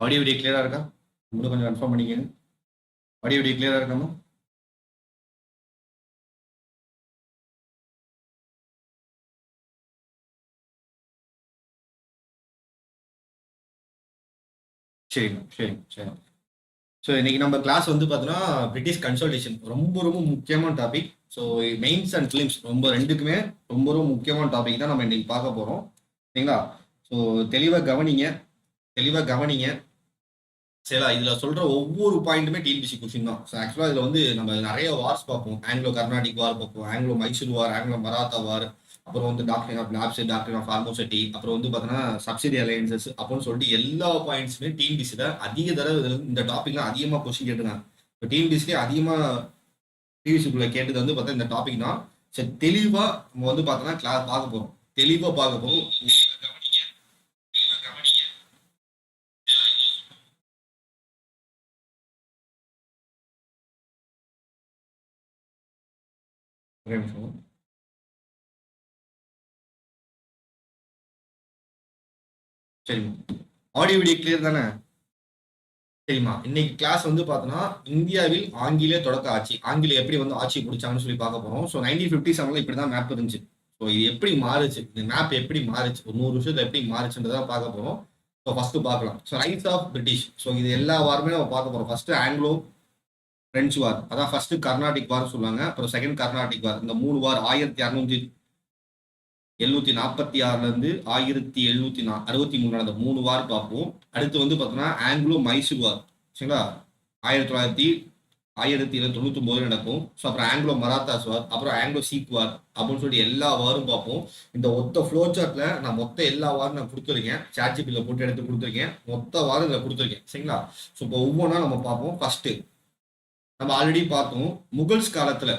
Audio video கிளியரா இருக்கா? இன்னும் கொஞ்சம் கன்ஃபார்ம் பண்ணிக்கங்க. ஆடியோ வீடியோ கிளியரா இருக்காமா? சரிங்க, சரிங்க, சரி. ஸோ இன்னைக்கு நம்ம கிளாஸ் வந்து பார்த்தோன்னா பிரிட்டிஷ் கன்சல்டேஷன் ரொம்ப ரொம்ப முக்கியமான topic. So mains and films ரொம்ப ரெண்டுக்குமே ரொம்ப ரொம்ப முக்கியமான டாபிக் தான் நம்ம இன்னைக்கு பார்க்க போகிறோம். சரிங்களா? ஸோ தெளிவாக கவனிங்க, தெளிவாக கவனிங்க. சரிங்களா? இதில் சொல்கிற ஒவ்வொரு பாயிண்ட்டுமே டிஎன்பிசி கொஸ்டின் தான். ஸோ ஆக்சுவலாக இதில் வந்து நம்ம நிறைய வார்ஸ் பார்ப்போம். ஆங்கிலோ கர்நாடிக் வார் பார்ப்போம், Anglo Mysore war, Anglo Maratha war, அப்புறம் வந்து doctrine of lapse, doctrine of ஃபார்மோசிட்டி, அப்புறம் வந்து பார்த்தீங்கன்னா சப்சிடி அலையன்சஸ் அப்படின்னு சொல்லிட்டு எல்லா பாயிண்ட்ஸுமே டிஎன்பிசியில் அதிக தடவை இந்த டாபிக்லாம் அதிகமாக கொஸ்டின் கேட்டுருக்காங்க. இப்போ டிஎன்பிசிலே அதிகமாக டிவிசிக்குள்ளே கேட்டது வந்து பார்த்தா இந்த டாபிக் தான். சரி, தெளிவாக நம்ம வந்து பார்த்தோன்னா கிளாஸ் பார்க்க போகிறோம், தெளிவாக பார்க்க போகிறோம். ஒரே நிமிஷம். சரிங்க, ஆடியோ வீடியோ கிளியர் தானே? சரிம்மா, இன்னைக்கு கிளாஸ் வந்து பார்த்தோன்னா இந்தியாவில் ஆங்கிலேய தொடக்க ஆட்சி, ஆங்கிலேய எப்படி வந்து ஆட்சி பிடிச்சாங்கன்னு சொல்லி பார்க்க போறோம். ஸோ 1957 இப்படி தான் மேப் இருந்துச்சு. ஸோ இது எப்படி மாறுச்சு, இந்த மேப் எப்படி மாறுச்சு, ஒரு 100 வருஷத்துல எப்படி மாறுச்சுன்றதை பார்க்க போறோம். ஸோ ஃபர்ஸ்ட் பார்க்கலாம். So rights of British. So இது எல்லா வாருமே நம்ம பார்க்க போறோம். ஃபர்ஸ்ட் ஆங்கிலோ பிரெஞ்சு வார், அதான் ஃபர்ஸ்ட் கர்நாடிக் வார் சொல்லுவாங்க. அப்புறம் செகண்ட் கர்நாடிக் வார். இந்த 3 வார் 1646 இருந்து 1763 நடந்த 3 வார் பார்ப்போம். அடுத்து வந்து பார்த்தோம்னா ஆங்கிலோ மைசூர் வார். சரிங்களா? 1799 நடக்கும். ஸோ அப்புறம் ஆங்கிலோ மராத்தாஸ் வார், அப்புறம் ஆங்கிலோ சீக் வார் அப்படின்னு சொல்லிட்டு எல்லா வாரும் பார்ப்போம். இந்த மொத்த ஃப்ளோ சார்ட்ல நான் மொத்த எல்லா வாரும் நான் கொடுத்துருக்கேன். சாட்ஜிபியில் போட்டு எடுத்து கொடுத்துருக்கேன். மொத்த வாரம் இதில் கொடுத்துருக்கேன். சரிங்களா? ஸோ இப்போ ஒவ்வொன்றா நம்ம பார்ப்போம். ஃபர்ஸ்ட் நம்ம ஆல்ரெடி பார்த்தோம், முகல்ஸ் காலத்துல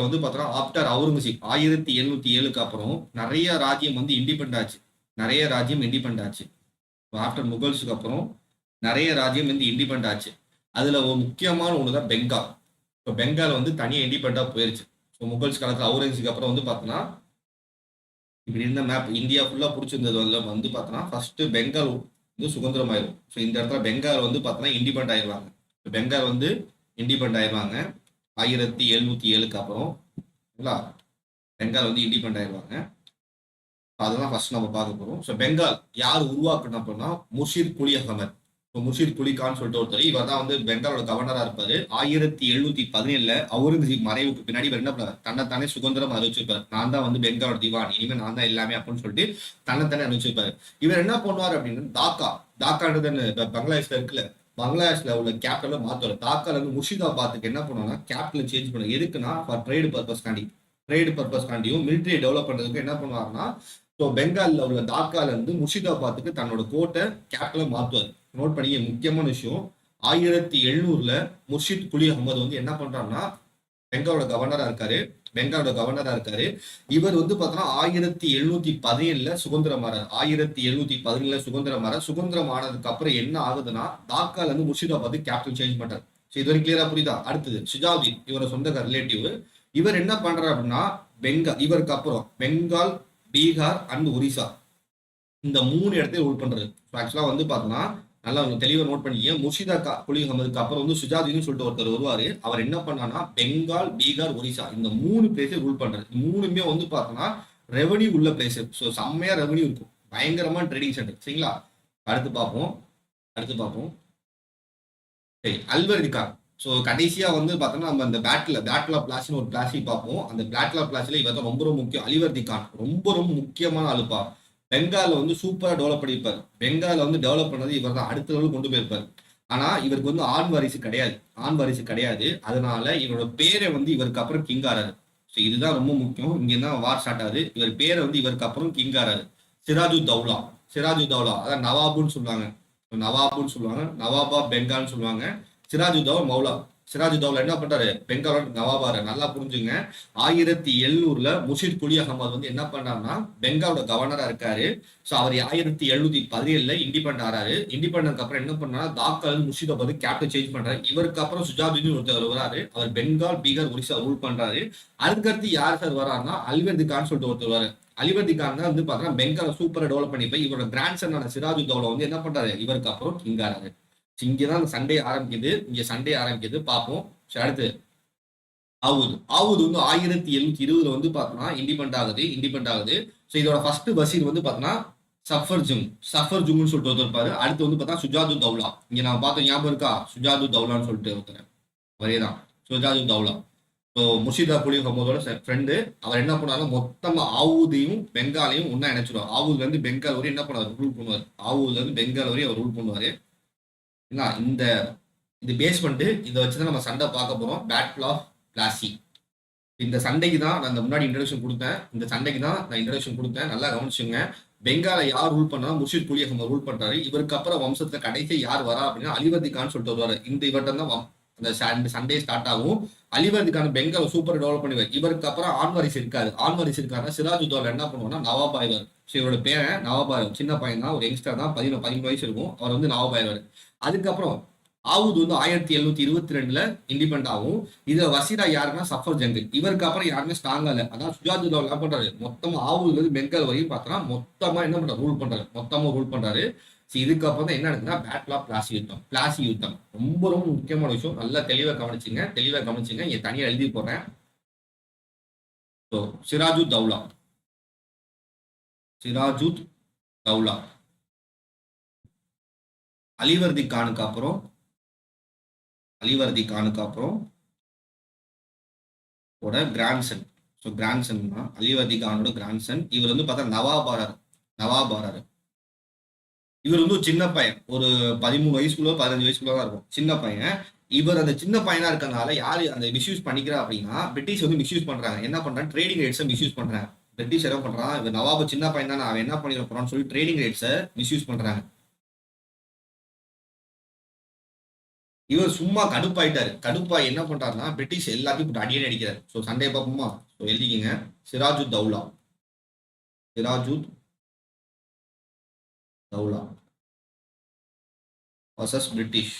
வந்து பார்த்தோம்னா ஆஃப்டர் அவுரங்கசீப் 1707 அப்புறம் நிறைய ராஜ்யம் வந்து இண்டிபெண்ட் ஆச்சு. நிறைய ராஜ்யம் இண்டிபெண்ட் ஆச்சு. ஆஃப்டர் முகல்ஸுக்கு அப்புறம் நிறைய ராஜ்யம் வந்து இண்டிபெண்ட் ஆச்சு. அதுல ஒரு முக்கியமான ஒன்று தான் பெங்கால். இப்போ பெங்கால் வந்து தனியாக இண்டிபெண்டா போயிருச்சு. ஸோ முகல்ஸ் காலத்துல அவுரங்கசீப் அப்புறம் வந்து பார்த்தோம்னா இப்படி இருந்த மேப் இந்தியா ஃபுல்லா பிடிச்சிருந்தது வந்து பார்த்தோம்னா ஃபர்ஸ்ட் பெங்கால் வந்து சுதந்திரம் ஆயிரும். ஸோ இந்த இடத்துல பெங்கால் வந்து பார்த்தோம்னா இண்டிபெண்ட் ஆயிடுவாங்க. பெங்கால் வந்து இண்டிபெண்ட் ஆயிடுவாங்க 1707 அப்புறம். பெங்கால் வந்து இண்டிபெண்ட் ஆயிடுவாங்க. அதெல்லாம் ஃபர்ஸ்ட் நம்ம பார்க்க போறோம். ஸோ பெங்கால் யார் உருவாக்கணும் அப்படின்னா முர்ஷித் குலி அகமது. முர்ஷித் குலி கான் சொல்லிட்டு ஒருத்தர், இவர் தான் வந்து பெங்காலோட கவர்னரா இருப்பாரு. 1717 அவுரங்கசீப் மறைவுக்கு பின்னாடி இவர் என்ன பண்ணார், தன்னைத்தானே சுதந்திரம் அறிவிச்சிருப்பாரு. நான் தான் வந்து பெங்காலோட திவான், இனிமே நான் தான் எல்லாமே அப்படின்னு சொல்லிட்டு தன்னைத்தானே அறிவிச்சிருப்பாரு. இவர் என்ன பண்ணுவார் அப்படின்னு தாக்கான்றது பங்களாதேஷ்ல இருக்குல்ல, பங்களாதேஷ்ல உள்ள கேபிட்டல மாத்தோட தாக்கால இருந்து முர்ஷிதாபாத்துக்கு என்ன பண்ணுவாங்கன்னா கேபிட்டல் சேஞ்ச் பண்ண. எதுக்குன்னா ஃபார் ட்ரேடு பர்பஸ் காண்டியும் மிலிட்டரி டெவலப் பண்றதுக்கு என்ன பண்ணுவாருன்னா, ஸோ பெங்கால்ல உள்ள தாக்கால இருந்து முர்ஷிதாபாத்துக்கு தன்னோட கோட்டை கேபிட்டல மாத்துவார். நோட் பண்ணி முக்கியமான விஷயம், 1700 முர்ஷித் குலி அகமது வந்து என்ன பண்றாருன்னா பெங்காலோட கவர்னரா இருக்காரு. இவர் வந்து பார்த்தோன்னா 1717 சுதந்திரமாறார். 1717 சுதந்திரம் ஆனதுக்கு அப்புறம் என்ன ஆகுதுன்னா தாக்கால இருந்து முர்ஷிதாபாத் கேபிட்டல் சேஞ்ச் பண்றாரு. இது வரைக்கும் கிளியரா புரியுதா? அடுத்தது சுஜாவுதீன், இவரோட சொந்த ரிலேட்டிவ். இவர் என்ன பண்றாரு அப்படின்னா இவருக்கு அப்புறம் பெங்கால், பீகார் அண்ட் ஒரிசா இந்த 3 இடத்தையும் ரூல் பண்றாரு. ஆக்சுவலா வந்து பார்த்தோம்னா நல்லா தெளிவாக நோட் பண்ணிக்க, முர்ஷிதா குலி அகமதுக்கு அப்புறம் வந்து சுஜாதீன் சொல்லிட்டு ஒருத்தர் வருவாரு. அவர் என்ன பண்ணான்னா பெங்கால், பீகார், ஒரிசா இந்த 3 பிளேஸை ரூல் பண்றாரு. 3மே வந்து பார்த்தோம்னா ரெவன்யூ உள்ள பிளேஸ். ஸோ செம்மையா ரெவன்யூ இருக்கும், பயங்கரமான ட்ரேடிங் சென்டர். சரிங்களா? அடுத்து பார்ப்போம். சரி, அல்வர்தி கான். ஸோ கடைசியா வந்து பார்த்தோம்னா நம்ம அந்த பேட்டில் ஆஃப் பிளாஸ்னு ஒரு பிளாஸை பார்ப்போம். அந்த பேட்டில் ஆஃப் பிளாஸ்ல இவர் தான் ரொம்ப ரொம்ப முக்கியம். அலிவர்தி கான் ரொம்ப ரொம்ப முக்கியமான அலுப்பா. பெங்கால வந்து சூப்பரா டெவலப் பண்ணியிருப்பார். பெங்கால வந்து டெவலப் பண்ணது இவர் தான் அடுத்த லெவலுக்கு கொண்டு போயிருப்பார். ஆனா இவருக்கு வந்து ஆண் வாரிசு கிடையாது. அதனால இவரோட பேரை வந்து இவருக்கு அப்புறம் கிங் ஆறாரு. ஸோ இதுதான் ரொம்ப முக்கியம். இங்க தான் வார் ஸ்டார்ட் ஆகுது. இவர் பேரை வந்து இவருக்கு அப்புறம் கிங் ஆறாரு. சிராஜு தௌலா அதான் நவாபுன்னு சொல்லுவாங்க. நவாபா பெங்கால்னு சொல்லுவாங்க. சிராஜு தௌலா என்ன பண்றாரு, பெங்காலோட நவாபார நல்லா புரிஞ்சுங்க. 1700 முர்ஷித் குலி அகமது வந்து என்ன பண்றாருன்னா பெங்காலோட கவர்னரா இருக்காரு. ஸோ அவர் 1717 இண்டிபெண்ட் ஆறாரு. இண்டிபெண்ட் அப்புறம் என்ன பண்ணா தாக்கால முர்ஷிதாபாத் கேபிட்டல் சேஞ்ச் பண்றாரு. இவருக்கு அப்புறம் சுஜாதுதீன் ஒருத்தர் வராரு. அவர் பெங்கால், பீகார், ஒரிசா ரூல் பண்றாரு. அதுக்கடுத்து யார் சார் வராருன்னா அல்வர்தி கான் சொல்லிட்டு ஒருத்தர் வராரு. அலிவர்தி கான் தான் வந்து பார்த்தீங்கன்னா பெங்காலை சூப்பரா டெவலப் பண்ணி போய் இவரோட கிராண்ட் சன்னான சிராஜுத்தௌலா வந்து என்ன பண்றாரு, இவருக்கு அப்புறம் கிங் ஆறாரு. இங்கதான் அந்த சண்டே ஆரம்பிக்குது, இங்க சண்டே ஆரம்பிக்குது பார்ப்போம். அடுத்து ஆவுது வந்து 1720 வந்து பார்த்தோம்னா இண்டிபெண்ட் ஆகுது. ஸோ இதோட ஃபர்ஸ்ட் வசீர் வந்து பார்த்தோம்னா சஃபர் ஜுங்னு சொல்லிட்டு ஒருத்தர் இருப்பாரு. அடுத்து வந்து பார்த்தா சுஜாது தௌலா. இங்க நான் பார்த்தோம் ஞாபகம் இருக்கா, சுஜாது தௌலான்னு சொல்லிட்டு ஒருத்தர் வரையதான் சுஜாது தௌலா. ஸோ முர்ஷிதா குலி ஹமோதோட ஃப்ரெண்டு. அவர் என்ன பண்ணாரு, மொத்தமா ஆவூதையும் பெங்காலையும் ஒன்னா இணைச்சிடுவார். ஆவூதுல இருந்து பெங்கால் வரையும் என்ன பண்ணாரு, ரூல் பண்ணுவார். ஆவூதுல இருந்து பெங்கால் வரையும் அவர் ரூல் பண்ணுவாரு. இந்த இது பேஸ் பண்ணிட்டு இதை வச்சுதான் நம்ம சண்டை பார்க்க போறோம். Battle of Plassey. இந்த சண்டைக்கு தான் நான் முன்னாடி இன்ட்ரடக்ஷன் கொடுத்தேன். நல்லா கவனிச்சுங்க. பெங்காலை யார் ரூல் பண்ணா, முர்ஷித் குலி அஹமத் ரூல் பண்றாரு. இவருக்கு அப்புறம் வம்சத்துல கடைசி யார் வரா அப்படின்னா அலிவர்தி கான் சொல்லிட்டு வருவாரு. இந்த இவர்கிட்ட தான் அந்த சண்டே ஸ்டார்ட் ஆகும். அலிவர்தி கான் பெங்கால் சூப்பர் டெவலப் பண்ணுவார். இவருக்கு அப்புறம் ஆன்வாரிஸ் இருக்காருன்னா சிராஜுத்தௌலா என்ன பண்ணுவார்னா நவாப் ஆயிடுவார். ஸோ இவரோட பேரன் நவாப் ஆயிடுவார். சின்ன பையன் தான், ஒரு யங்ஸ்டர் தான், 13 வயசு இருக்கும். அவர் வந்து நவாப் ஆயிடுவார். அதுக்கப்புறம் ஆவுது வந்து 1722 இண்டிபெண்ட் ஆகும். இதுல வசீரா யாருன்னா சஃபர் ஜங்கிள். இவருக்கு அப்புறம் யாருமே ஸ்ட்ராங்கா இல்லை. அதான் சுஜாதுல்லா என்ன பண்றாரு, மொத்தமா ஆவுதுல இருந்து பெங்கால் வரையும் பார்த்தோம்னா மொத்தமா என்ன பண்றாரு, ரூல் பண்றாரு. இதுக்கப்புறம் தான் என்ன நடக்குதுன்னா பேட்டில் ஆஃப் பிளாசி யுத்தம். ரொம்ப ரொம்ப முக்கியமான விஷயம். நல்லா தெளிவா கவனிச்சுங்க. இங்க தனியா எழுதி போடுறேன். சிராஜுத் தௌலா அலிவர்தி கானுக்கு அப்புறம் கிராண்ட்சன். அலிவர்தி கானோட கிராண்ட்சன். இவர் வந்து பார்த்தா நவாப் ஆறாரு. இவர் வந்து ஒரு சின்ன பையன், ஒரு 13 வயசுக்குள்ள 15 வயசுக்குள்ள தான் இருக்கும், சின்ன பையன். இவர் அந்த சின்ன பையனா இருக்கனால யாரு அந்த மிஸ்யூஸ் பண்ணிக்கிறா அப்படின்னா பிரிட்டிஷ் வந்து மிஸ்யூஸ் பண்றாங்க. என்ன பண்றாங்க, ட்ரேடிங் ரேட்ஸை மிஸ்யூஸ் பண்றாங்க. பிரிட்டிஷ் என்ன பண்றான், இவர் நவாபு சின்ன பையன் தான், அவன் என்ன பண்ணிட போறான்னு சொல்லி ட்ரேடிங் ரேட்ஸை மிஸ்யூஸ் பண்றாங்க. இவர் சும்மா கடுப்பாய் என்ன பண்றாருன்னா பிரிட்டிஷ் எல்லாத்தையும் போட்டு அடியடி அடிக்கிறார். ஸோ சண்டே பார்ப்போமா. ஸோ எழுதிக்கிங்க, சிராஜுத் தௌலா வர்சஸ் பிரிட்டிஷ்.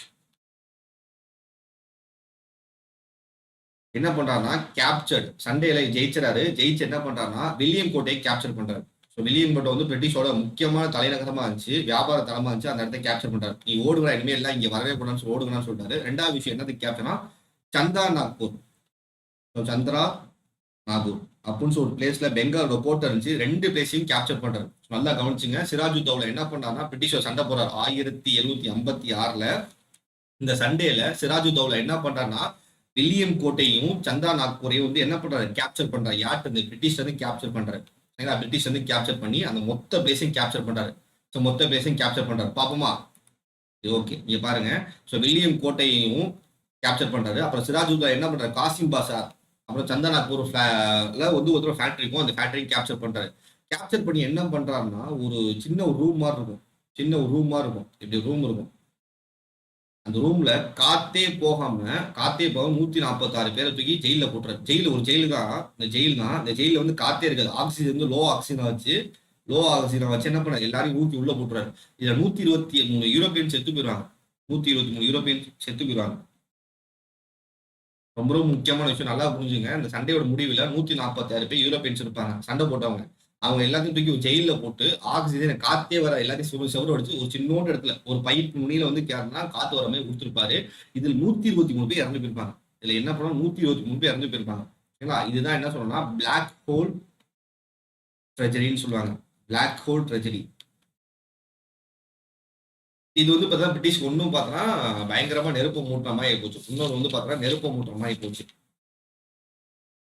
என்ன பண்றாருன்னா கேப்சர்ட், சண்டேல ஜெயிச்சு என்ன பண்றாருன்னா வில்லியம் கோட்டையை கேப்சர் பண்றாரு. ஸோ வில்லியம் கோட்டை வந்து பிரிட்டிஷோட முக்கியமான தலைநகரமா இருந்துச்சு, வியாபார தளமா இருந்துச்சு. அந்த இடத்த கேப்சர் பண்றாரு. நீ ஓடுகிற இனிமே எல்லாம் இங்க வரவே கூடாதுன்னு ஓடுங்கன்னு சொல்றாரு. ரெண்டாவது விஷயம் என்னது கேப்சர்னா சந்திரா நாகூர் அப்படின்னு ஒரு பிளேஸ்ல பெங்கால் போர்ட் இருந்துச்சு. 2 பிளேஸையும் கேப்சர் பண்றாரு. நல்லா கவனிச்சுங்க. சிராஜுத் தௌலா என்ன பண்றாருன்னா பிரிட்டிஷோட சண்டை போறாரு 1756. இந்த சண்டேல சிராஜுத் தௌலா என்ன பண்றாருன்னா வில்லியம் கோட்டையும் சந்திரா நாக்பூரையும் வந்து என்ன பண்றாரு, கேப்சர் பண்றாரு. யார்ட்டு, இந்த பிரிட்டிஷ் வந்து கேப்சர் பண்றாரு. பிரிட்டிஷ் வந்து கேப்சர் பண்ணி அந்த மொத்த பிளேஸையும் கேப்சர் பண்றாரு. பாப்போமா. ஓகே, நீங்க பாருங்க. ஸோ வில்லியம் கோட்டையையும் கேப்சர் பண்றாரு. அப்புறம் சிராஜுத்தௌலா என்ன பண்றாரு, காசிம் பாசார் அப்புறம் சந்தனாக்பூர் வந்து ஒரு ஃபேக்டரிக்கும் அந்த ஃபேக்டரியும் கேப்சர் பண்றாரு. கேப்சர் பண்ணி என்ன பண்றாருன்னா ஒரு சின்ன ஒரு ரூம் மாதிரி இருக்கும். இப்படி ரூம் இருக்கும். அந்த ரூம்ல காத்தே போகாம 146 பேரை தூக்கி ஜெயில போட்டுறாரு. ஜெயிலு தான். இந்த ஜெயில வந்து காத்தே இருக்காது. ஆக்சிஜன் வந்து லோ ஆக்சிஜனை வச்சு என்ன பண்ண எல்லாரையும் ஊற்றி உள்ள போட்டுறாரு. இதுல 123 யூரோப்பியன் செத்து போயிடுவாங்க. ரொம்ப ரொம்ப முக்கியமான விஷயம், நல்லா புரிஞ்சுங்க. இந்த சண்டையோட முடிவில் 146 பேர் யூரோப்பியன்ஸ் இருப்பாங்க, சண்டை போட்டவங்க. அவங்க எல்லாத்தையும் தூக்கி ஜெயில போட்டு ஆக்சிஜன் காத்தே வர எல்லாத்தையும் செவரு அடிச்சு ஒரு சின்னோட இடத்துல ஒரு பைப் நுனியில வந்து கேரனா காத்து வர மாதிரி கொடுத்துருப்பாரு. இதில் 123 பேர் இறந்து போயிருப்பாங்க. இதுல என்ன பண்ணணும், 123 பேர் இறந்து போயிருப்பாங்க. சரிங்களா. இதுதான் என்ன சொல்லணும்னா பிளாக் ஹோல் ட்ரெஜரின்னு சொல்லுவாங்க. Black hole tragedy. இது வந்து பார்த்தா பிரிட்டிஷ் ஒன்றும் பார்த்தோன்னா பயங்கரமா நெருப்பு மூட்டுற மாதிரி போச்சு. இன்னொரு வந்து பார்த்தோன்னா நெருப்பு மூட்டுற மாதிரி போச்சு.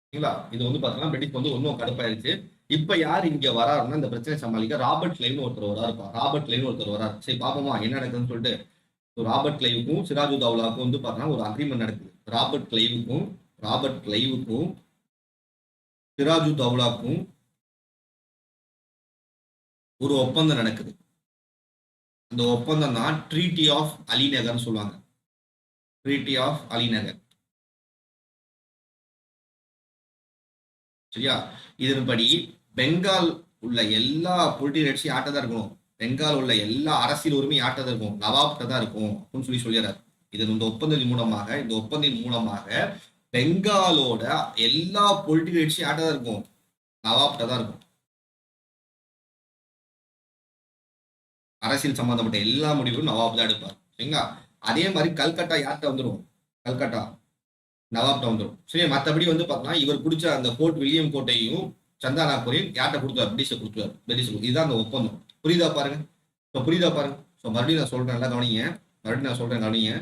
சரிங்களா. இது வந்து பார்த்தோன்னா பிரிட்டிஷ் வந்து ஒன்றும் கடுப்பாயிருச்சு. இப்ப யார் இங்க வராருன்னா இந்த பிரச்சனை சமாளிக்க ராபர்ட் கிளைவ்னு ஒருத்தர் வராரு. சரி பாப்போமா என்ன நடக்குதுன்னு சொல்லிட்டு. ராபர்ட் கிளைவுக்கும் சிராஜுத்தௌலாவுக்கும் வந்து பார்த்தோன்னா ஒரு அக்ரிமெண்ட் நடக்குது. ராபர்ட் கிளைவுக்கும் சிராஜுத்தௌலாவுக்கும் ஒரு ஒப்பந்தம் நடக்குது. அந்த ஒப்பந்தம் தான் ட்ரீட்டி ஆஃப் அலிநகர்னு சொல்லுவாங்க. சரியா. இதன்படி பெங்கால் உள்ள எல்லா பொலிட்டிகல் ரைட்ஸையும் யார்ட்ட தான் இருக்கணும், பெங்கால் உள்ள எல்லா அரசியல் உரிமையும் யார்ட்ட தான் இருக்கும், நவாப்கிட்ட தான் இருக்கும் அப்படின்னு சொல்லிடுறாரு. இந்த ஒப்பந்தத்தின் மூலமாக பெங்காலோட எல்லா பொலிட்டிகல் ரைட்ஸையும் யார்ட்ட தான் இருக்கும், நவாப்கிட்ட தான் இருக்கும். அரசியல் சம்பந்தப்பட்ட எல்லா முடிவும் நவாப் தான் எடுப்பார். சரிங்களா? அதே மாதிரி கல்கட்டா யார்கிட்ட வந்துடும்? கல்கட்டா நவாப்ட வந்துடும். சரி, மற்றபடி வந்து பார்த்தோம்னா இவர் பிடிச்ச அந்த ஃபோர்ட் வில்லியம் கோட்டையும் சந்தா நாக்பூரையும் யார்கிட்ட கொடுத்தாரு? பிரிட்டிஷை கொடுத்துருவார். பிரிட்டிஷ் இதுதான் அந்த ஒப்பந்தம். புரியுதா பாருங்க. ஸோ புரியுதா பாருங்க. ஸோ மறுபடியும் நான் சொல்றேன், நல்லா கவனிங்க. மறுபடியும் நான் சொல்றேன், கவனிங்க.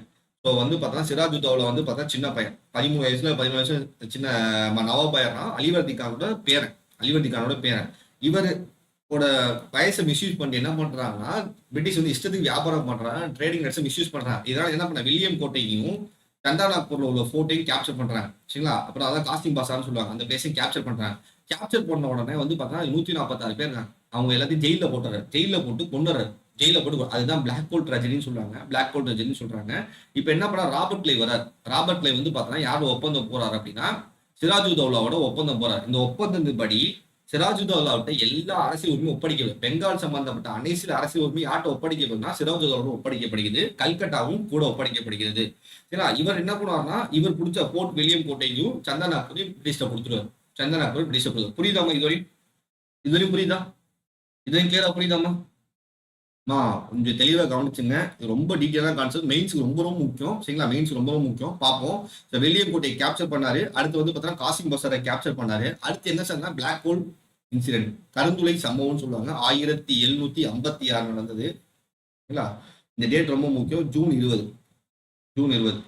ஸோ வந்து பார்த்தா சிராஜுத்தௌலா வந்து பார்த்தா சின்ன பையன், 13 வயசுல 15 வயசு சின்ன நவாப் ஆயிரா. அலிவர்தி கானோட பேரன். அலிவர்தி கானோட பேரன். இவர் வயசை மிஸ்யூஸ் பண்ணி என்ன பண்றாங்கன்னா, பிரிட்டிஷ் வந்து இஷ்டத்துக்கு வியாபாரம் பண்றாங்க, ட்ரேடிங் நெட்ஸை மிஸ்யூஸ் பண்றாங்க. இதனால என்ன பண்ண, வில்லியம் கோட்டையும் சந்தா நாக்பூர்ல உள்ள ஃபோர்ட்டையும் கேப்சர் பண்றாங்க. சரிங்களா? அப்புறம் அதான் காஸ்டிங் பாசான்னு சொல்லுவாங்க, அந்த பிளேஸையும் கேப்சர் பண்றாங்க. கேப்சர் பண்ண உடனே வந்து பார்த்தா 146 பேர் இருக்காங்க. அவங்க எல்லாத்தையும் ஜெயில போட்டுறாரு. ஜெயில போட்டு கொண்டுறாரு. ஜெயில போட்டு அதுதான் பிளாக் கோல் ட்ராஜடின்னு சொல்லுவாங்க. பிளாக் கோல் ட்ராஜடின்னு சொல்றாங்க. இப்போ என்ன பண்ணா, ராபர்ட் கிளைவ் வரார். ராபர்ட் கிளைவ் வந்து பார்த்தா யாரோட ஒப்பந்தம் போறாரு அப்படின்னா, சிராஜுத்தௌலாவோட ஒப்பந்தம் போறாரு. இந்த ஒப்பந்தத்தின்படி சிராஜுத்தௌலாவிட்ட எல்லா அரசியல் உரிமையும் ஒப்படைக்கப்படுது. பெங்கால் சம்பந்தப்பட்ட அனைத்து அரசியல் உரிமை யார்ட்ட ஒப்படைக்கப்படுதுன்னா சிராஜுத்தௌலாவோட ஒப்படைக்கப்படுகிறது. கல்கட்டாவும் கூட ஒப்படைக்கப்படுகிறது. சரிங்களா? இவர் என்ன பண்ணுவார்னா, இவர் பிடிச்ச போர்ட் வில்லியம் கோட்டையும் சந்தா நாக்பூரையும் பிரிட்டிஷ்ட கொடுத்துருவார். சந்தா நாக்பூர் பிரிட்டிஷ்ட கொடுத்துருவார். புரியுதாமா? இதுவரையும் புரியுதா? இதுவரையும் கிளியரா புரியுதாமா? கொஞ்சம் தெளிவாக கவனிச்சுங்க. இது ரொம்ப டீட்டெயிலாக கான்செப்ட். மெயின்ஸுக்கு ரொம்ப ரொம்ப முக்கியம். சரிங்களா? மெயின்ஸ் ரொம்ப ரொம்ப முக்கியம். பார்ப்போம். வில்லியம் கோட்டையை கேப்சர் பண்ணாரு. அடுத்து வந்து பார்த்தீங்கன்னா காசிம் பசாரை கேப்சர் பண்ணாரு. அடுத்து என்ன சொன்னா, பிளாக் ஹோல் இன்சிடென்ட், கருந்துளை சம்பவம்னு சொல்லுவாங்க. 1756 நடந்தது. சரிங்களா? இந்த டேட் ரொம்ப முக்கியம். ஜூன் 20. ஜூன் 20.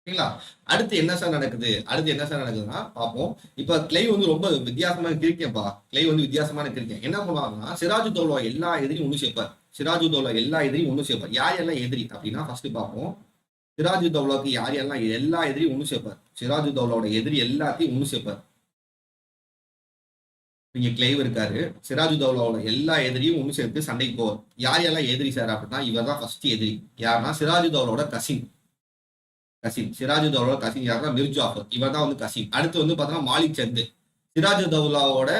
சரிங்களா? அடுத்து என்ன சார் நடக்குது? அடுத்து என்ன சார் நடக்குதுன்னா பார்ப்போம். இப்ப கிளைவ் வந்து ரொம்ப வித்தியாசமான கிரிக்கேப்பா. கிளைவ் வந்து வித்தியாசமான கிரிக்கேன். என்ன பண்ணுவாங்கன்னா, சிராஜுத்தௌலா எல்லா எதிரியும் ஒண்ணு சேர்ப்பார். சிராஜுத்தௌலா எல்லா எதிரியும் ஒண்ணு சேர்ப்பார். யார் எல்லாம் எதிரி அப்படின்னா ஃபர்ஸ்ட் பார்ப்போம். சிராஜுத்தௌலாவுக்கு யார் எல்லாம் எல்லா எதிரியும் ஒண்ணு சேர்ப்பார். சிராஜுத்தௌலாவோட எதிரி எல்லாத்தையும் ஒண்ணு சேர்ப்பார். இங்க கிளைவ் இருக்காரு. சிராஜுத்தௌலாவோட எல்லா எதிரியும் ஒண்ணு சேர்த்து சண்டைக்கு போவார். யார் எல்லாம் எதிரி சார் அப்படின்னா, இவர் தான் ஃபர்ஸ்ட் எதிரி. யாருன்னா சிராஜுத்தௌலாவோட கசின். சிராஜுத்தௌலா கசின் யாருன்னா மிர் ஜாஃபர். இவர் தான் வந்து கசின். அடுத்து வந்து பார்த்தோம்னா மாலிக் சந்த், சிராஜுத்தௌலாவோட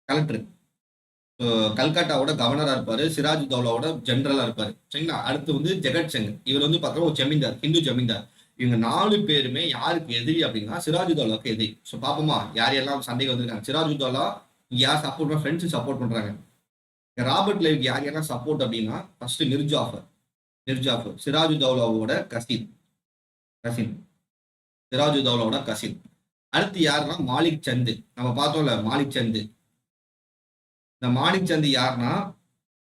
கலெக்டர், கல்கட்டாவோட கவர்னரா இருப்பாரு. சிராஜுத்தௌலாவோட ஜெனரலா இருப்பாரு. சரிங்களா? அடுத்து வந்து ஜெகத் சிங், இவர் வந்து பார்த்தோம்னா ஒரு ஜமீன்தார், ஹிந்து ஜமீன்தார். இவங்க 4 பேருமே யாருக்கு எதிரி அப்படின்னா சிராஜுத்தௌலாவுக்கு எதிரி. ஸோ பாப்போமா யார் எல்லாம் சண்டைக்கு வந்திருக்காங்க. சிராஜுத்தௌலா யார் சப்போர்ட் பண்ண, ஃப்ரெண்ட்ஸ் சப்போர்ட் பண்றாங்க. ராபர்ட் கிளைவ்க்கு யார் யாரெல்லாம் சப்போர்ட் அப்படின்னா, ஃபர்ஸ்ட் மிர் ஜாஃபர். சிராஜுத்தௌலாவோட கசின். சிராஜுத்தௌலாவோட கசின். அடுத்து யாருன்னா மாலிக் சந்த். நம்ம பார்த்தோம்ல மாலிக் சந்த். இந்த மாலிக் சந்த் யாருன்னா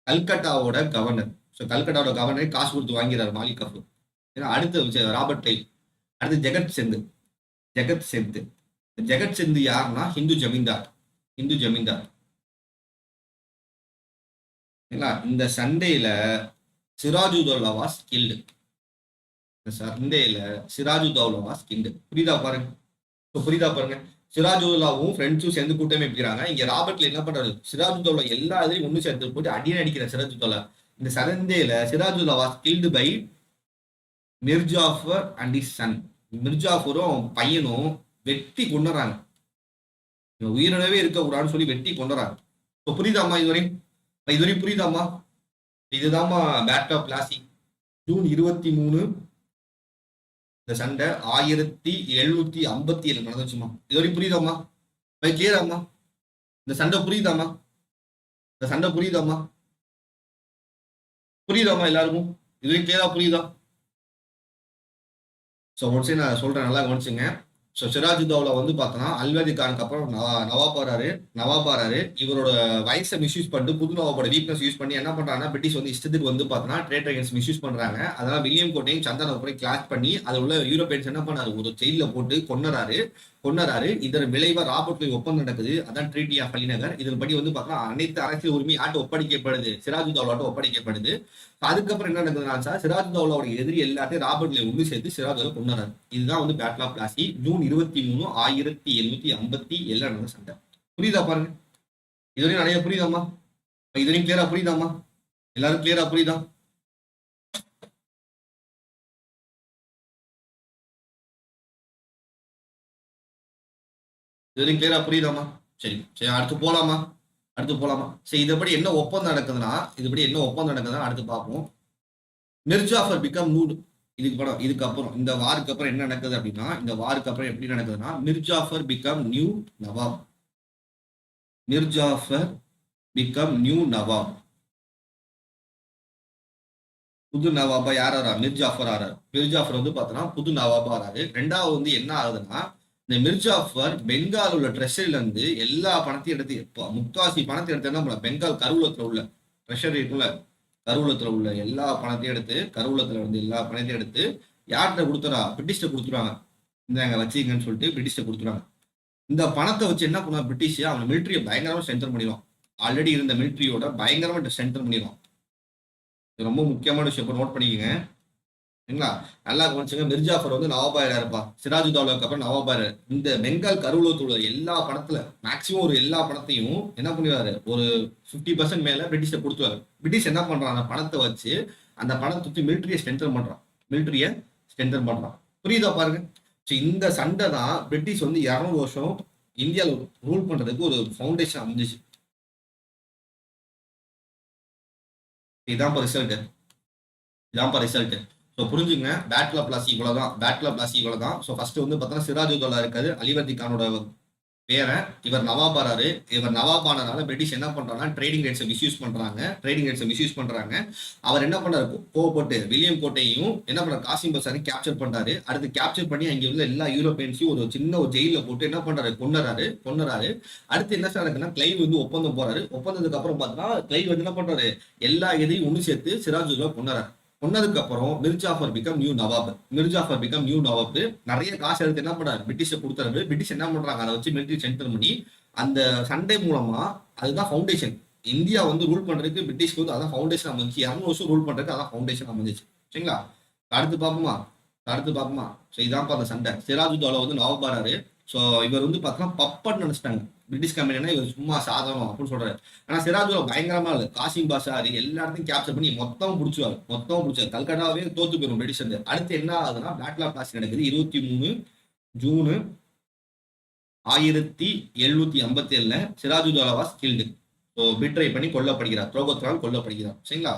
கல்கட்டாவோட கவர்னர். ஸோ கல்கட்டாவோட கவர்னர் காசு கொடுத்து வாங்கிறார் மாலிக் கஃபூர். அடுத்து ராபர்ட் கிளைவ். அடுத்து ஜெகத் சிந்து. ஜெகத் சிந்து யாருன்னா ஹிந்து ஜமீன்தார். இந்த சண்டையில சிராஜுத்தௌலா வாஸ் கில்டு. சண்டையில சிராஜுத்தௌலா வாஸ் கில்டு. புரியுதா பாருங்க. சிராஜுத்தௌலாவும் ஃப்ரெண்ட்ஸும் சேர்ந்து கூட்டமே வைக்கிறாங்க. இங்க ராபர்ட்ல என்ன பண்றாரு, சிராஜுத்தௌலா எல்லா இதையும் ஒண்ணு சேர்த்து போட்டு அடியே அடிக்கிற சிராஜுத்தௌலா. இந்த சண்டையில Sirajuddaula was killed by Mir Jafar and his son. Mir ஜாஃபரும் பையனும் வெட்டி கொண்டுறாங்க. உயிரிழவே இருக்க கூடாதுன்னு சொல்லி வெட்டி கொண்டுறாங்க. புரியுதாமா? இதுவரையும் புரியுதாமா? இதுதாம்மா பேட் ஆஃப் பிளாசி. ஜூன் 23 இந்த சண்டை 1757 நடந்துச்சுமா. இதுவரையும் புரியுதாமா? கிளியராமா? இந்த சண்டை புரியுதாமா? எல்லாருக்கும் இதுவரையும் கிளியரா புரியுதா? ஸோ ஒன்ஸே நான் சொல்றேன், நல்லா கவனிச்சுங்க. ஸோ சிராஜுத்தௌலா வந்து பார்த்தோன்னா அல்வர்தி கானுக்கு அப்புறம் நவாப் ஆறாரு. இவரோட வயசை மிஸ்யூஸ் பண்ணிட்டு புது நவாபோட வீக்னஸ் யூஸ் பண்ணி என்ன பண்றாங்கன்னா, பிரிட்டிஷ் வந்து இஷ்டத்துக்கு வந்து பார்த்தோன்னா ட்ரேட் அகேன்ஸ்ட் மிஸ்யூஸ் பண்றாங்க. அதனால வில்லியம் கோட்டையும் சந்தா நாக்பூரையும் கிளாஷ் பண்ணி அதில் உள்ள யூரோப்பியன்ஸ் என்ன பண்ணாரு, ஒரு ஜெயில போட்டு கொன்னராரு. இதன் விளைவா ராபர்ட் கிளைவ் ஒப்பந்தம் நடக்குது. அதான் ட்ரீட்டி ஆஃப் அலிநகர். இதன்படி வந்து பார்த்தோன்னா அனைத்து அரசியல் உரிமை ஆட்டு ஒப்படைக்கப்படுது, சிராஜுத்தௌலாட்ட ஒப்படைக்கப்படுது. அதுக்கப்புறம் என்ன நடக்குதுன்னா, சிராஜுத்தௌலாவோட எதிரி எல்லாத்தையும் ராபர்ட் கிளைவ் ஒன்று சேர்த்து சிராஜுத்தௌலா கொண்டாரு. இதுதான் வந்து பேட்டில் ஆஃப் பிளாசி. ஜூன் 23, 1757 நடந்த சண்டை. புரியுதா பாருங்க? இதுவரையும் நிறைய புரியுதாமா? இதுவரையும் கிளியரா புரியுதாமா? எல்லாரும் கிளியரா புரியுதா? இதுவரையும் கிளியரா புரியுதாமா? சரி, அடுத்து போலாமா? சரி, இதுபடி என்ன ஒப்பந்தம் நடக்குதுன்னா, அடுத்து பார்ப்போம். மிர் ஜாஃபர் பிகம் நூ. இதுக்கப்புறம் இந்த வாருக்கு அப்புறம் என்ன நடக்குது அப்படின்னா, இந்த வாருக்கு அப்புறம் எப்படி நடக்குதுன்னா, மிர் ஜாஃபர் பிகம் நியூ நவாப். புது நவாபா யார் வரா? மிர் ஜாஃபர் ஆறாரு. மிர் ஜாஃபர் வந்து பார்த்தோன்னா புது நவாபா ஆறாரு. ரெண்டாவது வந்து என்ன ஆகுதுன்னா, இந்த மிர் ஜாஃபர் பெங்கால் உள்ள ட்ரெஷரில இருந்து எல்லா பணத்தையும் எடுத்து முக்காசி பணத்தை எடுத்து என்ன பண்ண, பெங்கால் கருவூலத்துல உள்ள ட்ரெஷரி இருக்குல்ல, கருவூலத்துல உள்ள எல்லா பணத்தையும் எடுத்து, கருவூலத்துல வந்து எல்லா பணத்தையும் எடுத்து யார்கிட்ட கொடுத்துறா? பிரிட்டிஷ்ட கொடுத்துருவாங்க. இந்தாங்க வச்சுக்கங்கன்னு சொல்லிட்டு பிரிட்டிஷ்ட கொடுத்துருவாங்க. இந்த பணத்தை வச்சு என்ன பண்ணுவா பிரிட்டிஷ்? அவங்க மிலிட்டரியை பயங்கரமா ஸ்ட்ரென்தன் பண்ணிடுவான். ஆல்ரெடி இருந்த மிலிட்டரியோட பயங்கரமா ஸ்ட்ரென்தன் பண்ணிடுவான். இது ரொம்ப முக்கியமான விஷயம். இப்போ நோட் பண்ணிக்கங்க. சரிங்களா? நல்லா கவனிச்சுங்க. மிர் ஜாஃபர் வந்து நவாபாயிரா இருப்பா. சிராஜுத்தௌலாவுக்கு அப்புறம் நவாபாயிரா. இந்த பெங்கால் கருவூலத்தோட எல்லா பணத்துல மேக்சிமம் ஒரு எல்லா பணத்தையும் என்ன பண்ணுவாரு? ஒரு 50% மேல பிரிட்டிஷை கொடுத்துவாரு. பிரிட்டிஷ் என்ன பண்றான்? அந்த பணத்தை வச்சு அந்த பணத்தை வச்சு மிலிட்டரியை ஸ்ட்ரென்தன் பண்றான். மிலிட்டரியை ஸ்ட்ரென்தன் பண்றான். புரியுதா பாருங்க? இந்த சண்டை தான் பிரிட்டிஷ் வந்து 200 வருஷம் இந்தியாவில் ரூல் பண்றதுக்கு ஒரு ஃபவுண்டேஷன் அமைஞ்சிச்சு. இதான் ரிசல்ட். இதான் ரிசல்ட். ஸோ புரிஞ்சுங்க. பேட்டில் ஆஃப் பிளாசி இவ்வளவுதான். பேட்டில் ஆஃப் பிளாசி இவ்வளவுதான். ஸோ ஃபர்ஸ்ட் வந்து பார்த்தோன்னா சிராஜுத்தௌலா இருக்காரு. அலிவர்தி கானோட பேரன். இவர் நவாபாராரு. இவர் நவாபானனால பிரிட்டிஷ் என்ன பண்றாங்கன்னா ட்ரேடிங் ரைட்ஸை மிஸ்யூஸ் பண்றாங்க. அவர் என்ன பண்றாரு? கோவப்பட்டு வில்லியம் கோட்டையும் என்ன பண்றாரு? காசிம் பசாரையும் கேப்சர் பண்றாரு. அடுத்து கேப்சர் பண்ணி அங்கே உள்ள எல்லா யூரோப்பியன்ஸையும் ஒரு சின்ன ஒரு ஜெயில போட்டு என்ன பண்றாரு? கொண்டுறாரு. அடுத்து என்ன நடக்குன்னா, கிளைவ் வந்து ஒப்பந்தம் போறாரு. ஒப்பந்தத்துக்கு அப்புறம் பார்த்தா கிளைவ் வந்து என்ன பண்றாரு? எல்லா இதையும் ஒன்று சேர்த்து சிராஜுல்லா கொண்டுறாரு. கொன்னதுக்கு அப்புறம் மிர் ஜாஃபர் பிகம் நியூ நவாப். நிறைய காசு எடுத்து என்ன பண்றாரு? பிரிட்டிஷை கொடுத்தாரு. பிரிட்டிஷ் என்ன பண்றாங்க? அதை வச்சு மிலிட்டரி ஸ்ட்ரென்தன் பண்ணி அந்த சண்டை மூலமா அதுதான் ஃபவுண்டேஷன். இந்தியா வந்து ரூல் பண்றதுக்கு பிரிட்டிஷ்க்கு வந்து அதான் ஃபவுண்டேஷன் அமைஞ்சிச்சு. 200 வருஷம் ரூல் பண்றதுக்கு அதான் ஃபவுண்டேஷன் அமைஞ்சிச்சு. சரிங்களா? அடுத்து பார்ப்போமா. ஸோ இதான் அந்த சண்டை. சிராஜுத்தௌலா வந்து நவாபாராரு. ஸோ இவர் வந்து பார்த்தோன்னா பப்பன்னு நினைச்சிட்டாங்க. பிரிட்டிஷ் கம்பெனினா இவர் சும்மா சாதனம் அப்படின்னு சொல்றாரு. ஆனா சிராஜுல்லா பயங்கரமா இல்லை. காசிம் பாஷாரி எல்லா இடத்தையும் கேப்சர் பண்ணி மொத்தம் பிடிச்சாரு. கல்கட்டாவே தோத்து போயிடும் பிரிட்டிஷ் வந்து. அடுத்து என்ன ஆகுதுன்னா, பேட்டில் ஆஃப் பிளாசி நடக்குது 23 June 1757. Sirajuddaula was killed. So betray பண்ணி கொல்லப்படுகிறார். துரோகத்தினால் கொல்லப்படுகிறார். சரிங்களா?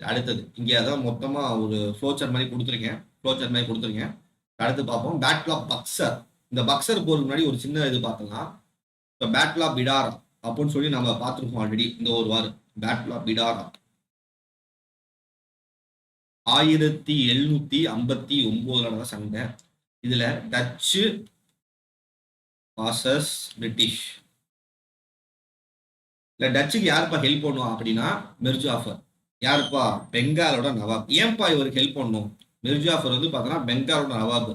அடுத்தது இங்கே அதான் மொத்தமா ஒரு ஃப்ளோச்சர் மாதிரி கொடுத்துருங்க. அடுத்து பார்ப்போம் பேட்டில் ஆஃப் பக்சர். இந்த பக்சர் போருக்கு முன்னாடி ஒரு சின்ன இது பார்த்தலாம். இப்போ பேட்டில் ஆஃப் பிடாரா அப்படின்னு சொல்லி நம்ம பார்த்துருக்கோம் ஆல்ரெடி. இந்த ஒரு வாரம் பேட்டில் ஆஃப் பிடாரா 1759 சண்டை. இதுல டச்சு வாசஸ் பிரிட்டிஷ். இல்ல டச்சுக்கு யாருப்பா ஹெல்ப் பண்ணுவான் அப்படின்னா மிர் ஜாஃபர். யாருப்பா? பெங்காலோட நவாப். ஏன்பா இவருக்கு ஹெல்ப் பண்ணும்? மிர் ஜாஃபர் வந்து பார்த்தோன்னா பெங்காலோட நவாப்.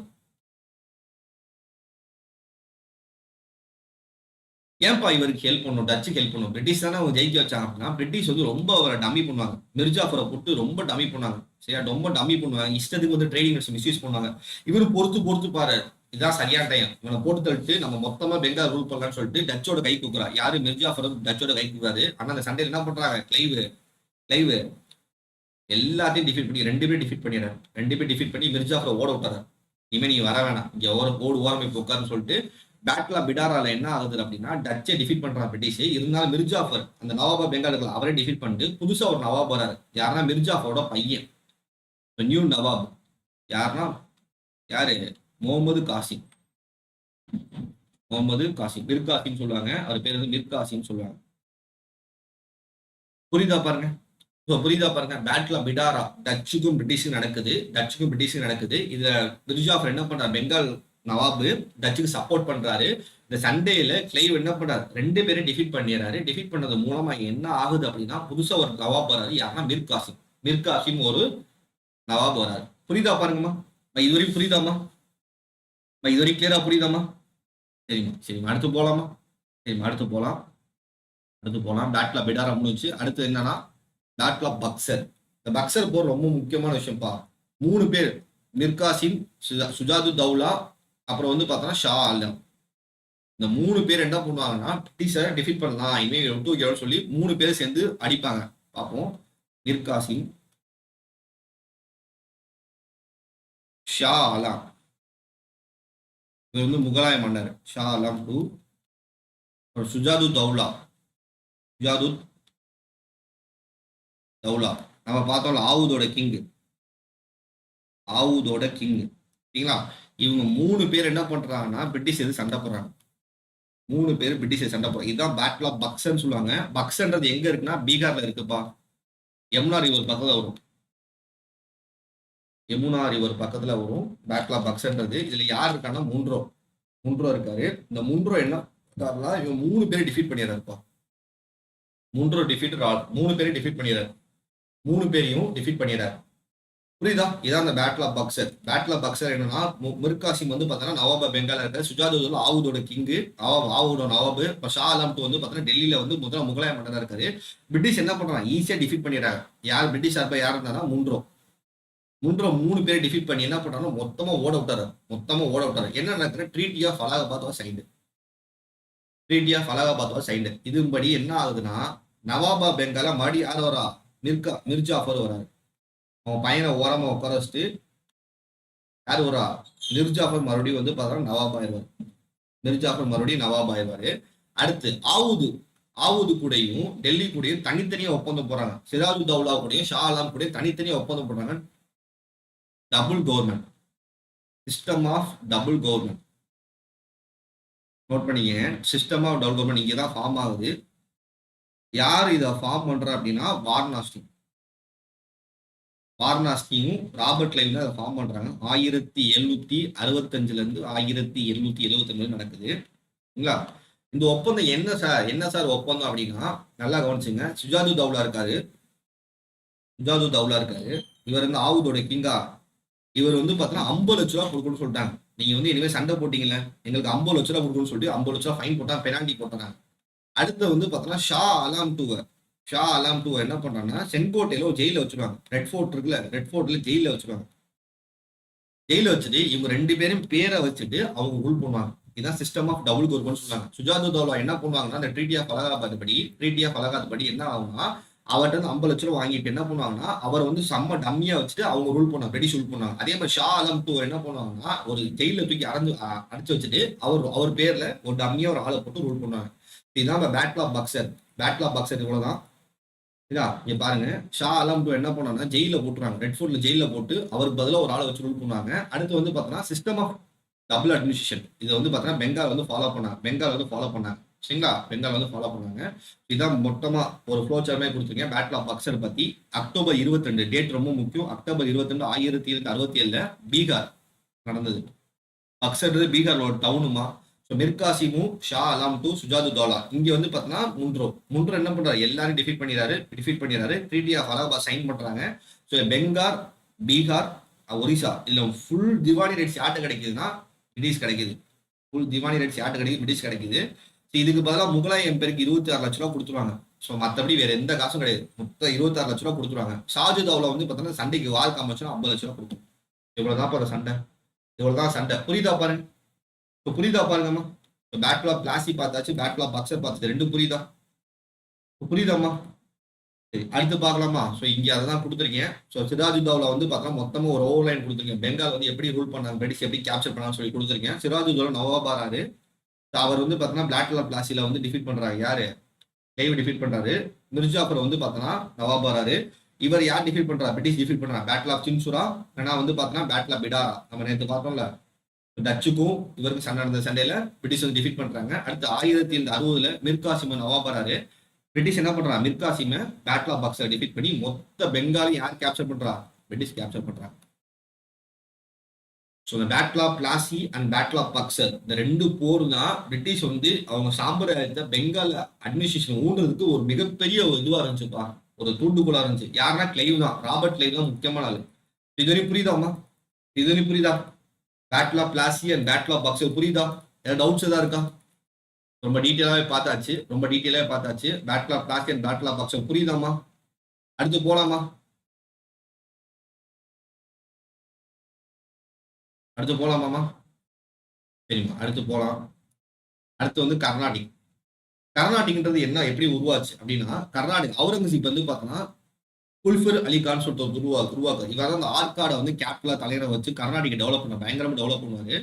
ஏன்பா இவருக்கு ஹெல்ப் பண்ணும்? டச்சுக்கு ஹெல்ப் பண்ணும். பிரிட்டிஷ் தானே அவங்க ஜெயிக்க வச்சாங்க அப்படின்னா பிரிட்டிஷ் வந்து ரொம்ப அவரை டம்மி பண்ணுவாங்க. மிர் ஜாஃபரை போட்டு ரொம்ப டம்மி பண்ணுவாங்க. சரியா? ரொம்ப டம்மி பண்ணுவாங்க. இஷ்டத்துக்கு வந்து ட்ரேடிங் மிஸ்யூஸ் பண்ணுவாங்க. இவரு பொறுத்து பாரு, இதான் சரியான டைம், இவனை போட்டு தள்ளிட்டு நம்ம மொத்தமா பெங்கால் ரூல் பண்ணலாம்னு சொல்லிட்டு டச்சோட கை கொடுக்குறா. யாரு? மிர் ஜாஃபர் டச்சோட கை கொடுக்குறாரு. ஆனா அந்த சண்டையில் என்ன பண்றாங்க? கிளைவ் எல்லாத்தையும் டிஃபீட் பண்ணி 2 பேரும் டிஃபீட் பண்ணி மிர் ஜாஃபரை ஓட விட்டாரு. இனிமே நீ வர வேணாம், இங்க ஓரமே உட்காருன்னு சொல்லிட்டு பேட்டில் ஆஃப் பிடாரால என்ன ஆகுது அப்படின்னா டச்சை டிஃபீட் பண்றான் பிரிட்டிஷ். இருந்தாலும் மிர் ஜாஃபர் அந்த நவாபா பெங்காலுக்கு அவரே டிஃபீட் பண்ணிட்டு புதுசா ஒரு நவாப் வராரு. யாருன்னா மிர் ஜாஃபரோட பையன், நியூ நவாப். யாருன்னா யாரு? முகமது காசிம். மிர் காசிம் சொல்லுவாங்க. அவர் பேர் வந்து மிர் காசிம் சொல்லுவாங்க. புரியுதா பாருங்க? பேட்டில் ஆஃப் பிடாரா டச்சுக்கும் பிரிட்டிஷுக்கும் நடக்குது. இதுல மிர் ஜாஃபர் என்ன பண்றாரு? பெங்கால் நவாபு டச்சுக்கு சப்போர்ட் பண்றாரு. இந்த சண்டேல கிளைவ் என்ன பண்றாரு? 2 பேரும் டிஃபீட் பண்ணிடுறாரு. டிஃபீட் பண்ணது மூலமா என்ன ஆகுது அப்படின்னா புதுசா ஒரு நவாப் வராரு. யாருன்னா மிர் காசிம் ஒரு நவாப் வராரு. புரியுதா பாருங்கம்மா? இதுவரைக்கும் புரியுதாமா? இதுவரைக்கும் கிளியரா புரியுதாமா? சரிம்மா அடுத்து போலாம். பேட்டில் ஆஃப் பிடாரா முடிஞ்சு. அடுத்து என்னன்னா பேட்டில் ஆஃப் பக்சர். இந்த பக்சர் போர் ரொம்ப முக்கியமான விஷயம்ப்பா. 3 பேர், மிர் காசிம், சுஜாதுத்தௌலா, அப்புறம் வந்து பார்த்தோன்னா ஷா ஆலம். இந்த 3 பேர் என்ன பண்ணுவாங்கன்னா பிரிட்டிஷரை டிஃபீட் பண்ணலாம் இனிமேல் சொல்லி 3 பேர் சேர்ந்து அடிப்பாங்க. பார்ப்போம். மிர் காசிம், ஷா ஆலம். இவர் வந்து முகலாய மன்னர். ஷா ஆலம் டு சுஜாதுத்தௌலா. நம்ம பார்த்தோம்ல ஆவுதோட கிங். சரிங்களா? இவங்க 3 பேர் என்ன பண்றாங்கன்னா பிரிட்டிஷ் எது சண்டை போடுறாங்க. 3 பேர் பிரிட்டிஷ் சண்டை போடுறாங்க. இதுதான் பேட்டில் ஆஃப் பக்சர்ன்னு சொல்லுவாங்க. பக்சர்ன்றது எங்க இருக்குன்னா பீகார்ல இருக்குப்பா. யமுனா ரிவர் பக்கத்துல வரும். யமுனா ரிவர் பக்கத்துல வரும் பேட்லா பக்ஸ்ன்றது. இதுல யார் இருக்கான்னா முன்ரோ இருக்காரு. இந்த முன்ரோ என்ன பண்ணாருன்னா இவன் 3 பேரை டிஃபீட் பண்ணிடுறாருப்பா. முன்ரோ டிஃபீட் 3 பேரையும் டிஃபீட் பண்ணிடுறாரு. 3 பேரையும் டிஃபீட் பண்ணிடுறாரு. புரியுதா? இதான் அந்த battle of Buxar. Battle of Buxar என்னன்னா மிர் காசிம் வந்து பார்த்தீங்கன்னா நவாபா பெங்கால இருக்காரு. சுஜாதா ஆவுதோட கிங்கு, ஆவுதோட நவாபு. இப்போ ஷா ஆலம் வந்து பார்த்தீங்கன்னா டெல்லியில வந்து முகலாய மன்னரா இருக்காரு. பிரிட்டிஷ் என்ன பண்றாங்க, ஈஸியா டிஃபீட் பண்ணிடுறாங்க. யார் பிரிட்டிஷ் சார்பா யார் இருந்தானா முன்ரோ 3 பேரை டிஃபீட் பண்ணி என்ன பண்றாங்க, மொத்தமா ஓட விட்டாரு. என்ன நடக்குது, treaty of Allahabad signed. Treaty of Allahabad signed. இதுபடி என்ன ஆகுதுன்னா நவாபா பெங்கால மறுபடி யார் வரா, மிர் ஜாஃபர் வராரு. அவன் பையனை ஓரமா உட்கார வச்சுட்டு யார் வரா, மிர் ஜாஃபர் மறுபடியும் வந்து பார்த்தா நவாப் ஆயிடுவார். மிர் ஜாஃபர் மறுபடியும் நவாப் ஆயிடுவாரு. அடுத்து ஆவுது கூடயும் டெல்லி கூடயும் தனித்தனியா ஒப்பந்தம் போறாங்க. சிராஜு தௌலா கூடயும் ஷா ஆலம் கூடயும் தனித்தனியா ஒப்பந்தம் போடுறாங்க. Double government, system of double government. Note பண்ணிங்க, சிஸ்டம் ஆஃப் டபுள் கவர்மெண்ட் இங்கே தான் ஃபார்ம் ஆகுது. யார் இதை ஃபார்ம் பண்ற அப்படின்னா வாரணாசியும் ராபர்ட் லைவ்ல அதை ஃபார்ம் பண்றாங்க. 1765 இருந்து 1775 நடக்குது. இந்த ஒப்பந்தம் என்ன சார் ஒப்பந்தம் அப்படின்னா நல்லா கவனிச்சுங்க. சுஜாது தௌலா இருக்காரு. இவர் வந்து ஆவுதோட கிங்கா. இவர் வந்து பார்த்தீங்கன்னா 50 லட்ச ரூபா கொடுக்கணும்னு சொல்லிட்டாங்க. நீங்க வந்து இனிமே சண்டை போட்டீங்கல்ல, எங்களுக்கு 50 லட்ச ரூபா கொடுக்கணும்னு சொல்லிட்டு 50 லட்ச ரூபா ஃபைன் போட்டா, பெனால்டி போட்டாங்க. அடுத்து வந்து பார்த்தீங்கன்னா ஷா ஆலம் டூ என்ன பண்றாங்கன்னா செங்கோட்டையில ஒரு ஜெயில வச்சிருவாங்க. ரெட் ஃபோர்ட் இருக்குல்ல, ரெட் ஃபோர்ட்ல ஜெயில வச்சிருவாங்க. ஜெயில வச்சுட்டு இவங்க 2 பேரும் பேரை வச்சுட்டு அவங்க ரூல் பண்ணுவாங்க. இதுதான் சிஸ்டம் ஆஃப் டபுள் கவர்மெண்ட் சொல்றாங்க. சுஜாது தௌலா என்ன பண்ணுவாங்கன்னா அந்த ட்ரீட்டி ஆஃப் அலகாபாத் படி என்ன ஆகும்னா அவர்கிட்ட வந்து 50 லட்ச ரூபா வாங்கிட்டு என்ன பண்ணுவாங்கன்னா அவர் வந்து செம்ம டம்மியா வச்சுட்டு அவங்க ரூல் பண்ணுவாங்க, பிரிட்டிஷ் ரூல் பண்ணுவாங்க. அதே மாதிரி ஷா ஆலம் டூ என்ன பண்ணுவாங்கன்னா ஒரு ஜெயில தூக்கி அடைச்சு வச்சுட்டு அவர் பேர்ல ஒரு டம்மியா ஒரு ஆளை போட்டு ரூல் பண்ணுவாங்க. இதுதான் பேட்டில் ஆஃப் பக்சர். இவ்வளவுதான். இங்க பாருங்க, ஷா ஆலம் டூ என்ன பண்ணாங்கன்னா ஜெயில போட்டுறாங்க. ரெட் ஃபோர்ட்ல ஜெயில போட்டு அவருக்கு பதிலாக ஒரு ஆளை வச்சு ரூல் பண்ணுவாங்க. அடுத்து வந்து பார்த்தீங்கன்னா சிஸ்டம் ஆஃப் டபுள் அட்மினிஸ்ட்ரேஷன். இதை வந்து பார்த்தீங்கன்னா பெங்கால் வந்து ஃபாலோ பண்ணாங்க. சரிங்களா, பெங்கால் வந்து ஃபாலோ பண்ணாங்க. இதான் மொத்தமா ஒரு ஃப்ளோ சார்மே கொடுத்துருக்கேன் பேட்டில் ஆஃப் பக்சர் பத்தி. அக்டோபர் 22 டேட் ரொம்ப முக்கியம். அக்டோபர் 22 1767 பீகார் நடந்தது. பக்சர் பீகார் ஒரு டவுனுமா. மிர் காசிமும் ஷா ஆலம் டூ சுஜாது தௌலா. இங்க வந்து பாத்தீங்கன்னா முன்ரோ என்ன பண்றாரு, எல்லாரும் டிஃபீட் பண்ணிடுறாரு. ட்ரீட்டி ஆஃப் அலகாபாத் சைன் பண்றாங்க. ஸோ பெங்கால், பீகார், ஒரிசா இல்ல ஃபுல் திவானி ரைட்ஸ் யார்ட்டு கிடைக்குதுன்னா பிரிட்டிஷ் கிடைக்குது. பிரிட்டிஷ் கிடைக்குது. இதுக்கு பதிலாக முகலாய எம்பருக்கு 26 லட்ச ரூபா கொடுத்துருவாங்க. ஸோ மற்றபடி வேற எந்த காசும் கிடையாது. மொத்தம் 26 லட்ச ரூபா கொடுத்துருவாங்க. ஷாஜு தௌலா வந்து பார்த்தீங்கன்னா சண்டைக்கு வார் காமிச்சுன்னா 50 லட்ச ரூபா கொடுக்கும். இவ்வளவுதான் சண்டை. புரியுதா பாருங்கம்மா. பேட்டில் ஆஃப் பிளாசி பார்த்தாச்சு, பேட்டில் ஆஃப் பக்சர் பார்த்தாச்சு. 2 புரியுதாம்மா? சரி, அடுத்து பார்க்கலாமா? ஸோ இங்கே அதை தான் கொடுத்துருக்கேன். ஸோ சிராஜு தௌலா வந்து பார்த்தா மொத்தமாக ஒரு ஓவர் லைன் கொடுத்துருக்கேன். பெங்கால் வந்து எப்படி ரூல் பண்ணாங்க, பிரிட்டிஷ் எப்படி கேப்சர் பண்ணான்னு சொல்லி கொடுத்துருக்கேன். சிராஜு தௌலா நவாபாராரு. அவர் வந்து பார்த்தீங்கன்னா பேட்டில் ஆஃப் பிளாசில வந்து டிஃபீட் பண்றாங்க. யாரு லைவ் டிஃபீட் பண்றாரு. மிர்ஜாஃபர் வந்து பார்த்தோன்னா நவாபாராரு. இவர் யார் டிஃபீட் பண்றா, பிரிட்டிஷ் டிஃபீட் பண்றாங்க. பேட்டில் ஆஃப் சின்சுரா ஏன்னா வந்து பார்த்தோன்னா பேட்டில் ஆஃப் பிடாரா நம்ம நேற்று பார்த்தோம்ல, டச்சுக்கும் இவருக்கு சண்டை நடந்த சண்டையில பிரிட்டிஷ் வந்து டிஃபீட் பண்றாங்க. அடுத்து 1760 மிர் காசிம் நவாபாராரு. பிரிட்டிஷ் என்ன பண்றா, Mir Qasim battle of Buxar defeat பண்ணி மொத்த பெங்காலையும் யார் கேப்சர் பண்றா, பிரிட்டிஷ் கேப்சர் பண்றாங்க. ஸோ இந்த battle of Plassey and battle of Buxar இந்த 2 போர் தான் பிரிட்டிஷ் வந்து அவங்க சாம்பிரதாயத்தை பெங்கால் அட்மினிஸ்ட்ரேஷன் ஊன்றதுக்கு ஒரு மிகப்பெரிய ஒரு இதுவா இருந்துச்சுப்பா, ஒரு தூண்டுகோலா இருந்துச்சு. யாருன்னா கிளைவ் தான், ராபர்ட் கிளைவ் தான் முக்கியமான ஆளு. இதுவரையும் புரியுதா? Battle of Plassey and battle of Buxar புரியுதா? ஏதாவது டவுட்ஸ் ஏதாவது இருக்கா? ரொம்ப டீட்டெயிலாகவே பார்த்தாச்சு. Battle of Plassey and battle of Buxar புரியுதாமா? அடுத்து போலாமா? சரிம்மா, அடுத்து போலாம். அடுத்து வந்து கர்நாடிக்ன்றது என்ன, எப்படி உருவாச்சு அப்படின்னா கர்நாடிக் அவுரங்கசீப் வந்து பார்த்தோன்னா குல்ஃபர் அலி கான் சொல்லிட்டு உருவாக்கு. இவர் தான் அந்த ஆர்காடை வந்து கேபிட்டலா தலைவரை வச்சு கர்நாடிகை டெவலப் பண்ண பயங்கரமா டெவலப் பண்ணுவாரு.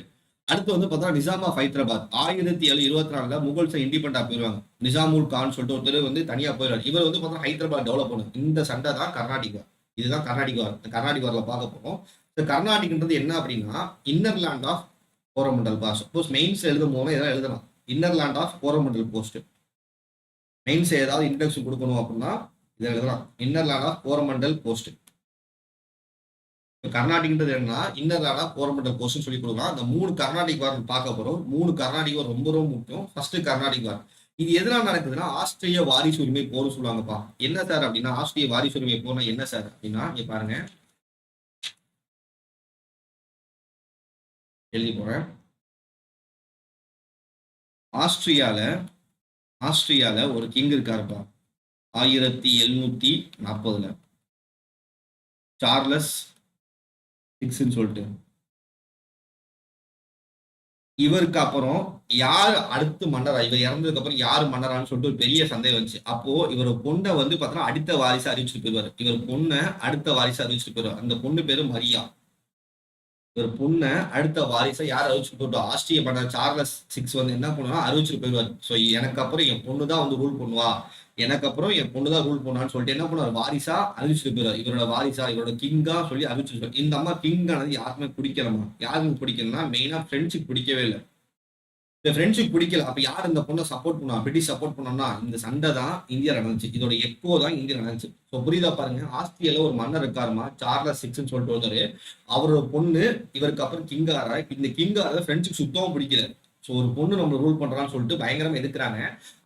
அடுத்து வந்து பார்த்தா நிசாம் ஆஃப் ஹைதராபாத் 1724 முகல்ஸ் இண்டிபெண்டா போயிருவாங்க. நிசாமுல் கான் சொல்லிட்டு ஒருத்தர் வந்து தனியா போயிடுவார். இவர் வந்து பார்த்தா ஹைதராபாத் டெவலப் பண்ணும். இந்த சண்டை தான் கர்நாடிக் வார். இதுதான் கர்நாடிக் வார்ல பார்க்க போறோம். இந்த கர்நாடிக்ன்றது என்ன அப்படின்னா இன்னர் லேண்ட் ஆஃப் கோரமண்டல் பாஸ். சப்போஸ் மெயின்ஸ் எழுதும் போது எதாவது எழுதலாம், inner land of Coromandel coast. Mains ஏதாவது இன்ட்ரடக்ஷன் கொடுக்கணும் அப்படின்னா இதை எழுதலாம், inner land of Coromandel coast. இப்போ கர்நாடிக்ன்றது என்னன்னா இன்னரான கோரமண்டல் கோர்ஸ்னு சொல்லி கொடுக்கலாம். அந்த 3 கர்நாடிக் வார் பார்க்க போறோம். 3 கர்நாடிக் வார் ரொம்ப ரொம்ப முக்கியம். ஃபர்ஸ்ட் கர்நாடிக் வார். இது எதனால நடக்குதுன்னா ஆஸ்திரிய வாரிசு உரிமை போர்னு சொல்லுவாங்கப்பா. என்ன சார் அப்படின்னா ஆஸ்திரிய வாரிசு உரிமை போர்னா என்ன சார் அப்படின்னா இங்க பாருங்க எழுதி போறேன். ஆஸ்திரியால ஒரு கிங் இருக்காருப்பா 1740 சார்லஸ் 6ன்னு சொல்லிட்டு. இவருக்கு அப்புறம் யார் அடுத்து மன்னரா, இவர் இறந்ததுக்கு அப்புறம் யார் மன்னரான்னு சொல்லிட்டு ஒரு பெரிய சந்தேகம் வந்துச்சு. அப்போ இவர் பொண்ணை வந்து பார்த்தோன்னா அடுத்த வாரிசு அறிவிச்சுட்டு போயிடுவார். இவர் பொண்ணை அடுத்த வாரிசு அறிவிச்சுட்டு போயிடுவார். அந்த பொண்ணு பேரு மரியா. இவர் பொண்ணை அடுத்த வாரிசை யார் அறிவிச்சுட்டு போயிட்டோம் ஆஸ்திரிய மன்னர் சார்லஸ் 6 வந்து என்ன பண்ணுவா அறிவிச்சுட்டு போயிடுவார். ஸோ எனக்கு அப்புறம் என் பொண்ணு தான் வந்து ரூல் பண்ணுவா, எனக்கு அப்புறம் என் பொண்ணு தான் ரூல் பண்ணுவான்னு சொல்லிட்டு என்ன பண்ணுவார் வாரிசா அறிவிச்சுட்டு போயிடுவார். இவரோட வாரிசா இவரோட கிங்கா சொல்லி அறிவிச்சுட்டு. இந்த அம்மா கிங்கானது யாருக்குமே பிடிக்கலமா. யாருக்கும் பிடிக்கலன்னா மெயினா பிரெஞ்சுக்கு பிடிக்கவே இல்லை. இந்த பிரெஞ்சுக்கு பிடிக்கல. அப்ப யார் இந்த பொண்ணை சப்போர்ட் பண்ணுவா, பிரிட்டிஷ் சப்போர்ட் பண்ணோம்னா இந்த சண்டை தான் இந்தியா நடந்துச்சு. இதோட எக்கோ தான் இந்தியா நடந்துச்சு. ஸோ புரியுதா பாருங்க. ஆஸ்திரியால ஒரு மன்னர் இருக்காருமா சார்லஸ் 6ன்னு சொல்லிட்டு வந்தாரு. அவரோட பொண்ணு இவருக்கு அப்புறம் கிங்காரா. இந்த கிங்கார பிரெஞ்சுக்கு சுத்தமும் பிடிக்கல. ஸோ ஒரு பொண்ணு நம்ம ரூல் பண்றான்னு சொல்லிட்டு பயங்கரமா எதுக்குறாங்க.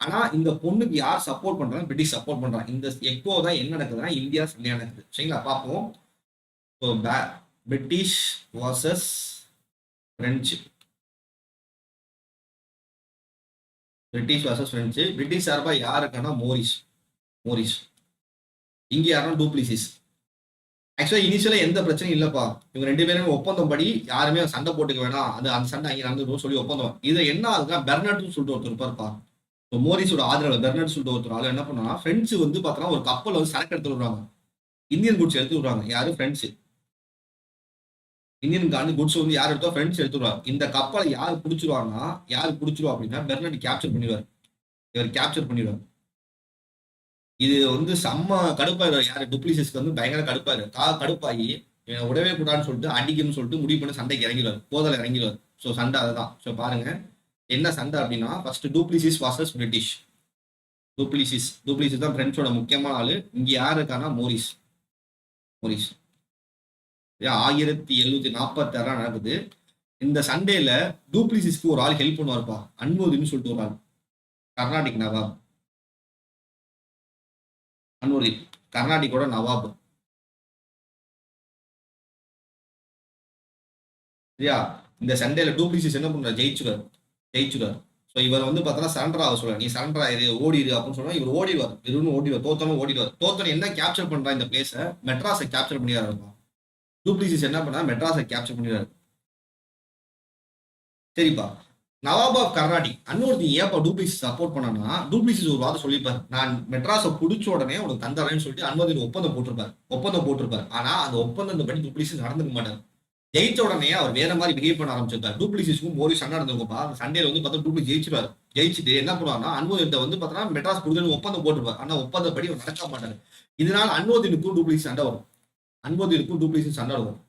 ஆனா இந்த பொண்ணுக்கு யார் சப்போர்ட் பண்றாங்க, பிரிட்டிஷ் சப்போர்ட் பண்றாங்க. இந்த எக்கோ தான் என்ன நடக்குதுன்னா இந்தியா சண்டையா நடக்குது. சரிங்களா பார்ப்போம். So British versus French. British versus French. British சார்பா யாருக்கான மோரிஸ். இங்க யாருன்னா டூப்ளிசிஸ். ஆக்சுவலா இனிஷியலா எந்த பிரச்சனையும் இல்லப்பா. இவங்க 2 பேரும் ஒப்பந்தம் படி யாருமே சண்டை போட்டுக்க வேணாம், அது அந்த சண்டை அங்கே நடந்து சொல்லி ஒப்பந்தம். இது என்ன ஆகுதுன்னா பெர்னாட்னு சொல்லிட்டு ஒருத்தர் இருப்பாருப்பா. மோரிஸோட ஆதரவு பெர்னாட் சொல்லிட்டு ஒருத்தர் ஆளு என்ன பண்ணா பிரெஞ்சு வந்து பார்த்தோன்னா ஒரு கப்பல் வந்து சரக்கு எடுத்து விடுறாங்க. இந்தியன் குட்ஸ் எடுத்து விடுறாங்க. யாரு பிரெஞ்சு. இந்தியன் குட்ஸ் வந்து யார் எடுத்தோ பிரெஞ்சு எடுத்துருவாங்க. இந்த கப்பலை யார் பிடிச்சிருவா அப்படின்னா பெர்னாட் கேப்சர் பண்ணிடுவார். இவர் கேப்சர் பண்ணிடுவார். இது வந்து செம்ம கடுப்பாயிரு. யாரு டூப்ளிசிஸ்க்கு வந்து பயங்கர கடுப்பாகி உடவே கூடாதுன்னு சொல்லிட்டு அடிக்கணும்னு சொல்லிட்டு முடிவு பண்ணி சண்டைக்கு இறங்கிடுவார். போதல இறங்கிடுவார். ஸோ சண்டை அதுதான். ஸோ பாருங்க என்ன சண்டை அப்படின்னா first du Plessis versus British. Du Plessis தான் பிரெஞ்சோட முக்கியமான ஆளு. இங்க யாரு இருக்கானா மோரிஸ். 1746 நடக்குது. இந்த சண்டேல டூப்ளிசிஸ்க்கு ஒரு ஆள் ஹெல்ப் பண்ணுவார்ப்பா. அன்வர்தின்னு சொல்லிட்டு ஒரு ஆள். கர்நாடிக் நவாப். அன்வர்தீன் கர்நாடிக்கோட நவாப். சரியா. இந்த சண்டேல டூப்ளிசிஸ் என்ன பண்றாரு ஜெயிச்சுடார். ஸோ இவர் வந்து பார்த்தோன்னா சரண்டர் ஆக சொல்ல, நீ சரண்டர் ஆயிரு ஓடிடு அப்படின்னு சொன்னா இவர் ஓடிடுவார். தோத்தனும் ஓடிடுவார். தோத்தனும் என்ன கேப்சர் பண்றா இந்த பிளேஸை, மெட்ராஸை கேப்சர் பண்ணிடுறாருப்பா. டூப்ளிசிஸ் என்ன பண்ணா மெட்ராஸை கேப்சர் பண்ணிடுறாரு. சரிப்பா. நவாப் ஆஃப் கர்நாடிக் அன்வர்தீன் ஏப்பா டூப்ளிசிஸ் சப்போர்ட் பண்ணனா, டூப்ளிசிஸ் ஒரு வார்த்தை சொல்லியிருப்பாரு, நான் மெட்ராஸை பிடிச்ச உடனே உனக்கு தந்தரேன்னு சொல்லிட்டு அன்வர்தீன் ஒப்பந்தம் போட்டிருப்பாரு. ஆனா அந்த ஒப்பந்தம் படி டூப்ளிசிஸ் நடந்துக்க மாட்டார். ஜெயிச்ச உடனே அவர் வேற மாதிரி பிஹேவ் பண்ண ஆரம்பிச்சிருக்காரு. டூப்ளிசிஸ்க்கும் மோரிஸ் சண்டை நடந்திருக்கும்பா. அந்த சண்டையில வந்து பார்த்தா டூப்ளிசிஸ் ஜெயிச்சிருவாரு. ஜெயிச்சுட்டு என்ன பண்ணுவாருன்னா அன்வர்தீன் வந்து பார்த்தோன்னா மெட்ராஸ் கொடுக்கணும் ஒப்பந்தம் போட்டிருப்பாரு. ஆனா ஒப்பந்தப்படி அவர் நடக்க மாட்டாரு. இதனால அன்வர்தீனுக்கும் டூப்ளிசிஸ் சண்டை வரும்.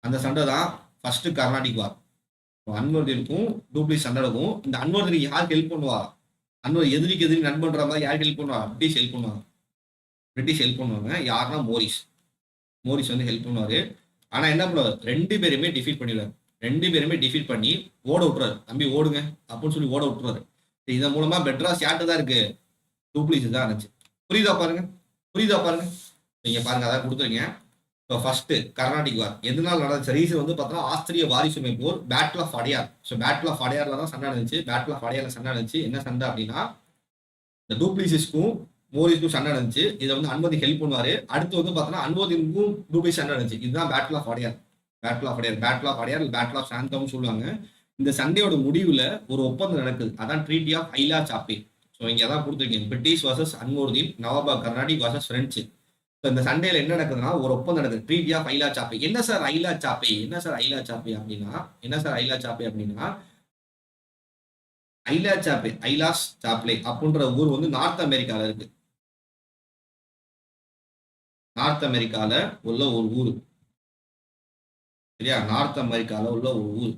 அந்த சண்டை தான் ஃபர்ஸ்ட் கர்நாடிக் வார். அன்வர்தீனுக்கும் டூப்ளிசிஸ் சண்டை நடக்கும். இந்த அன்வர்தீனுக்கு யார் ஹெல்ப் பண்ணுவா, எதிரிக்கு எதிரி நண்பன்ற மாதிரி யாருக்கு ஹெல்ப் பண்ணுவா, பிரிட்டிஷ் ஹெல்ப் பண்ணுவாங்க. யாருன்னா மோரிஸ் வந்து ஹெல்ப் பண்ணுவாரு. ஆனா என்ன பண்ணுவாரு, 2 பேருமே டிஃபீட் பண்ணிடுவாரு. 2 பேருமே டிஃபீட் பண்ணி ஓட விட்டுறாரு. தம்பி ஓடுங்க அப்படின்னு சொல்லி ஓட விட்டுறாரு. இதன் மூலமா மெட்ராஸ் யார்ட்டு தான் இருக்கு, டூப்ளிசிஸ் தான் இருந்துச்சு. புரியுதா பாருங்க. நீங்க பாருங்க அதான் கொடுத்துருங்க. இப்போ ஃபர்ஸ்ட் கர்நாடிக் வார் எதனால நடந்துச்சு, ரீசன் வந்து பார்த்தோன்னா ஆஸ்திரிய வாரிசுரிமை போர், battle of Adyar. So battle of அடையார்ல தான் சண்டை நடந்துச்சு. என்ன சண்டை அப்படின்னா இந்த டூப்ளிசிஸ்க்கும் மோரிஸ்க்கும் சண்டை நடந்துச்சு. இதை வந்து அன்வர்தீன் ஹெல்ப் பண்ணுவாரு. அடுத்து வந்து பார்த்தோன்னா அன்வர்தீனுக்கும் டூப்ளிசிஸ் சண்டை நடந்துச்சு. இதுதான் battle of Adyar. Battle of சாந்தம்னு சொல்லுவாங்க. இந்த சண்டையோட முடிவுல ஒரு ஒப்பந்தம் நடக்குது. அதான் ட்ரீட்டி ஆஃப் ஐலா சாப்பே. ஸோ இங்க தான் கொடுத்துருக்கீங்க, British versus Anwaruddin, Nawab Carnatic versus French. இந்த சண்டையில என்ன நடக்குதுன்னா ஒரு ஒப்பந்தம் நடக்குது, ட்ரீட்டி ஆஃப் ஐலா சாப்பே. என்ன சார் ஐலா சாப்பே அப்படின்னா ஐலாஸ் சாப்லே அப்படின்ற ஊர் வந்து நார்த் அமெரிக்கால இருக்கு. நார்த் அமெரிக்கால உள்ள ஒரு ஊர். சரியா, நார்த் அமெரிக்கால உள்ள ஒரு ஊர்.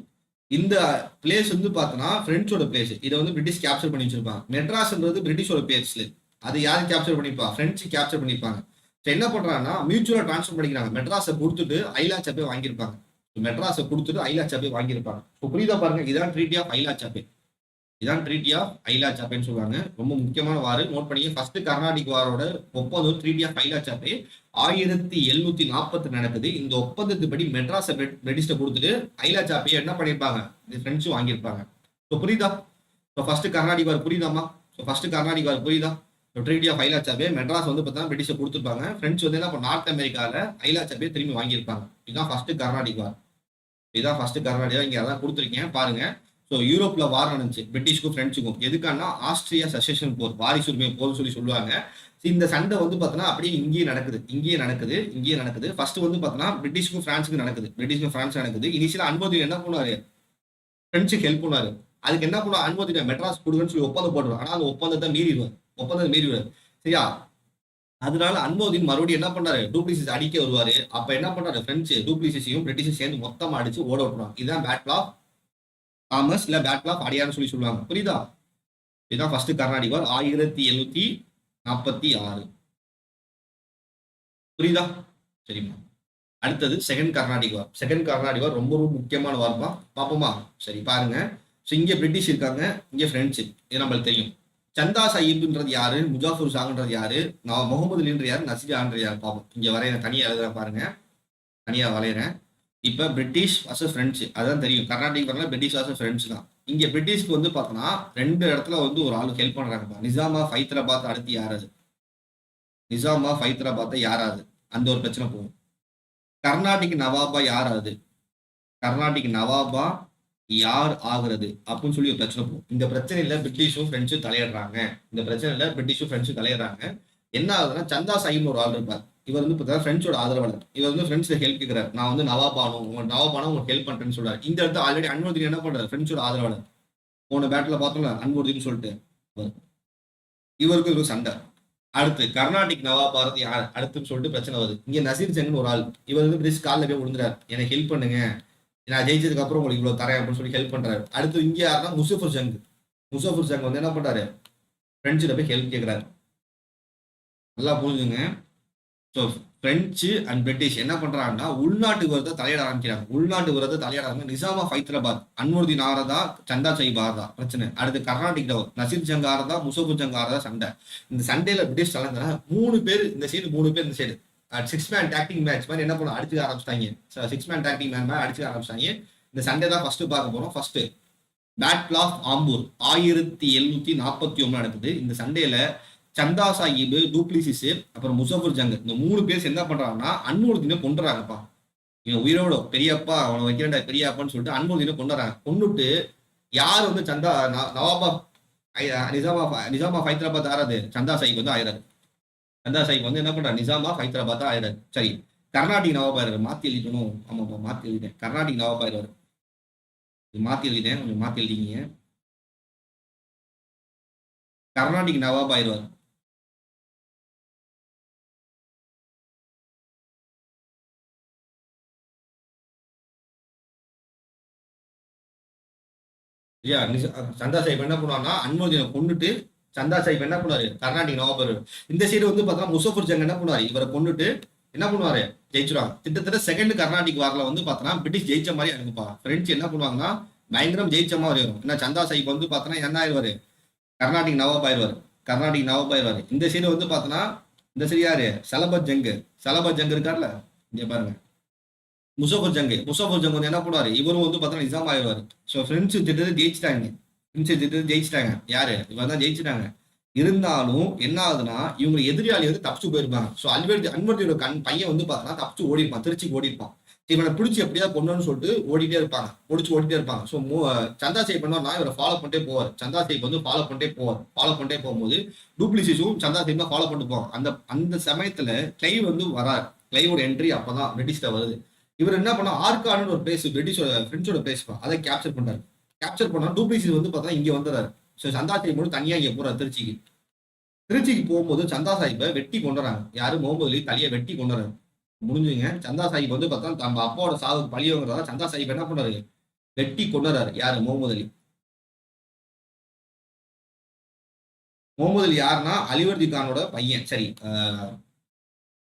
இந்த பிளேஸ் வந்து பார்த்தோன்னா பிரெஞ்சோட பிளேஸ். இதை வந்து பிரிட்டிஷ் கேப்சர் பண்ணி வச்சிருப்பாங்க. மெட்ராஸ்ன்றது பிரிட்டிஷோட பிளேஸ். அது யாரு கேப்சர் பண்ணிப்பா, பிரெஞ்சு கேப்சர் பண்ணிப்பாங்க. என்ன பண்றாங்கன்னா மியூச்சுவலா டிரான்ஸ்ஃபர் பண்ணிக்கிறாங்க. மெட்ராஸை கொடுத்துட்டு ஐலா சாப்பே வாங்கியிருப்பாங்க. மெட்ராஸை கொடுத்துட்டு ஐலா சாப்பே வாங்கியிருப்பாங்க. இப்போ புரியுதா பாருங்க, இதான் ட்ரீட்டி ஆஃப் ஐலா சாப்பே. இதான் ட்ரீட்டி ஆஃப் ஐலா சாப்பேன்னு சொல்லுவாங்க. ரொம்ப முக்கியமான வார், நோட் பண்ணிக்க. ஃபர்ஸ்ட் கர்நாடிக் வாரோட ஒப்பந்தம் ட்ரீட்டி ஆஃப் ஐலா சாப்பே 1740 நடக்குது. இந்த ஒப்பந்தத்துப்படி மெட்ராஸை பிரிட்டிஷ்ட கொடுத்துட்டு ஐலா சாப்பையை என்ன பண்ணியிருப்பாங்க, பிரெஞ்சு வாங்கியிருப்பாங்க. ஸோ புரியுதா? ஸோ ஃபர்ஸ்ட் கர்நாடிக் வார் புரியுதாமா? ஸோ ஃபர்ஸ்ட் கர்நாடிக் வார் புரியுதா? ட்ரீட்டி ஆஃப் ஐலா சாப்பே மெட்ராஸ் வந்து பார்த்தா பிரிட்டிஷை கொடுத்துருப்பாங்க. பிரெஞ்சு வந்து என்ன நார்த் அமெரிக்காவில் ஐலா சாப்பே திரும்பி வாங்கியிருப்பாங்க. இதுதான் ஃபர்ஸ்ட் கர்நாடிக் வார். இதுதான் ஃபர்ஸ்ட் கர்நாடிக் வார். இங்கே அதான் கொடுத்துருக்கேன் பாருங்க. ஸோ யூரோப்ல வார் நடந்துச்சு பிரிட்டிஷ்க்கும் பிரெஞ்சுக்கும். எதுக்கானா ஆஸ்திரியா சசெஷன் போர், வாரிசுரிமை போர் சொல்லுவாங்க. இந்த சண்டை வந்து பார்த்தோன்னா அப்படியே இங்கேயே நடக்குது. ஃபர்ஸ்ட் வந்து பார்த்தோன்னா பிரிட்டிஷ்க்கும் பிரான்ஸுக்கும் நடக்குது. பிரிட்டிஷ்க்கும் பிரான்ஸ் நடக்குது. இனிஷியலா அனுமதி என்ன பண்ணுவாரு, பிரெஞ்சுக்கு ஹெல்ப் பண்ணுவாரு. அதுக்கு என்ன பண்ணுவார், அனுமதி மெட்ராஸ் கொடுங்கன்னு சொல்லி ஒப்பந்தம் போடுவார். ஆனால் அந்த ஒப்பந்தத்தை மீறிடுவார். சரியா? அதனால அன்மோதின் மறுபடியும் என்ன பண்றாரு, டூப்ளிசிஸ் அடிக்க வருவாரு. அப்ப என்ன பண்றாரு, பிரெஞ்சு டூப்ளிசிஸையும் பிரிட்டிஷும் சேர்ந்து மொத்தமா அடிச்சு ஓட விட்டுருவாங்க. இதுதான் பேட்டில் ஆஃப் தாமஸ் இல்ல பேட்டில் ஆஃப் அடியான்னு சொல்லி சொல்லுவாங்க. புரியுதா? இதுதான் ஃபர்ஸ்ட் கர்நாடிக் வார் 1746. புரியுதா? சரிம்மா. அடுத்தது செகண்ட் கர்நாடிக் வார். செகண்ட் கர்நாடிக் வார் ரொம்ப ரொம்ப முக்கியமான வார்ப்பா. பார்ப்போமா? சரி பாருங்க. ஸோ இங்க பிரிட்டிஷ் இருக்காங்க, இங்க பிரெஞ்சு. இது நம்மளுக்கு தெரியும். சந்தா சாஹிப்ன்றது யாரு, முஜாஃபர் ஷாங்ன்றது யாரு, முகமது அலின்ற யாரு, நசிஜான்ற யாரு பார்ப்போம். இங்க வரைய தனியா எழுதுறேன் பாருங்க, தனியா வரைகிறேன். இப்ப பிரிட்டிஷ் வர்சஸ் பிரெஞ்சு, அதான் தெரியும். கர்நாடிக் வரல பிரிட்டிஷ் வர்சஸ் பிரெஞ்சு தான். இங்க பிரிட்டிஷ்க்கு வந்து பார்த்தோம்னா 2 இடத்துல வந்து ஒரு ஆளு ஹெல்ப் பண்றாங்க. நிசாமா ஹைதராபாத் அடுத்து யாராது, நிசாமா ஹைதராபாத் யாராது, அந்த ஒரு பிரச்சனை போகும். கர்நாடிக் நவாபா யாராது, கர்நாடிக் நவாபா யார் ஆகுறது அப்படின்னு சொல்லி ஒரு பிரச்சனை போகும். இந்த பிரச்சனையில பிரிட்டிஷும் பிரெஞ்சும் தலையிடுறாங்க. என்ன ஆகுதுன்னா, சந்தா சாஹிப்னு ஒரு ஆள் இருப்பார். இவர் வந்து பார்த்தா பிரெஞ்சோட ஆதரவாளர். இவர் வந்து பிரெஞ்சுல ஹெல்ப் கேட்கிறார். நான் வந்து நவாபானும் உங்களுக்கு ஹெல்ப் பண்றேன்னு சொல்றாரு. இந்த இடத்துல ஆல்ரெடி அன்வர்தீன் என்ன பண்றாரு, பிரெஞ்சோட ஆதரவாளர். போன பேட்டில் பார்த்தோம்ல அன்வர்தீன் சொல்லிட்டு, இவருக்கு ஒரு சண்டை. அடுத்து கர்நாடிக் நவாபாரதி யார் அடுத்துன்னு சொல்லிட்டு பிரச்சனை வருது. இங்க நசீர் ஜங்னு ஒரு ஆள். இவர் வந்து பிரிட்டிஷ் காலில் போய் விழுந்துறாரு, எனக்கு ஹெல்ப் பண்ணுங்க, நான் ஜெயிச்சதுக்கு அப்புறம் உங்களுக்கு இவ்வளவு தரேன் அப்படின்னு சொல்லி ஹெல்ப் பண்றாரு. அடுத்து இங்க யாருன்னா முசஃபர் ஜங் வந்து என்ன பண்றாரு, பிரெஞ்சுல போய் ஹெல்ப் கேட்கிறாரு. நல்லா புரிஞ்சுங்க. ஸோ பிரெஞ்சு அண்ட் பிரிட்டிஷ் என்ன பண்றாங்கன்னா உள்நாட்டு விரதத்தை தலையிட ஆரம்பிக்கிறாங்க. நிசாமா ஹைதராபாத் அன்வர்தீன் ஆறதா, சந்தா சாஹிப் ஆறதா பிரச்சனை. அடுத்து கர்நாடிக் நசீர் ஜங் ஆறதா, முசஃபர் ஜங் ஆறதா சண்டை. இந்த சண்டையில பிரிட்டிஷ் தலைந்தா 3 பேர் இந்த சைடு, 3 பேர் இந்த சைடு. 6 மேன் டாக்டிங் மேட்ச் மாதிரி என்ன பண்ண அடிச்சுக்க ஆரம்பிச்சிட்டாங்க. 6 மேன் டாக்டிங் மேன் மாதிரி அடிச்சுக்க ஆரம்பிச்சிட்டாங்க. இந்த சண்டே தான் ஃபர்ஸ்ட் பார்க்க போறோம். ஃபர்ஸ்ட் பேட்டில் ஆஃப் ஆம்பூர் 1749 நடக்குது. இந்த சண்டேல சந்தா சாஹிப், டூப்ளிசிஸ், அப்புறம் முசஃபர் ஜங் இந்த 3 பேர் என்ன பண்றாங்கன்னா அன்வர்தீனை கொண்டுறாங்கப்பா. இவன் உயிரோட பெரியப்பா அவனை வைக்கிறேன்டா பெரியப்பான்னு சொல்லிட்டு அன்வர்தீனை கொண்டுறாங்க. கொண்டுட்டு யார் வந்து சந்தா நவாபா நிசாமா ஹைதராபாத் ஆறாது, சந்தா சாஹிப் வந்து ஆயிராரு. சந்தா சாஹிப் வந்து என்ன பண்றாரு, நிசாமா ஹைதராபாத் ஆயிராரு. சரி, கர்நாடிக் நவாப் ஆயிராரு. மாத்தி எழுதிக்கணும். ஆமாப்பா மாத்தி எழுதிட்டேன். கர்நாடிக் நவாப் ஆயிராரு. மாத்தி எழுதிட்டேன், கொஞ்சம் மாத்தி எழுதிங்க. கர்நாடிக் நவாப் ஆயிடுவார். சந்தா சாஹிப் என்ன பண்ணுவாங்கன்னா அன்மோதினை கொண்டுட்டு சந்தா சாஹிப் என்ன பண்ணுவாரு, கர்நாடிக் நவாப். இந்த சைடு வந்து பார்த்தா முசஃபர் ஜங் என்ன பண்ணுவாரு, இவரை கொண்டுட்டு என்ன பண்ணுவாரு, ஜெயிச்சிருவாங்க. கிட்டத்தட்ட செகண்ட் கர்நாடிக் வார்ல வந்து பார்த்தோன்னா பிரிட்டிஷ் ஜெயிச்ச மாதிரி அனுப்பா. பிரெஞ்சு என்ன பண்ணுவாங்கன்னா பயங்கரம் ஜெயிச்ச மாதிரி வரும். ஏன்னா சந்தா சாஹிப் வந்து பார்த்தோன்னா என்ன ஆயிடுவாரு, கர்நாடிக் நவாப் ஆயிடுவாரு. இந்த சைடு வந்து பார்த்தோன்னா இந்த சைடு யாரு, சலபத் ஜங் இருக்கார்ல, இங்க பாருங்க முசஃபர் ஜங் வந்து என்ன பண்ணுவாரு, இவரும் வந்து பார்த்தோன்னா நிசாம் ஆயிடுவாரு. ஸோ பிரெஞ்சு திட்டத்தை ஜெயிச்சிட்டாங்க. யாரு, இவர் தான் ஜெயிச்சிட்டாங்க. இருந்தாலும் என்ன ஆகுதுன்னா இவங்க எதிராளி வந்து தப்பிச்சு போயிருப்பாங்க. ஸோ அன்வர்தியோட பையன் வந்து பார்த்தோன்னா தப்பிச்சு ஓடிருப்பான், திருச்சிக்கு ஓடிருப்பான். இவனை பிடிச்சி எப்படியா கொண்டு சொல்லிட்டு ஓடிட்டே இருப்பாங்க. ஸோ சந்தா சாஹிப் பண்ணா இவரை ஃபாலோ பண்ணிட்டே போவார். சந்தா சாஹிப் வந்து ஃபாலோ பண்ணிட்டே போகும்போது டூப்ளிசிஸும் சந்தா சாஹிப் தான் ஃபாலோ பண்ணிட்டு போவாங்க. அந்த சமயத்துல கிளைவ் வந்து வரார். கிளைவோட என்ட்ரி அப்பதான் பிரிட்டிஷ்ல வருது. இவர் என்ன பண்ணா, ஆர்கான்னு ஒரு பிளேஸ் பிரெஞ்சோட பிளேஸ் அதை கேப்சர் பண்ணா டூப்ளிசிஸ் வந்து பார்த்தா இங்க வந்துறாரு. ஸோ சந்தா சாஹிப் மட்டும் தனியா இங்க போறாரு திருச்சிக்கு போகும்போது சந்தா சாஹிப்பை வெட்டி கொண்டுறாங்க. யாரு, முகமது அலி தலையை வெட்டி கொண்டுறாரு. முடிஞ்சுங்க. சந்தா சாஹிப் வந்து பார்த்தா நம்ம அப்பாவோட சாவுக்கு பழியவங்கிறதா சந்தா சாஹிப் என்ன பண்ணாரு, வெட்டி கொண்டுறாரு. யாரு, முகமது அலி யாருன்னா அலிவர்தி கானோட பையன். சரி,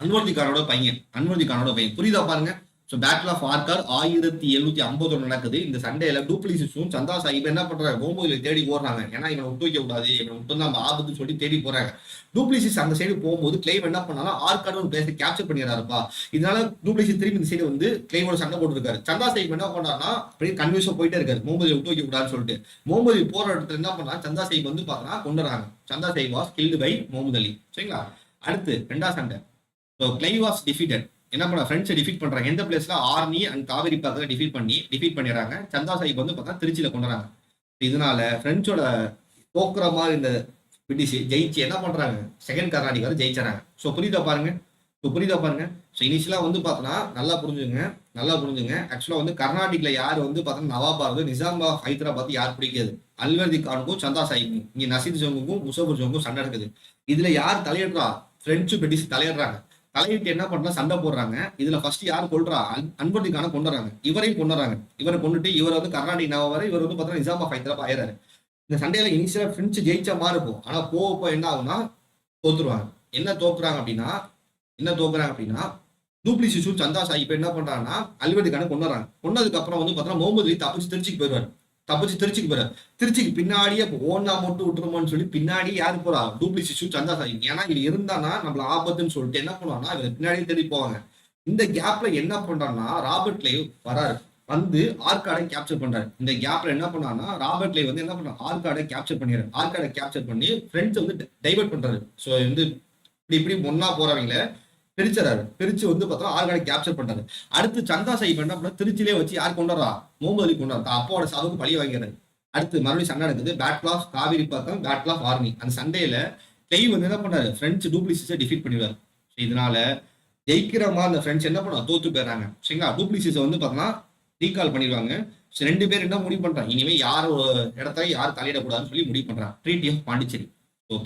அன்வர்தி கானோட பையன், அன்வர்தி கானோட பையன். புரியுதா பாருங்க. ஸோ பேட்டில் ஆஃப் ஆர்கார் 1750 நடக்குது. இந்த சண்டேல டூப்ளிசிஸும் சந்தா சாஹிப் என்ன பண்றாங்க, போகும்போது தேடி போடுறாங்க. ஏன்னா இவனை விட்டு வைக்க கூடாது, இவனை விட்டு நம்ம ஆபத்துன்னு சொல்லி தேடி போறாங்க. டூப்ளிசிஸ் அந்த சைடு போகும்போது கிளைவ் என்ன பண்ணாலும் ஆர்கார்டு ஒரு பிளேஸை கேப்சர் பண்ணிடுறாருப்பா. இதனால டூப்ளிசிஸ் திரும்பி இந்த சைடு வந்து கிளைவோட சண்டை போட்டுருக்காரு. சந்தா சாஹிப் என்ன பண்ணாருன்னா அப்படியே கன்வியூஸா போயிட்டே இருக்காரு, முகமது விட்டு வைக்க கூடாதுன்னு சொல்லிட்டு. முகமது போற இடத்துல என்ன பண்ணா, சந்தா சாஹிப் வந்து பார்த்தா கொண்டுறாங்க. Chanda Sahib was killed by Muhammad Ali. சரிங்களா. அடுத்து 2வது சண்டை. So Clive was defeated. என்ன பண்ண, ஃப்ரெண்ட்ஸை டிஃபீட் பண்றாங்க. எந்த பிளேஸ்ல, ஆர்னி அண்ட் காவேரி பக்கத்துல டிஃபீட் பண்ணிடுறாங்க. சந்தா சாஹிப் வந்து பார்த்தா திருச்சியில கொண்டுறாங்க. இதனால பிரெஞ்சோட தோக்குற மாதிரி இந்த பிரிட்டிஷ் ஜெயிச்சு என்ன பண்றாங்க, செகண்ட் கர்நாடிக் வரை ஜெயிச்சாங்க. ஸோ புரியுதா பாருங்க. ஸோ இனிஷியலா வந்து பார்த்தோன்னா நல்லா புரிஞ்சுங்க. ஆக்சுவலா வந்து கர்நாடிக்ல யார் வந்து பார்த்தோன்னா நவாபாரது, நிசாம்பா ஹைதராபாத் யார் பிடிக்காது, அல்வர்தி கானுக்கும் சந்தா சாஹிப்புக்கும், இங்க நசீர் ஜங்குக்கும் முசஃபர் ஜங்குக்கும் சண்டை நடக்குது. இதுல யார் தலையிடுறா, பிரெஞ்சு பிரிட்டிஷ் தலையிடுறாங்க. தலையிட்டு என்ன பண்றா, சண்டை போடுறாங்க. இதுல ஃபர்ஸ்ட் யார் கொள்றா, அன்வர்தி கானை கொண்டுறாங்க. இவரையும் கொண்டுறாங்க. இவரை கொண்டுட்டு இவர் வந்து கர்நாடிக் நவாபார, இவர் வந்து பார்த்தோன்னா நிசாம்பா ஹைதராபாத் ஆயிடுறாரு. இந்த சண்டையில இனிஷியலா பிரெஞ்சு ஜெயிச்ச மாதிரி இருக்கும். ஆனா போக என்ன ஆகும்னா தோத்துருவாங்க. என்ன தோக்குறாங்க அப்படின்னா டூப்ளிசிஸும் சந்தா சாஹிப் என்ன பண்றாங்கன்னா அல்வர்தி கானை கொண்டுறாங்க. கொண்டதுக்கு அப்புறம் வந்து பார்த்தோன்னா முகமது அலி தப்பிச்சு திருச்சிக்கு போயிடுவாரு. திருச்சிக்கு பின்னாடியே ஓனா மட்டும் விட்டுருமோன்னு சொல்லி பின்னாடி யாரு போறா, டூப்ளிசிஸும் சந்தா சாஹிப். ஏன்னா இது இருந்தானா நம்மள ஆபத்துன்னு சொல்லிட்டு என்ன பண்ணுவாங்கன்னா இவங்க பின்னாடியே தேடி போவாங்க. இந்த கேப்ல என்ன பண்றான்னா ராபர்ட் கிளைவ் வராரு, வந்து ஆர்காடை கேப்சர் பண்றாரு. இந்த கேப்ல என்ன பண்ணான்னா ராபர்ட் கிளைவ் வந்து என்ன பண்றாரு, ஆர்காடை கேப்சர் பண்ணி ஃப்ரெண்ட்ஸ் வந்து டைவர்ட் பண்றாரு. ஸோ வந்து இப்படி ஒன்னா போறவங்கள பிரிச்சு வந்து பார்த்தா ஆர்காடை கேப்சர் பண்றாரு. அடுத்து சந்தா சாஹிப் என்ன பண்ண, திருச்சியிலே வச்சு யார் கொண்டாடுறா, முகமது அலி கொண்டாடுறா. அப்போட சாவுக்கு பழி வாங்கிறாரு. அடுத்து மறுபடியும் சண்டை நடக்குது. பேட்டில் ஆஃப் காவேரி பக்கம், பேட்டில் ஆஃப் ஆர்னி. அந்த சண்டையில கிளைவ் வந்து என்ன பண்றாரு, பிரெஞ்சு டூப்ளிசிஸை டிஃபீட் பண்ணிடுவார். இதனால ஜெயிக்கிற மாதிரி அந்த ஃப்ரெண்ட்ஸ் என்ன பண்ணா, தோத்து போயிடுறாங்க. சரிங்களா. டூப்ளிசிஸை வந்து பார்த்தோன்னா ரீகால் பண்ணிடுவாங்க. ரெண்டு பேர் என்ன முடிவு பண்றாங்க, இனிமே யார் இடத்துல யார் தலையிடக்கூடாதுன்னு சொல்லி முடிவு பண்றாங்க. Treaty of Pondicherry.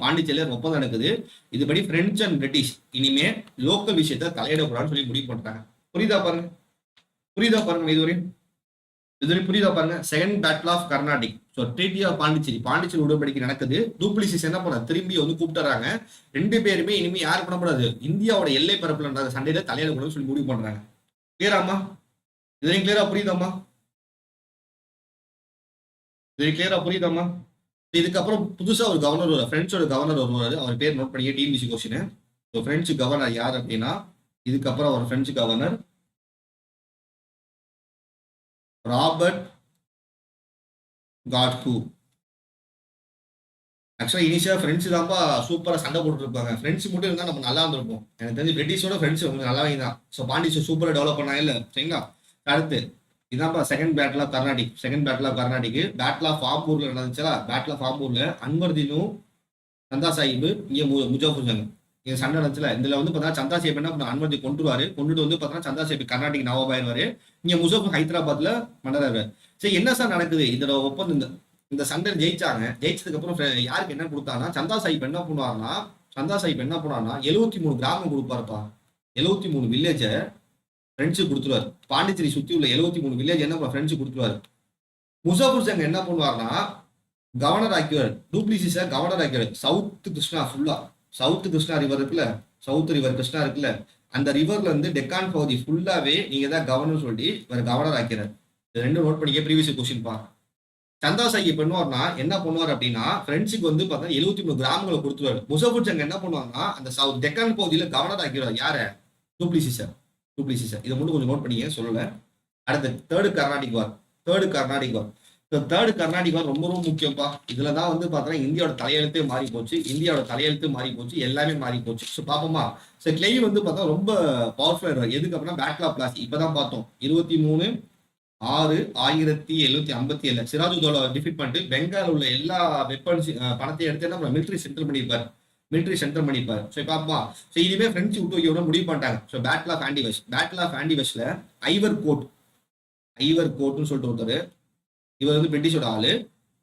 பாண்டிச்சேரியில் ஒப்பந்தம் நடக்குது. இதுபடி பிரெஞ்சு அண்ட் பிரிட்டிஷ் இனிமே லோக்கல் விஷயத்த தலையிடக்கூடாதுன்னு சொல்லி முடிவு பண்றாங்க. புரியுதா பாருங்க இதுவரை புரியுதா பாருங்க. Second battle of Carnatic. So treaty of Pondicherry உடன்படிக்கை நடக்குது. டூப்ளிசிஸ் என்ன பண்ண, திரும்பி வந்து கூப்பிட்டுறாங்க. ரெண்டு பேருமே இனிமே யார் பண்ணக்கூடாது, இந்தியாவோட எல்லை பரப்புல சண்டையில தலையிடக்கூடாதுன்னு சொல்லி முடிவு பண்றாங்க. கிளியராமா? இதுவரையும் கிளியரா புரியுதாமா? இதுக்கப்புறம் புதுசா ஒரு கவர்னர் வருவார், பிரெஞ்சோட கவர்னர் வருவாரு. அவர் பேர் நோட் பண்ணிக்க, டிஎன்பிசி கொஸ்டின். பிரெஞ்சு கவர்னர் யார் அப்படின்னா, இதுக்கப்புறம் ஒரு பிரெஞ்சு கவர்னர் ராபர்ட் காட்ஹூ. ஆக்சுவலா இனிஷியா பிரெஞ்சு தான்ப்பா சூப்பரா சண்டை போட்டு இருப்பாங்க. பிரெஞ்சு மட்டும் இருந்தா நம்ம நல்லா இருந்திருப்போம். எனக்கு தெரிஞ்சு பிரிட்டிஷோட பிரெஞ்சு உங்களுக்கு நல்லாவே தான். ஸோ பாண்டிச்சேரி சூப்பரா டெவலப் பண்ணாங்க இல்ல. சரிங்களா. அடுத்து இதான்ப்பா second battle of Carnatic. Battle of ஆம்பூர்ல நடந்துச்சுல. பேட்டில் ஆஃப் ஆம்பூர்ல அன்வர்தீனும் சந்தா சாஹிப், இங்கே முஜாஃபர் ஜங் இங்க சண்டை நடந்துச்சுல. இதுல வந்து பார்த்தா சந்தா சாஹிப் என்ன அன்வர்தி கொண்டுட்டு வந்து பார்த்தா சந்தா சாஹிப் கர்நாடிக் நவாபாயிருவாரு. இங்க முஜாஃபர் ஹைதராபாத்ல மன்னராரு. சரி என்ன சார் நடக்குது, இதோட ஒப்பந்தம் இந்த சண்டை ஜெயிச்சதுக்கு அப்புறம் யாருக்கு என்ன கொடுத்தாங்கன்னா, சந்தா சாஹிப் என்ன பண்ணுவாருன்னா 73 கிராமம் கொடுப்பாருப்பா. 73 வில்லேஜ பிரெஞ்சு கொடுத்துருவாரு. பாண்டிச்சேரி சுத்தி உள்ள 73 வில்லேஜ் என்ன பிரெஞ்சு கொடுத்துருவாரு. முசாஃபர் ஜங் என்ன பண்ணுவார்னா கவர்னர் ஆக்கிவார். டூப்ளிசிஸை கவர்னர் ஆக்கிவார். சவுத் கிருஷ்ணா ரிவர் இருக்குல்ல, சவுத் ரிவர் கிருஷ்ணா இருக்குல்ல, அந்த ரிவர்ல இருந்து டெக்கான் பகுதி ஃபுல்லாவே நீங்க தான் கவர்னர் சொல்லி இவர் கவர்னர் ஆக்கிறார். இது ரெண்டும் நோட் பண்ணிக்க, ப்ரீவியஸ் கொஸ்டின் பா. சந்தா சாஹிப் பண்ணுவார்னா என்ன பண்ணுவார் அப்படின்னா, பிரெஞ்சுக்கு வந்து பார்த்தா 73 கிராமங்களை கொடுத்துருவாரு. முசாஃபர் ஜங் என்ன பண்ணுவாங்கன்னா அந்த சவுத் டெக்கான் பகுதியில கவர்னர் ஆக்கிறார். யார? டூப்ளிசிஸை. இதை மட்டும் கொஞ்சம் நோட் பண்ணிக்க, சொல்லல. அடுத்து தேர்டு கர்நாடிக் வார் ரொம்ப ரொம்ப முக்கியம்ப்பா. இதுலதான் வந்து பார்த்தோன்னா இந்தியாவோட தலையெழுத்தே மாறி போச்சு. எல்லாமே மாறி போச்சு. ஸோ பாப்போமா. ஸோ கிளைவ் வந்து பார்த்தா ரொம்ப பவர்ஃபுல். எதுக்கு அப்படின்னா பேட்டில் ஆஃப் பிளாசி இப்பதான் பார்த்தோம். 23/6/1757 சிராஜுதௌலா டிஃபீட் பண்ணிட்டு பெங்கால் உள்ள எல்லா வெப்பன்ஸ் பணத்தையும் எடுத்து என்ன மிலிட்டரி சென்டர் பண்ணியிருப்பார். ஸோ பாப்பா. ஸோ இனிமே பிரெஞ்சு விட்டு வைக்க முடிவு பண்ணிட்டாங்க. ஸோ பேட்டில் ஆஃப் ஆண்டிவெஸ்ட்ல ஐவர் கோட்னு சொல்லிட்டு ஒருத்தர், இவர் வந்து பிரிட்டிஷோட ஆளு,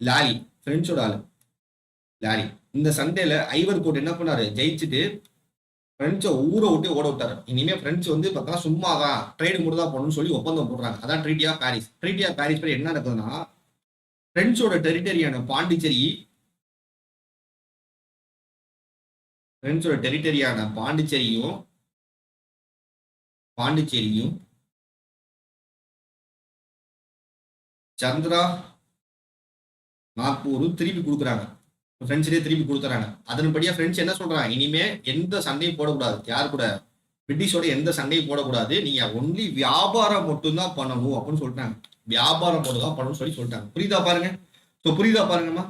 லாரி பிரெஞ்சோட ஆளு லாரி. இந்த சண்டேல ஐவர் கோட் என்ன பண்ணாரு, ஜெயிச்சுட்டு பிரெஞ்சை ஊரை விட்டு ஓட விட்டாரு. இனிமே பிரெஞ்சு வந்து பார்த்தா சும்மா தான் ட்ரேடு மட்டும் தான் பண்ணணும்னு சொல்லி ஒப்பந்தம் போடுறாங்க. அதான் ட்ரீட்டி ஆஃப் பாரிஸ் படி என்ன நடக்குதுன்னா, பிரெஞ்சோட டெரிட்டரியான பாண்டிச்சேரியும் பாண்டிச்சேரியும் சந்திரா நாக்பூரும் திருப்பி கொடுக்குறாங்க. பிரெஞ்சிலே திருப்பி கொடுத்துறாங்க. அதன்படியா பிரெஞ்சு என்ன சொல்றாங்க, இனிமே எந்த சண்டையும் போடக்கூடாது, யார் கூட, பிரிட்டிஷோட எந்த சண்டையும் போடக்கூடாது, நீங்க ஒன்லி வியாபாரம் மட்டும்தான் பண்ணணும் அப்படின்னு சொல்லிட்டாங்க. வியாபாரம் மட்டும் தான் பண்ணணும்னு சொல்லிட்டாங்க. புரியுதா பாருங்க. ஸோ புரியுதா பாருங்கம்மா.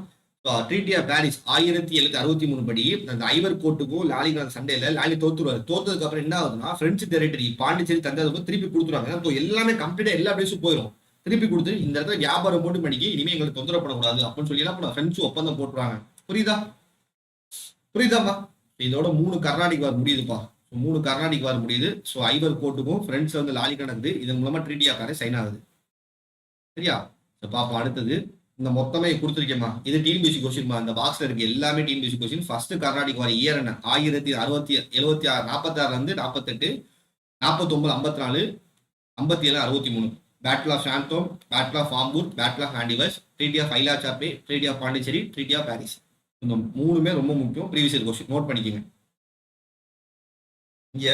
ட்ரீட்டி ஆஃப் பாரிஸ் 1763 படி அந்த ஐவர் கோட்டுக்கும் லாலிக்கு சண்டையில லாலி தோத்துருவாரு. தோத்ததுக்கு அப்புறம் என்ன ஆகுதுன்னா பிரெஞ்சு டெரிட்டரி பாண்டிச்சேரி தந்ததுக்கு திருப்பி கொடுத்துருவாங்க. எல்லாமே கம்ப்ளீட்டா எல்லா பிளேஸும் போயிடும். திருப்பி கொடுத்து இந்த இடத்துல வியாபாரம் போட்டு பண்ணிக்கி இனிமே எங்களுக்கு தொந்தரவு பண்ணக்கூடாது அப்படின்னு சொல்லி என்ன பிரெஞ்சு ஒப்பந்தம் போட்டுருவாங்க. புரியுதா புரியுதாப்பா. இதோட 3 கர்நாடிக் வார் முடியுதுப்பா. 3 கர்நாடிக் வார் முடியுது. ஸோ ஐவர் கோட்டுக்கும் பிரெண்ட்ஸ் வந்து லாலி நடக்குது. இதன் மூலமா ட்ரீட்டி ஆஃப் பாரிஸ் சைன் ஆகுது. சரியா? பாப்போம் அடுத்தது. இந்த மொத்தமே கொடுத்துருக்கேம்மா. இது டிஎன்பிஎஸ்சி கொஸ்டின்மா. இந்த பாக்ஸ்ல இருக்கு எல்லாமே TNPSC question. First Carnatic war year என்ன, 1676 46 இருந்து 48 49 54 57 63. Battle of Santhome, battle of Ambur, battle of Wandiwash, treaty of ஐலா Chapelle, treaty of Pondicherry, treaty of Paris. இந்த 3மே ரொம்ப முக்கியம். ப்ரீவியஸ் இயர் கொஸ்டின் நோட் பண்ணிக்கோங்க. இங்க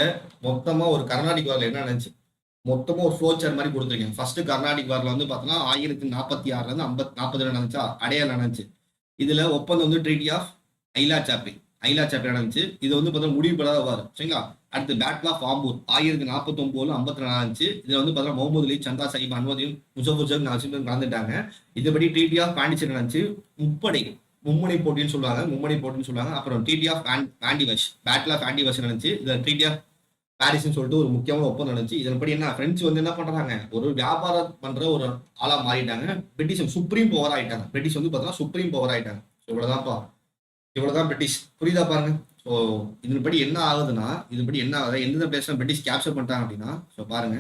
மொத்தமா ஒரு கர்நாடிக் வார்ல என்ன நினைச்சு மொத்தமா ஒரு ஃப்ளோ சார்ட் மாதிரி கொடுத்துருக்கேன். ஃபர்ஸ்ட் கர்நாடிக் வார்ல வந்து பார்த்தோன்னா 1046 இருந்து 40 நடந்துச்சா, அடையாளம் நடந்துச்சு. இதுல ஒப்பந்தம் வந்து ட்ரீட்டி ஆஃப் ஐலா சாப்பே நடந்துச்சு. இது வந்து பார்த்தா முடிவு பெறாத வார். சரிங்களா? அடுத்து பேட்டில் ஆஃப் ஆம்பூர் 1049 54 நடந்துச்சு. இதுல வந்து பார்த்தா முகமது அலி, சந்தா சாஹிப், அன்வதியும், முசஃபர் ஜங் கலந்துட்டாங்க. இதுபடி ட்ரீட்டி ஆஃப் பாண்டிச்சேரி நடந்துச்சு. மும்முனை போட்டின்னு சொல்லுவாங்க. அப்புறம் treaty of Wandiwash, battle of Wandiwash நடந்துச்சு. இதுல ட்ரீட்டி ஆஃப் பாரிஸ்ன்னு சொல்லிட்டு ஒரு முக்கியமான ஒப்பந்தம் நடந்துச்சு. இதன்படி என்ன, பிரெஞ்சு வந்து என்ன பண்றாங்க, ஒரு வியாபாரம் பண்ற ஒரு ஆளா மாறிட்டாங்க. பிரிட்டிஷ் சுப்ரீம் பவர் ஆயிட்டாங்க. பிரிட்டிஷ் வந்து பார்த்தா சுப்ரீம் பவர் ஆயிட்டாங்க. இவ்வளவுதான்ப்பா, இவ்வளவுதான் பிரிட்டிஷ். புரியுதா பாருங்க. ஸோ இதன்படி என்ன ஆகுதுன்னா, எந்தெந்த பிளேஸ்லாம் பிரிட்டிஷ் கேப்சர் பண்ணிட்டாங்க அப்படின்னா, ஸோ பாருங்க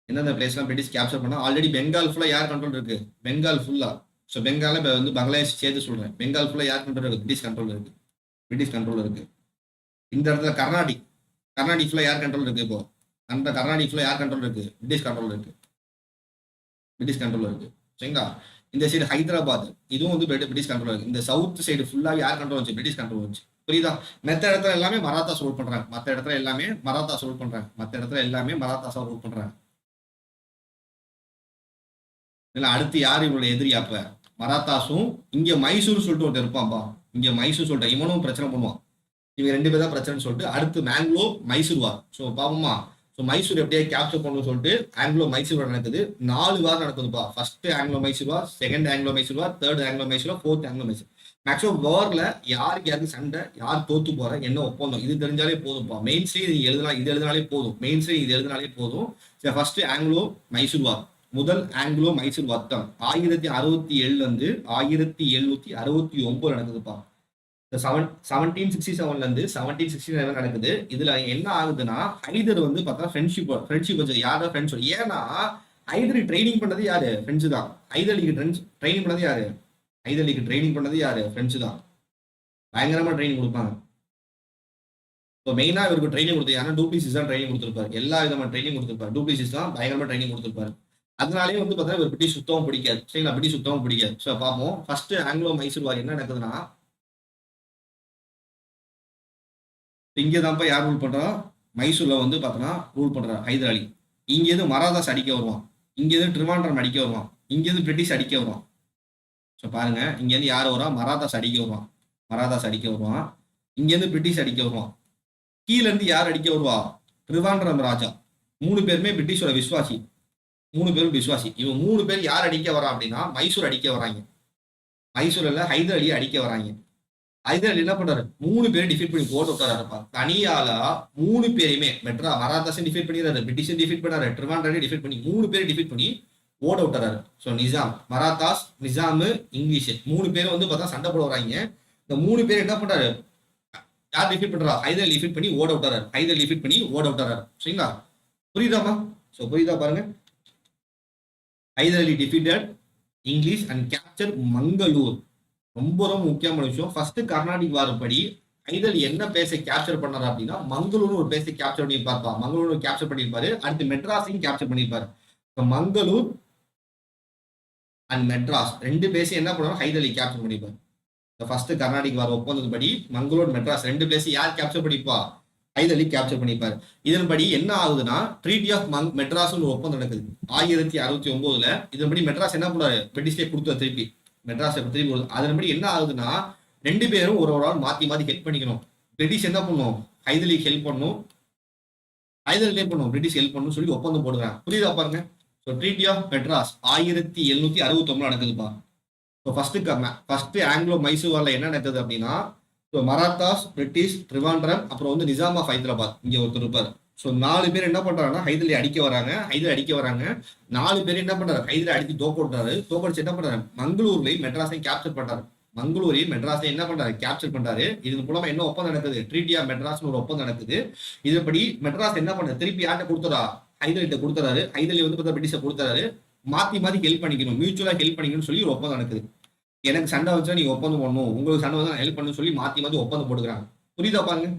எந்தெந்த பிளேஸ்லாம் பிரிட்டிஷ் கேப்சர் பண்ணா. ஆல்ரெடி பெங்கால் ஃபுல்லா யார் கண்ட்ரோல் இருக்கு, பெங்கால் ஃபுல்லா. ஸோ பெங்கால இப்போ வந்து பங்களாதேஷ் சேர்த்து சொல்றேன். பெங்கால் ஃபுல்லா யார் கண்ட்ரோல் இருக்கு, பிரிட்டிஷ் கண்ட்ரோல் இருக்கு. இந்த இடத்துல கர்நாடிக் ஃபுல்லா யார் கண்ட்ரோல் இருக்கு, இப்போ அந்த கர்நாடிக் ஃபுல்லா யார் கண்ட்ரோல் இருக்கு, பிரிட்டிஷ் கண்ட்ரோல் இருக்கு. சரிங்களா? இந்த சைடு ஹைதராபாத், இதுவும் வந்து பிரிட்டிஷ் கண்ட்ரோல் இருக்கு. இந்த சவுத் சைடு ஃபுல்லா யார் கண்ட்ரோல் வச்சு, பிரிட்டிஷ் கண்ட்ரோல் வச்சு. புரியுதா? மற்ற இடத்துல எல்லாமே மராத்தாஸ் ரூல் பண்றாங்க. இல்ல அடுத்து யார் இவங்களோட எதிரி? அப்ப மராத்தாஸும் இங்க மைசூர் சொல்லிட்டு ஒருத்தர் இருப்பான்பா. இங்க மைசூர் சொல்லிட்டு இவனும் பிரச்சனை பண்ணுவான். இவங்க 2 பேர் தான் பிரச்சனை சொல்லிட்டு அடுத்து மேங்களூர் மைசூர் வார். ஸோ பாப்போமா. ஸோ மைசூர் எப்படியா கேப்சர் பண்ணணும்னு சொல்லிட்டு ஆங்கிலோ மைசூர் வார் நடக்குது. 4 வார் நடக்குதுப்பா. ஃபர்ஸ்ட் ஆங்கிலோ மைசூர் வார், செகண்ட் ஆங்கிலோ மைசூர் வார், தேர்ட் ஆங்கிலோ மைசூர் வார், ஃபோர்த் ஆங்கிலோ மைசூர். மேக்ஸிமம் வார்ல யாருக்கு சண்டை, யார் தோத்து போற, என்ன ஒப்பந்தம், இது தெரிஞ்சாலே போதும்ப்பா. மெயின்ஸ்லயே இது எழுதினாலே போதும். ஃபர்ஸ்ட் ஆங்கிலோ மைசூர் வார், முதல் ஆங்கிலோ மைசூர் வர்த்தம் 1067 இருந்து 1769 நடக்குதுப்பா. 1767 இருந்து 1769 நடக்குது. இதுல என்ன ஆகுதுன்னா, ஹைதர் வந்து பார்த்தா ஃப்ரெண்ட்ஷிப் வச்சு யாரோ ஃப்ரெண்ட்ஸ். ஏன்னா ஹைதர் ட்ரைனிங் பண்ணது யாரு, ஃப்ரெண்ட்ஸ் தான். ஹைதர்லிக்கு ட்ரைனிங் பண்ணது யாரு, ஃப்ரெண்ட்ஸ் தான். பயங்கரமா ட்ரைனிங் கொடுப்பாங்க. ஸோ மெயினா இவருக்கு ட்ரைனிங் கொடுத்தது யாருன்னா டூப்ளிசிஸ் தான் ட்ரைனிங் கொடுத்துருப்பாரு. எல்லா விதமான ட்ரைனிங் கொடுத்துருப்பாரு. டூப்ளிசிஸ் தான் பயங்கரமா ட்ரைனிங் கொடுத்துருப்பாரு. அதனாலேயே வந்து பார்த்தா இவர் பிரிட்டிஷ் சுத்தமும் பிடிக்காது. சரிங்களா? பிரிட்டிஷ் சுத்தமும் பிடிக்காது. ஸோ பார்ப்போம். ஃபர்ஸ்ட் ஆங்கிலோ மைசூர் வார் என்ன நடக்குதுன்னா, இங்கே தான்ப்பா யார் ரூல் பண்றா, மைசூர்ல வந்து பார்த்தோன்னா ரூல் பண்றாரு ஹைதர் அலி. இங்கேருந்து மராதாஸ் அடிக்க வருவான், இங்கேருந்து ட்ரிவாண்ட்ரம் அடிக்க வருவான், இங்கேருந்து பிரிட்டிஷ் அடிக்க வருவான். ஸோ பாருங்க, இங்கேருந்து யார் வருவா, மராதாஸ் அடிக்க வருவான். இங்கேருந்து பிரிட்டிஷ் அடிக்க வருவான். கீழே இருந்து யார் அடிக்க வருவா, ட்ரிவாண்ட்ரம் ராஜா. 3 பேருமே பிரிட்டிஷோட விசுவாசி. இவங்க 3 பேர் யார் அடிக்க வரா அப்படின்னா மைசூர் அடிக்க வராங்க. மைசூர்ல ஹைதர் அலி அடிக்க வராங்க. ஹைதர் அலி என்ன பண்றாரு, 3 பேரும் டிஃபீட் பண்ணி போட்டு விட்டாருப்பா. தனியாலா 3 பேரையுமே மராத்தாஸையும் டிஃபீட் பண்ணிடுறாரு, பிரிட்டிஷும் டிஃபீட் பண்ணாரு, ட்ரிவாண்ட்ரையும் டிஃபீட் பண்ணி 3 பேரும் டிஃபீட் பண்ணி ஓட விட்டுறாரு. ஸோ நிசாம், மராத்தாஸ், நிசாம், இங்கிலீஷ் 3 பேரும் வந்து பார்த்தா சண்டை போட வராங்க. இந்த 3 பேர் என்ன பண்றாரு, யார் டிஃபீட் பண்றா, ஹைதர் அலி டிஃபீட் பண்ணி ஓட விட்டாரு. சரிங்களா? புரியுதாமா? ஸோ புரியுதா பாருங்க. Hyder Ali defeated English and capture Mangalore. ரொம்ப ரொம்ப முக்கியமான விஷயம். ஃபர்ஸ்ட் கர்நாடிக் வார் படி ஹைதர் அலி என்ன பிளேஸை கேப்சர் பண்ணாரு அப்படின்னா மங்களூர் ஒரு பிளேஸை கேப்சர் பண்ணியிருப்பாருப்பா. மங்களூர் கேப்சர் பண்ணியிருப்பாரு. அடுத்து மெட்ராஸையும் கேப்சர் பண்ணியிருப்பாரு. மங்களூர் அண்ட் மெட்ராஸ் 2 பிளேஸையும் என்ன பண்ணுவாங்க, ஹைதர் அலி கேப்சர் பண்ணியிருப்பாரு. ஃபர்ஸ்ட் கர்நாடிக் வார் ஒப்பந்தப்படி மங்களூர், மெட்ராஸ் 2 பிளேஸ் யார் கேப்சர் பண்ணிப்பா, ஹைதர் அலி கேப்சர் பண்ணிப்பாரு. இதன்படி என்ன ஆகுதுன்னா ட்ரீட்டி ஆஃப் மெட்ராஸ் ஒரு ஒப்பந்தம் நடக்குது 1069. இதன்படி மெட்ராஸ் என்ன பண்றாரு, பிரிட்டிஷ்கே கொடுத்த திருப்பி மெட்ராஸ் திருப்பி கொடுத்து. அதன்படி என்ன ஆகுதுன்னா 2 பேரும் ஒரு ஆள் மாத்தி மாத்தி ஹெல்ப் பண்ணிக்கணும். பிரிட்டிஷ் என்ன பண்ணும், ஹைதர் அலிக்கு ஹெல்ப் பண்ணும், ஹைதர் அலி பண்ணும் பிரிட்டிஷ் ஹெல்ப் பண்ணணும் சொல்லி ஒப்பந்தம் போடுறாங்க. புரியுதா பாருங்க. ஸோ ட்ரீட்டி ஆஃப் மெட்ராஸ் 1769 நடக்குதுப்பா. ஸோ ஃபர்ஸ்ட் ஆங்கிலோ மைசூர் வார்ல என்ன நடக்குது அப்படின்னா, ஸோ மராத்தாஸ், பிரிட்டிஷ், ட்ரிவாண்ட்ரம், அப்புறம் வந்து நிசாம் ஆஃப் ஹைதராபாத் இங்க ஒருத்தர் இருப்பார். ஸோ 4 பேர் என்ன பண்றாங்கன்னா ஹைதர் அலி அடிக்க வராங்க. 4 பேர் என்ன பண்றாரு, ஹைதர் அடிச்சு தோக்கடிச்சு என்ன பண்றாரு, மங்களூர்லயும் மெட்ராஸையும் கேப்சர் பண்றாரு. மங்களூரையும் மெட்ராஸை என்ன பண்றாரு, கேப்சர் பண்றாரு. இது மூலமா என்ன ஒப்பந்தம் நடக்குது, ட்ரீட்டி ஆஃப் மெட்ராஸ் ஒரு ஒப்பந்தம் நடக்குது. இதுபடி மெட்ராஸ் என்ன பண்றாரு, திருப்பி யார்கிட்ட கொடுத்தா, ஹைதர் அலிட்ட கொடுத்துறாரு. ஹைதர் அலி வந்து பிரிட்டிஷை கொடுத்துறாரு. மாத்தி மாத்தி ஹெல்ப் பண்ணிக்கணும், மியூச்சுவலா ஹெல்ப் பண்ணிக்கணும்னு சொல்லி ஒரு ஒப்பந்தம் நடக்குது. எனக்கு சண்டை வச்சா நீங்க ஒப்பந்தம் பண்ணணும், உங்களுக்கு சண்டை வந்தா ஹெல்ப் பண்ணு சொல்லி மாத்தி மாத்தி ஒப்பந்தம் போட்டுக்கிறாங்க. புரியுதா பாருங்க.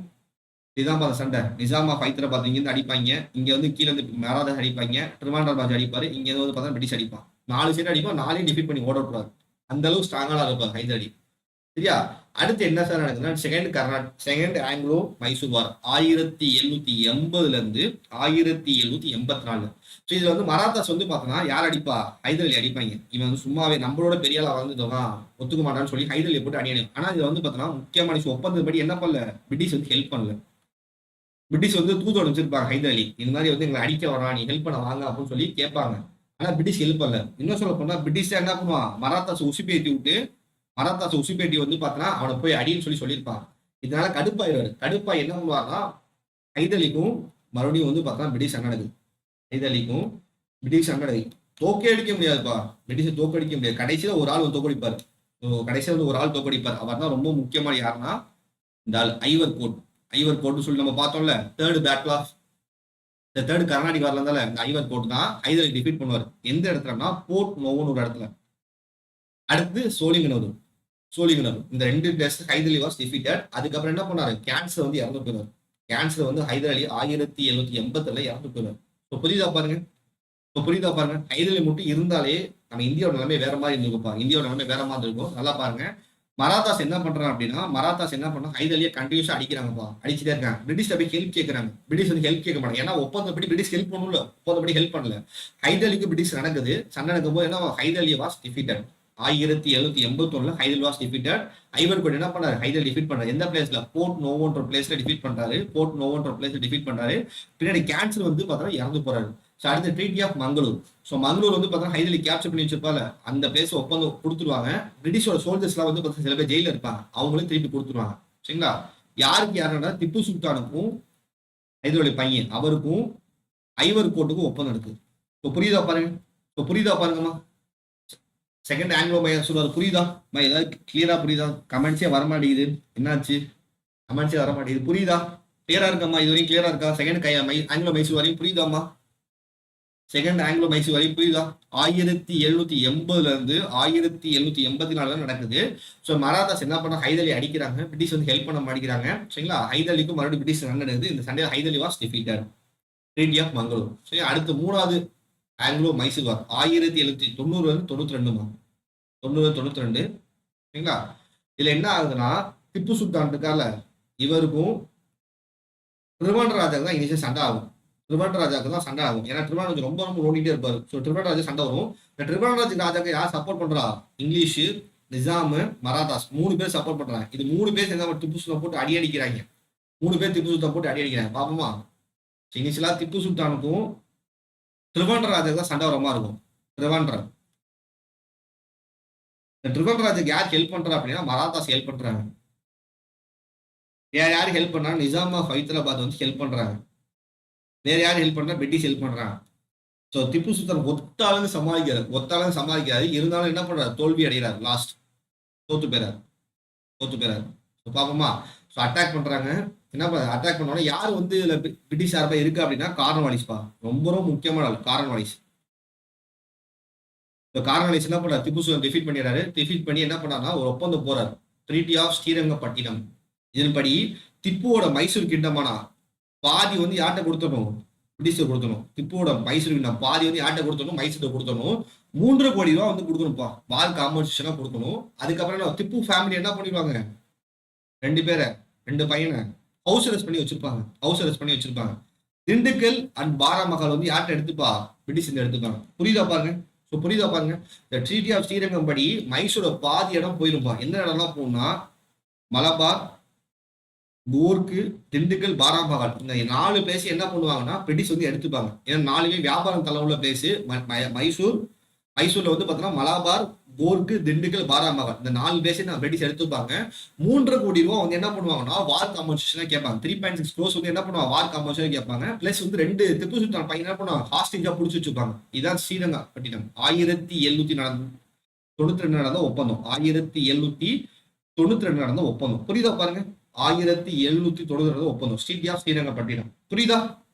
இதுதான் பாருங்க சண்டை. நிசாம் ஆஃப் ஹைதராபாத் இங்க இருந்து அடிப்பாங்க, இங்க வந்து கீழே இருந்து மராதாஸ் அடிப்பாங்க, ட்ரிவாண்ட்ரம் ராஜ் அடிப்பாரு, இங்க வந்து பார்த்தா பிரிட்டிஷ் அடிப்பான். 4 சைடு அடிப்பான், 4 டிஃபீட் பண்ணி ஓட விட்டுறாரு. அந்த அளவுக்கு ஸ்ட்ராங்கா இருப்பார் ஹைதர் அலி. சரியா. அடுத்து என்ன சார் நடக்குதுன்னா செகண்ட் ஆங்கிலோ மைசூர் வார் 1780 இருந்து 1784. ஸோ இதுல வந்து மராத்தாஸ் வந்து பார்த்தோன்னா யார் அடிப்பா, ஹைதர் அலி அடிப்பாங்க. இவன் வந்து சும்மாவே நம்மளோட பெரிய ஆளா வந்துட்டோம் ஒத்துக்க மாட்டான்னு சொல்லி ஹைதர் அலி போட்டு அடியணும். ஆனா இதுல வந்து பார்த்தோன்னா முக்கியமான ஒப்பந்தப்படி என்ன பண்ணல, பிரிட்டிஷ் வந்து ஹெல்ப் பண்ணல. பிரிட்டிஷ் வந்து தூது அனுப்பிச்சிருப்பாங்க ஹைதர் அலி, இந்த மாதிரி வந்து எங்களை அடிக்க வரா, நீ ஹெல்ப் பண்ண வாங்க அப்படின்னு சொல்லி கேட்பாங்க. ஆனா பிரிட்டிஷ் ஹெல்ப் பண்ணல. இன்னும் சொல்ல போனா பிரிட்டிஷ் என்ன பண்ணுவான், மராத்தாஸ் உசுப்பேத்தி விட்டு, மராத்தாஸ் உசுப்பேட்டி வந்து பார்த்தோன்னா அவனை போய் அடின்னு சொல்லியிருப்பான். இதனால கடுப்பாய் என்ன பண்ணுவாங்கன்னா ஹைதர் அலிக்கும் மறுபடியும் வந்து பார்த்தா பிரிட்டிஷ் சண்டை நடக்குது. ஹைதர் அலிக்கும் பிரிட்டிஷ் சண்டை நடக்குது. தோக்கே அடிக்க முடியாதுப்பா, பிரிட்டிஷை தோக்கடிக்க முடியாது. கடைசியில ஒரு ஆள் வந்து தோக்கடிப்பார். அவர் தான் ரொம்ப முக்கியமான யாருன்னா இந்த ஆள் ஐவர் கோட்னு சொல்லி நம்ம பார்த்தோம்ல, தேர்ட் கர்நாடிக் வார்ல இருந்தால இந்த ஐவர் கோட் தான் ஹைதர் அலி டிஃபீட் பண்ணுவார். எந்த இடத்துலன்னா போர்ட் நோவுன்னு ஒரு இடத்துல. அடுத்து சோழிங்கநல்லூர். இந்த 2 test Hyder Ali was defeated. அதுக்கப்புறம் என்ன பண்ணாரு, கேன்சர் வந்து இறந்து போயிடுவார். கேன்சர் வந்து ஹைதர் அலி 1780 இறந்து போயிடுவார். இப்போ புரியுதா பாருங்க. ஹைதர் அலி மட்டும் இருந்தாலே நம்ம இந்தியாவோட நிலைமை வேற மாதிரி இருந்திருக்கும். நல்லா பாருங்க. மராத்தாஸ் என்ன பண்றாங்க அப்படின்னா, ஹைதர் அலியை கண்டினியூஸா அடிக்கிறாங்கப்பா, அடிச்சுட்டே இருக்காங்க. பிரிட்டிஷ் போய் ஹெல்ப் கேட்கறாங்க. பிரிட்டிஷ் வந்து ஹெல்ப் கேட்க மாட்டாங்க. ஏன்னா ஒப்பந்தப்படி பிரிட்டிஷ் ஹெல்ப் பண்ணல, ஹெல்ப் பண்ணல. ஹைதர் அலிக்கு பிரிட்டிஷ் நடக்குது. சண்டை நடக்கும் போது என்ன, Hyder Ali was defeated. 1781 Hyder was defeated. Eyre Coote என்ன பண்ணாரு, ஹைதர் டிஃபீட் பண்றாரு. எந்த பிளேஸ்ல, போர்ட் நோவோன்ற பிளேஸ்ல டிஃபீட் பண்றாரு. பின்னாடி கேன்சர் வந்து பார்த்தா இறந்து போறாரு. ஸோ அடுத்த treaty of Mangalore. So Mangalore வந்து பார்த்தா ஹைதர் அலி கேப்சர் பண்ணி வச்சிருப்பால, அந்த பிளேஸ் ஒப்பந்தம் கொடுத்துருவாங்க. பிரிட்டிஷோட சோல்ஜர்ஸ்லாம் வந்து பார்த்தா சில பேர் ஜெயில இருப்பாங்க, அவங்களும் திருப்பி கொடுத்துருவாங்க. சரிங்களா. யாருன்னா திப்பு சுல்தானுக்கும் ஹைதர் அலி பையன் அவருக்கும் ஐவர் கோட்டுக்கும் ஒப்பந்தம் இருக்குது. இப்போ புரியுதா பாருங்கம்மா. செகண்ட் ஆங்கிலோ மைசூர் வார் புரியுதா, ஏதாவது கிளியரா புரியுதா? கமெண்ட்ஸே வரமாட்டேங்குது, என்னாச்சு? கமெண்ட்ஸே வரமாட்டேங்குது. புரியுதா? கிளியரா இருக்காம்மா? இது வரைக்கும் கிளியரா இருக்கா? செகண்ட் ஆங்கிலோ மைசூர் வரையும் புரியுதாம்மா? செகண்ட் ஆங்கிலோ மைசூர் வரையும் புரியுதா? 1780 இருந்து 1784 நடக்குது. ஸோ மராத்தாஸ் என்ன பண்ண, ஹைதர் அலி அடிக்கிறாங்க. பிரிட்டிஷ் வந்து ஹெல்ப் பண்ண மாட்டேங்கிறாங்க. சரிங்களா. ஹைதர் அலிக்கும் மறுபடியும் பிரிட்டிஷ் நடக்குது. இந்த சண்டே Hyder Ali was defeated. Treaty of Mangalore. சரி. அடுத்து 3வது ஆங்கிலோ மைசூர் வார் 1790 வந்து 92. சரிங்களா. இதுல என்ன ஆகுதுன்னா, திப்பு சுல்தான் இருக்கால, இவருக்கும் ட்ரிவாண்ட்ரம் ராஜாக்கு தான் இனிஷியல் சண்டை ஆகும். ஏன்னா ட்ரிவாண்ட்ரம் ரொம்ப ஓடிட்டே இருப்பாரு. ஸோ ட்ரிவாண்ட்ரம் ராஜா சண்டை வரும். இந்த ட்ரிவாண்ட்ரம் ராஜாக்கு யார் சப்போர்ட் பண்றா, இங்கிலீஷ், நிசாம், மராத்தாஸ் 3 பேர் சப்போர்ட் பண்றாங்க. இது 3 பேர் சேர்ந்தா திப்பு சுல்தான் போட்டு அடி அடிக்கிறாங்க. பாப்போமா. இனிஷியலா திப்பு சுல்தானுக்கும் ட்ரிவாண்ட்ரம் ராஜாக்கு தான் சண்டை வர மாதிரி இருக்கும். ட்ரிவாண்ட்ரம் ராஜாக்கு யார் ஹெல்ப் பண்றா அப்படின்னா, மராத்தாஸ் ஹெல்ப் பண்றாங்க. யாரு ஹெல்ப் பண்றாங்க, நிசாம் ஆஃப் ஹைதராபாத் வந்து ஹெல்ப் பண்றாங்க. வேற யாரு ஹெல்ப் பண்றா, பிரிட்டிஷ் ஹெல்ப் பண்றாங்க. ஸோ திப்பு சுல்தான் ஒத்தாலும் சமாளிக்கிறாரு. இருந்தாலும் என்ன பண்றாரு, தோல்வி அடைகிறார். லாஸ்ட் தோத்து போயிறாரு. பாப்போமா. ஸோ அட்டாக் பண்றாங்க. என்ன பண்ண, அட்டாக் பண்ணோட யார் வந்து இதுல பிரிட்டிஷ் சார்பா இருக்கு அப்படின்னா, கார்ன்வாலிஸ்பா. ரொம்ப முக்கியமான ஆள் கார்ன்வாலிஸ். என்ன பண்றாரு, திப்பு சுல்தான் டிஃபீட் பண்ணி என்ன பண்ணாருன்னா ஒரு ஒப்பந்தம் போறாரு, ட்ரீட்டி ஆஃப் ஸ்ரீரங்கப்பட்டினம். இதன்படி திப்புவோட மைசூர் கிண்டமானா பாதி வந்து யார்கிட்ட கொடுத்தணும், பிரிட்டிஷ் கொடுத்தணும். திப்புவோட மைசூர் கிண்டம் பாதி வந்து யார்கிட்ட கொடுத்தணும், மைசூர் கொடுத்தணும். 3 கோடி ரூபா வந்து கொடுக்கணும்ப்பா, வார் காம்பன்சேஷனா கொடுக்கணும். அதுக்கப்புறம் திப்பு ஃபேமிலி என்ன பண்ணிடுவாங்க, 2 பையனை ஹவுஸ் அரெஸ்ட் பண்ணி வச்சிருப்பாங்க. ஹவுஸ் அரெஸ்ட் பண்ணி வச்சிருப்பாங்க. திண்டுக்கல் அண்ட் பாராமகால் வந்து யார்கிட்ட எடுத்துப்பா? பிரிட்டிஷ் எடுத்துப்பாங்க. புரியுதா பாருங்க. ஸோ புரியுதா பாருங்க. இந்த ட்ரீட்டி ஆஃப் ஸ்ரீரங்கம் படி மைசூரோட பாதி இடம் போயிருப்பா. எந்த இடம்லாம் போகணும்னா மலபார், கூர்க்கு, திண்டுக்கல், பாராமகால் இந்த 4 பிளேஸ் என்ன பண்ணுவாங்கன்னா பிரிட்டிஷ் வந்து எடுத்துப்பாங்க. ஏன்னா 4மே வியாபாரம் தலை உள்ள பிளேஸ். மைசூர்ல வந்து பார்த்தீங்கன்னா மலபார், கோர்க்கு, திண்டுக்கல், பாராமகால் இந்த 4 பிளேஸ் நான் பிரிட்டிஷ் எடுத்துப்பாங்க. 3.5 கோடி ரூபா வந்து என்ன பண்ணுவாங்கன்னா வார் காம்பன்சேஷன் கேட்பாங்க. 3.6 crores வந்து என்ன பண்ணுவாங்க? வார் காம்பன்சேஷன் கேட்பாங்க. பிளஸ் வந்து 2 திப்பு சுல்தான் பையன் என்ன பண்ணுவாங்க? ஹாஸ்டேஜா புடிச்சு வச்சுப்பாங்க. இதான் ஸ்ரீரங்கப்பட்டினம் 1792 நடந்த ஒப்பந்தம். 1792 நடந்த ஒப்பந்தம். புரியுதா பாருங்க. 1792 நடந்த ஒப்பந்தம். Treaty of Srirangapatnam. புரியுதா?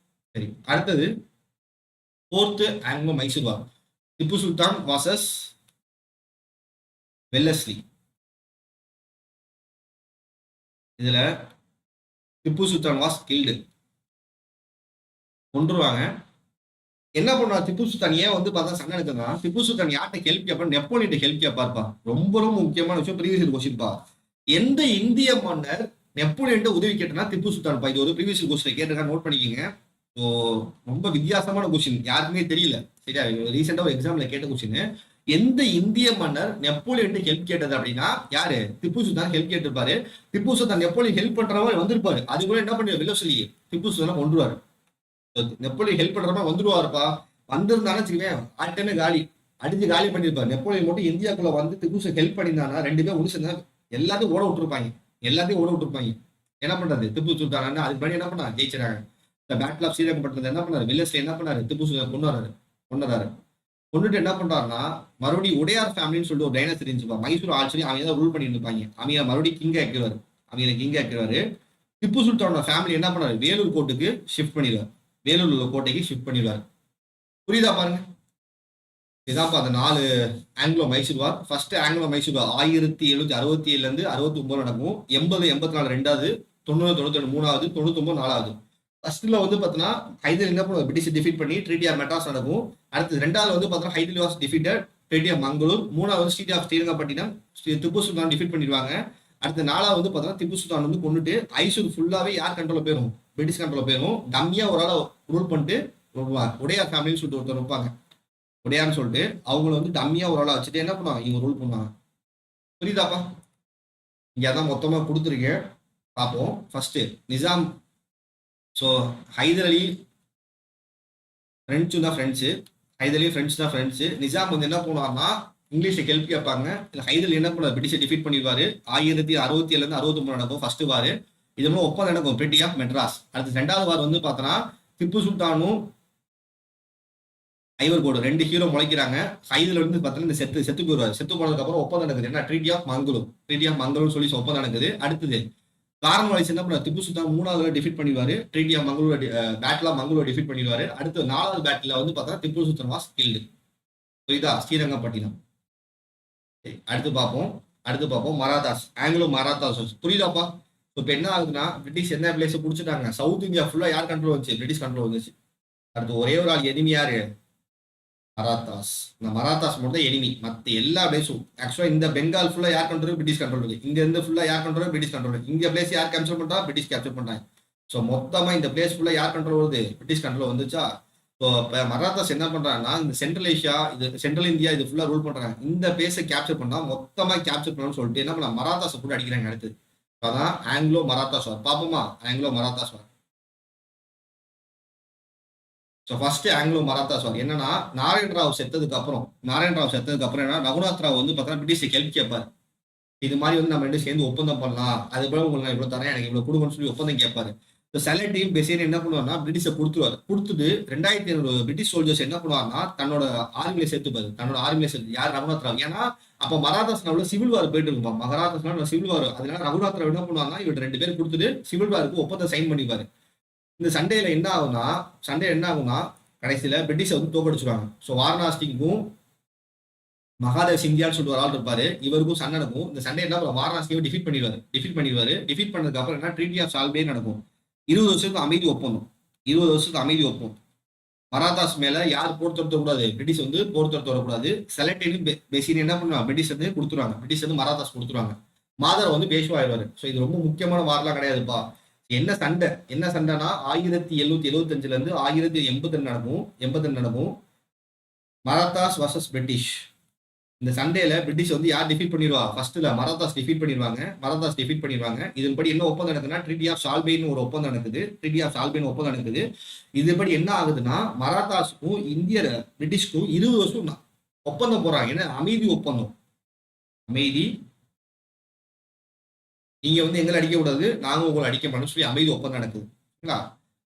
சரி, அடுத்தது 4th Anglo Mysore war. Tipu Sultan versus Wellesley. இதுல திப்பு சுல்தான் வாஸ் கில்டு, கொன்றுவாங்க. என்ன பண்ணுவாங்க திப்பு சுல்தான்? ஏன் வந்து பார்த்தா சண்டை எடுக்குன்னா திப்பு சுல்தான் யார்கிட்ட ஹெல்ப் கேட்பா? நெப்போலியன் ஹெல்ப் கேட்பாருப்பா. ரொம்ப ரொம்ப முக்கியமான விஷயம். ப்ரீவியஸ் கொஸ்டின்பா. எந்த இந்திய மன்னர் நெப்போலியன் உதவி கேட்டனா திப்பு சுல்தான் பா? இது ஒரு ப்ரீவியஸ் கொஸ்டின் கேட்டிருக்கா, நோட் பண்ணிக்கோங்க. ஸோ ரொம்ப வித்தியாசமான கொஸ்டின், யாருக்குமே தெரியல. சரியா? ரீசெண்டா ஒரு எக்ஸாம்ல கேட்ட கொஸ்டின். எந்த இந்திய மன்னர் நெப்போலியன் ஹெல்ப் கேட்டது அப்படின்னா யாரு? Tipu Sultan help கேட்டிருப்பாரு. Tipu Sultan Napoleon help பண்ற மாதிரி வந்திருப்பாரு. அது கூட என்ன பண்ணி வெளில சொல்லி திப்பு சுல்தான் கொண்டுருவாரு. நெப்போலியன் ஹெல்ப் பண்ற மாதிரி வந்துருவாருப்பா. வந்திருந்தாலும் வச்சுக்குவேன் ஆட்டமே காலி, அடிச்சு காலி பண்ணிருப்பாரு. நெப்போலியன் மட்டும் இந்தியாக்குள்ள வந்து திப்பு சுல்தான் ஹெல்ப் பண்ணியிருந்தானா 2 பேரும் முடிச்சிருந்தா எல்லாத்தையும் ஓட விட்டுருப்பாங்க. எல்லாத்தையும் ஓட விட்டுருப்பாங்க. என்ன பண்றது? திப்பு சுல்தான் அதுக்கு பண்ணி என்ன பண்ணா? ஜெயிச்சிடாங்க. இந்த பேட்டில் ஆஃப் ஸ்ரீரங்கப்பட்டினத்தை என்ன பண்ணாரு? வெல்லஸ்லி என்ன பண்ணாரு? திப்பு சுல்தான் கொண்டுறாரு. கொண்டுட்டு என்ன பண்றாருன்னா மறுபடியும் உடையார் ஃபேமிலின்னு சொல்லிட்டு ஒரு டைனஸ்டி இருந்துச்சுப்பா. மைசூர் ஆல்ரெடி அவங்க தான் ரூல் பண்ணிட்டு இருப்பாங்க. அவங்க மறுபடியும் கிங் ஆக்கிடுவாரு. திப்பு சுல்தானோட ஃபேமிலி என்ன பண்ணாரு? வேலூர் கோட்டைக்கு ஷிஃப்ட் பண்ணிடுவார். புரியுதா பாருங்க. இதான்ப்பா அந்த 4 ஆங்கிலோ மைசூர் வார். ஃபர்ஸ்ட் ஆங்கிலோ மைசூர் வார் 1767 இருந்து 69 நடக்கும். 80 84 2வது, 90 92 3வது, 99 4வது. ஃபர்ஸ்ட்ல வந்து பார்த்தீங்கன்னா ஹைதர் என்ன பண்ணுவாங்க? பிரிட்டிஷ் டிஃபீட் பண்ணி ட்ரீட்டி ஆஃப் மெட்ராஸ் நடக்கும். அடுத்து 2வது வந்து பார்த்தீங்கன்னா Hyder was defeated, treaty of Mangalore. 3வது வந்து treaty of Srirangapatnam, Tipu Sultan defeat பண்ணிடுவாங்க. அடுத்து 4வது வந்து பார்த்தீங்கன்னா திப்பு சுல்தான் வந்து கொண்டுட்டு ஐசூர் ஃபுல்லாவே யார் கண்ட்ரோல் போயிடும்? பிரிட்டிஷ் கண்ட்ரோல் போயிடும். டம்மியா ஒரு ஆளை ரூல் பண்ணிட்டு உடையார் ஃபேமிலின்னு சொல்லிட்டு ஒருத்தர் இருப்பாங்க. உடையார்னு சொல்லிட்டு அவங்கள வந்து டம்மியா ஒரு ஆளை வச்சுட்டு என்ன பண்ணுவாங்க? இவங்க ரூல் பண்ணுவாங்க. புரியுதாப்பா? இங்க அதான் மொத்தமா கொடுத்துருக்கேன், பார்ப்போம். ஃபர்ஸ்ட் நிசாம். ஸோ ஹைதர் அலி ஃப்ரெஞ்சு தான் ஃப்ரெண்ட்ஸு. நிசாம் வந்து என்ன பண்ணுவார்னா இங்கிலீஷை ஹெல்ப் கேட்பாங்க. இல்லை ஹைதர் அலி என்ன பண்ணுவார்? பிரிட்டிஷை டிஃபீட் பண்ணிடுவாரு. 1067 இருந்து 63 நடக்கும் ஃபர்ஸ்ட் வார். இது மூலம் ஒப்பந்தம் நடக்கும், ட்ரீட்டி ஆஃப் மெட்ராஸ். அடுத்து 2வது வார் வந்து பார்த்தோன்னா திப்பு சுல்தானும் ஐவர்கோடு 2 ஹீரோ முளைக்கிறாங்க. ஹைதர் வந்து பார்த்தீங்கன்னா செத்து போயிடுவார். செத்து போனதுக்கு அப்புறம் ஒப்பந்தம் நடக்குது. என்ன? ட்ரீட்டி ஆஃப் மங்களூர் சொல்லி ஒப்பந்தம் நடக்குது. அடுத்தது கார்ன்வாலிஸ் என்ன பண்ணார்? திப்பு சுல்தான் 3வது டிஃபீட் பண்ணிடுவாரு. Treaty of Mangalore, battle of Mangalore defeat பண்ணிடுவாரு. அடுத்து 4வது பேட்டில் வந்து பார்த்தா திப்பு சுல்தான் வாஸ் கில்டு. புரியுதா? ஸ்ரீரங்கப்பட்டினம். அடுத்து பார்ப்போம் மராத்தாஸ், ஆங்கிலோ மராத்தாஸ். புரியுதாப்பா? இப்போ என்ன ஆகுதுன்னா பிரிட்டிஷ் என்ன பிளேஸ் பிடிச்சிட்டாங்க? சவுத் இந்தியா ஃபுல்லா யார் கண்ட்ரோல் வந்துச்சு? பிரிட்டிஷ் கண்ட்ரோல் வந்துச்சு. அடுத்து ஒரே ஒரு ஆள் எனிமி யாரு? மராத்தாஸ். இந்த மராத்தாஸ் மட்டும் தான் எனிமி. மற்ற எல்லா பிளேஸும் ஆக்சுவலா இந்த பெங்கால் ஃபுல்லா யார் கண்ட்ரோல்? பிரிட்டிஷ் கண்ட்ரோல் இருக்கு. இங்க இருந்து ஃபுல்லா யார் கண்ட்ரோல்? British control. இங்க பிளேஸ் யார் கேப்சர் பண்றா? பிரிட்டிஷ் கேப்சர் பண்றாங்க. ஸோ மொத்தமா இந்த பிளேஸ் ஃபுல்லா யார் கண்ட்ரோல் வருது? பிரிட்டிஷ் கண்ட்ரோல் வந்துச்சா? ஸோ இப்போ மராத்தாஸ் என்ன பண்றாங்கன்னா இந்த சென்ட்ரல் ஏஷியா, இது சென்ட்ரல் இந்தியா, இது ஃபுல்லா ரூல் பண்றாங்க. இந்த பிளேஸை கேப்சர் பண்ணா மொத்தமா கேப்சர் பண்ணணும்னு சொல்லிட்டு என்ன பண்ணா? மராத்தாஸை கூட அடிக்கிறாங்க. அடுத்து அதான் ஆங்கிலோ மராத்தாஸ் வார். பாப்போமா? ஆங்கிலோ மராத்தாஸ் வார். ஸோ ஃபர்ஸ்ட் ஆங்கிலோ மராத்தாஸ் வார் என்னன்னா நாராயண ராவ் செத்ததுக்கு அப்புறம் என்ன ரகுநாத் ராவ் வந்து பார்த்தா பிரிட்டிஷ் ஹெல்ப் கேட்பாரு. இது மாதிரி வந்து நம்ம 2 சேர்ந்து ஒப்பந்தம் பண்ணலாம், அது போல உங்களுக்கு நான் இவ்வளவு தரேன், எனக்கு இவ்வளவு கொடுங்கன்னு சொல்லி ஒப்பந்தம் கேட்பாரு. செலக்டிவ் பெசேன் என்ன பண்ணுவார்னா பிரிட்டிஷை கொடுத்துட்டு 2500 பிரிட்டிஷ் சோல்ஜர்ஸ் என்ன பண்ணுவார்னா தன்னோட ஆர்மியில சேர்த்து யார்? ரகுநாத் ராவ். ஏன்னா அப்ப மராத்தாஸ் நாவல சிவில் வார் போயிட்டு இருக்கும். Marathas civil war. அதனால ரகுநாத் ராவ் என்ன பண்ணுவாங்கன்னா இவர் 2 பேர் கொடுத்துட்டு சிவில் வாருக்கு ஒப்பந்தம் சைன் பண்ணிப்பாரு. இந்த சண்டையில என்ன ஆகும்னா கடைசியில பிரிட்டிஷை வந்து தோக்கடிச்சுருவாங்க. ஸோ வாரணாசிக்கும் மகாதேவ் சிந்தியான்னு சொல்லிட்டு ஒரு ஆள் இருப்பாரு, இவருக்கும் சண்டை நடக்கும். இந்த சண்டை என்ன வாரணாசியை டிஃபீட் பண்ணிடுவாரு. டிஃபீட் பண்ணதுக்கு அப்புறம் என்ன? ட்ரீட்டி ஆஃப் சால்வே நடக்கும். 20 வருஷத்துக்கு அமைதி ஒப்பந்தம். மராத்தாஸ் மேல யார் போர் தொடுத்தக்கூடாது? பிரிட்டிஷ் வந்து போர் தொடுத்து வரக்கூடாது. செலக்டிவ் பெசின் என்ன பண்ணுவாங்க? பிரிட்டிஷ் வந்து கொடுத்துருவாங்க. பிரிட்டிஷ் வந்து மராத்தாஸ் கொடுத்துருவாங்க. மாதர் வந்து பேஷ்வா ஆயிடுவாரு. ஸோ இது ரொம்ப முக்கியமான வார்லாம் கிடையாதுப்பா. என்ன சண்டை என்ன சண்டைனா 1775 இருந்து 1082 நடக்கும் 82 நடக்கும். Marathas versus British. இந்த சண்டேல பிரிட்டிஷ் வந்து யார் டிஃபீட் பண்ணிடுவா? ஃபர்ஸ்ட்ல மராத்தாஸ் டிஃபீட் பண்ணிடுவாங்க. மராத்தாஸ் டிஃபீட் பண்ணிடுவாங்க. இதன்படி என்ன ஒப்பந்தம் நடக்குதுன்னா ட்ரீட்டி ஆஃப் சால்பேன் ஒரு ஒப்பந்தம் நடக்குது. ட்ரீட்டி ஆஃப் சால்பேன் ஒப்பந்தம் நடக்குது. இதுபடி என்ன ஆகுதுன்னா மராத்தாஸுக்கும் இந்திய பிரிட்டிஷ்க்கும் 20 வருஷம் ஒப்பந்தம் போறாங்க. என்ன அமைதி ஒப்பந்தம். அமைதி, நீங்க வந்து எங்களை அடிக்க கூடாது, நாங்க உங்களை அடிக்க மாட்டோம் சொல்லி அமைதி ஒப்பந்தம் நடக்குது.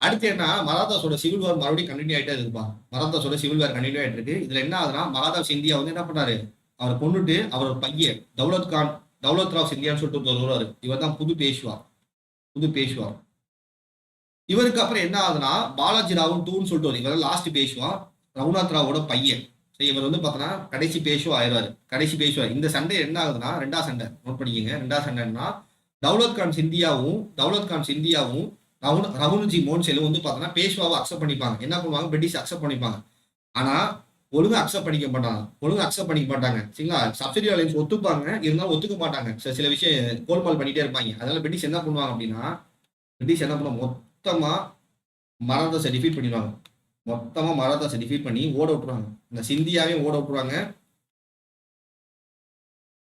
அடுத்து என்ன, மராத்தாஸோட சிவில் வார் மறுபடியும் கண்டினியூ ஆயிட்டே இருக்குப்பா. மராத்தாஸோட சிவில் வார் கண்டினியூ ஆயிட்டு இருக்கு. இதுல என்ன ஆகுதுன்னா மராத்தாஸ் இந்தியா வந்து என்ன பண்ணாரு, அவரை கொண்டுட்டு அவரோட பையன் தௌலத் ராவ் சிந்தியான்னு சொல்லிட்டு வருவாரு. இவர் தான் புது பேஷ்வா. இவருக்கு அப்புறம் என்ன ஆகுதுன்னா பாலாஜி ராவ் டூன்னு சொல்லிட்டு வரும். இவர் லாஸ்ட் பேஷ்வா, ரகுநாத் ராவோட பையன். இவர் வந்து பார்த்தோன்னா கடைசி பேஷ்வா ஆயிடுவாரு. கடைசி பேஷ்வா. இந்த சண்டை என்ன ஆகுதுன்னா ரெண்டாவது சண்டை நோட் பண்ணிக்கங்க. ரெண்டாவது சண்டைன்னா தௌலத் கான் சிந்தியாவும் ரகுனுஜி மோன்சேலும் வந்து பார்த்தோன்னா பேஷ்வாவை அக்செப்ட் பண்ணிப்பாங்க. என்ன பண்ணுவாங்க, பிரிட்டிஷ் அக்செப்ட் பண்ணிப்பாங்க. ஆனா ஒழுங்கு அக்செப்ட் பண்ணிக்க மாட்டாங்க. சரிங்களா, சப்சிடி அலைன்ஸ் ஒத்துப்பாங்க, இருந்தாலும் ஒத்துக்க மாட்டாங்க. சில விஷயம் கோல்மால் பண்ணிட்டே இருப்பாங்க. அதனால பிரிட்டிஷ் என்ன பண்ணுவாங்க அப்படின்னா, மொத்தமா மராத்தாஸை டிஃபீட் பண்ணிடுவாங்க. ஓட விட்டுருவாங்க. இந்த சிந்தியாவையும் ஓட விட்டுருவாங்க,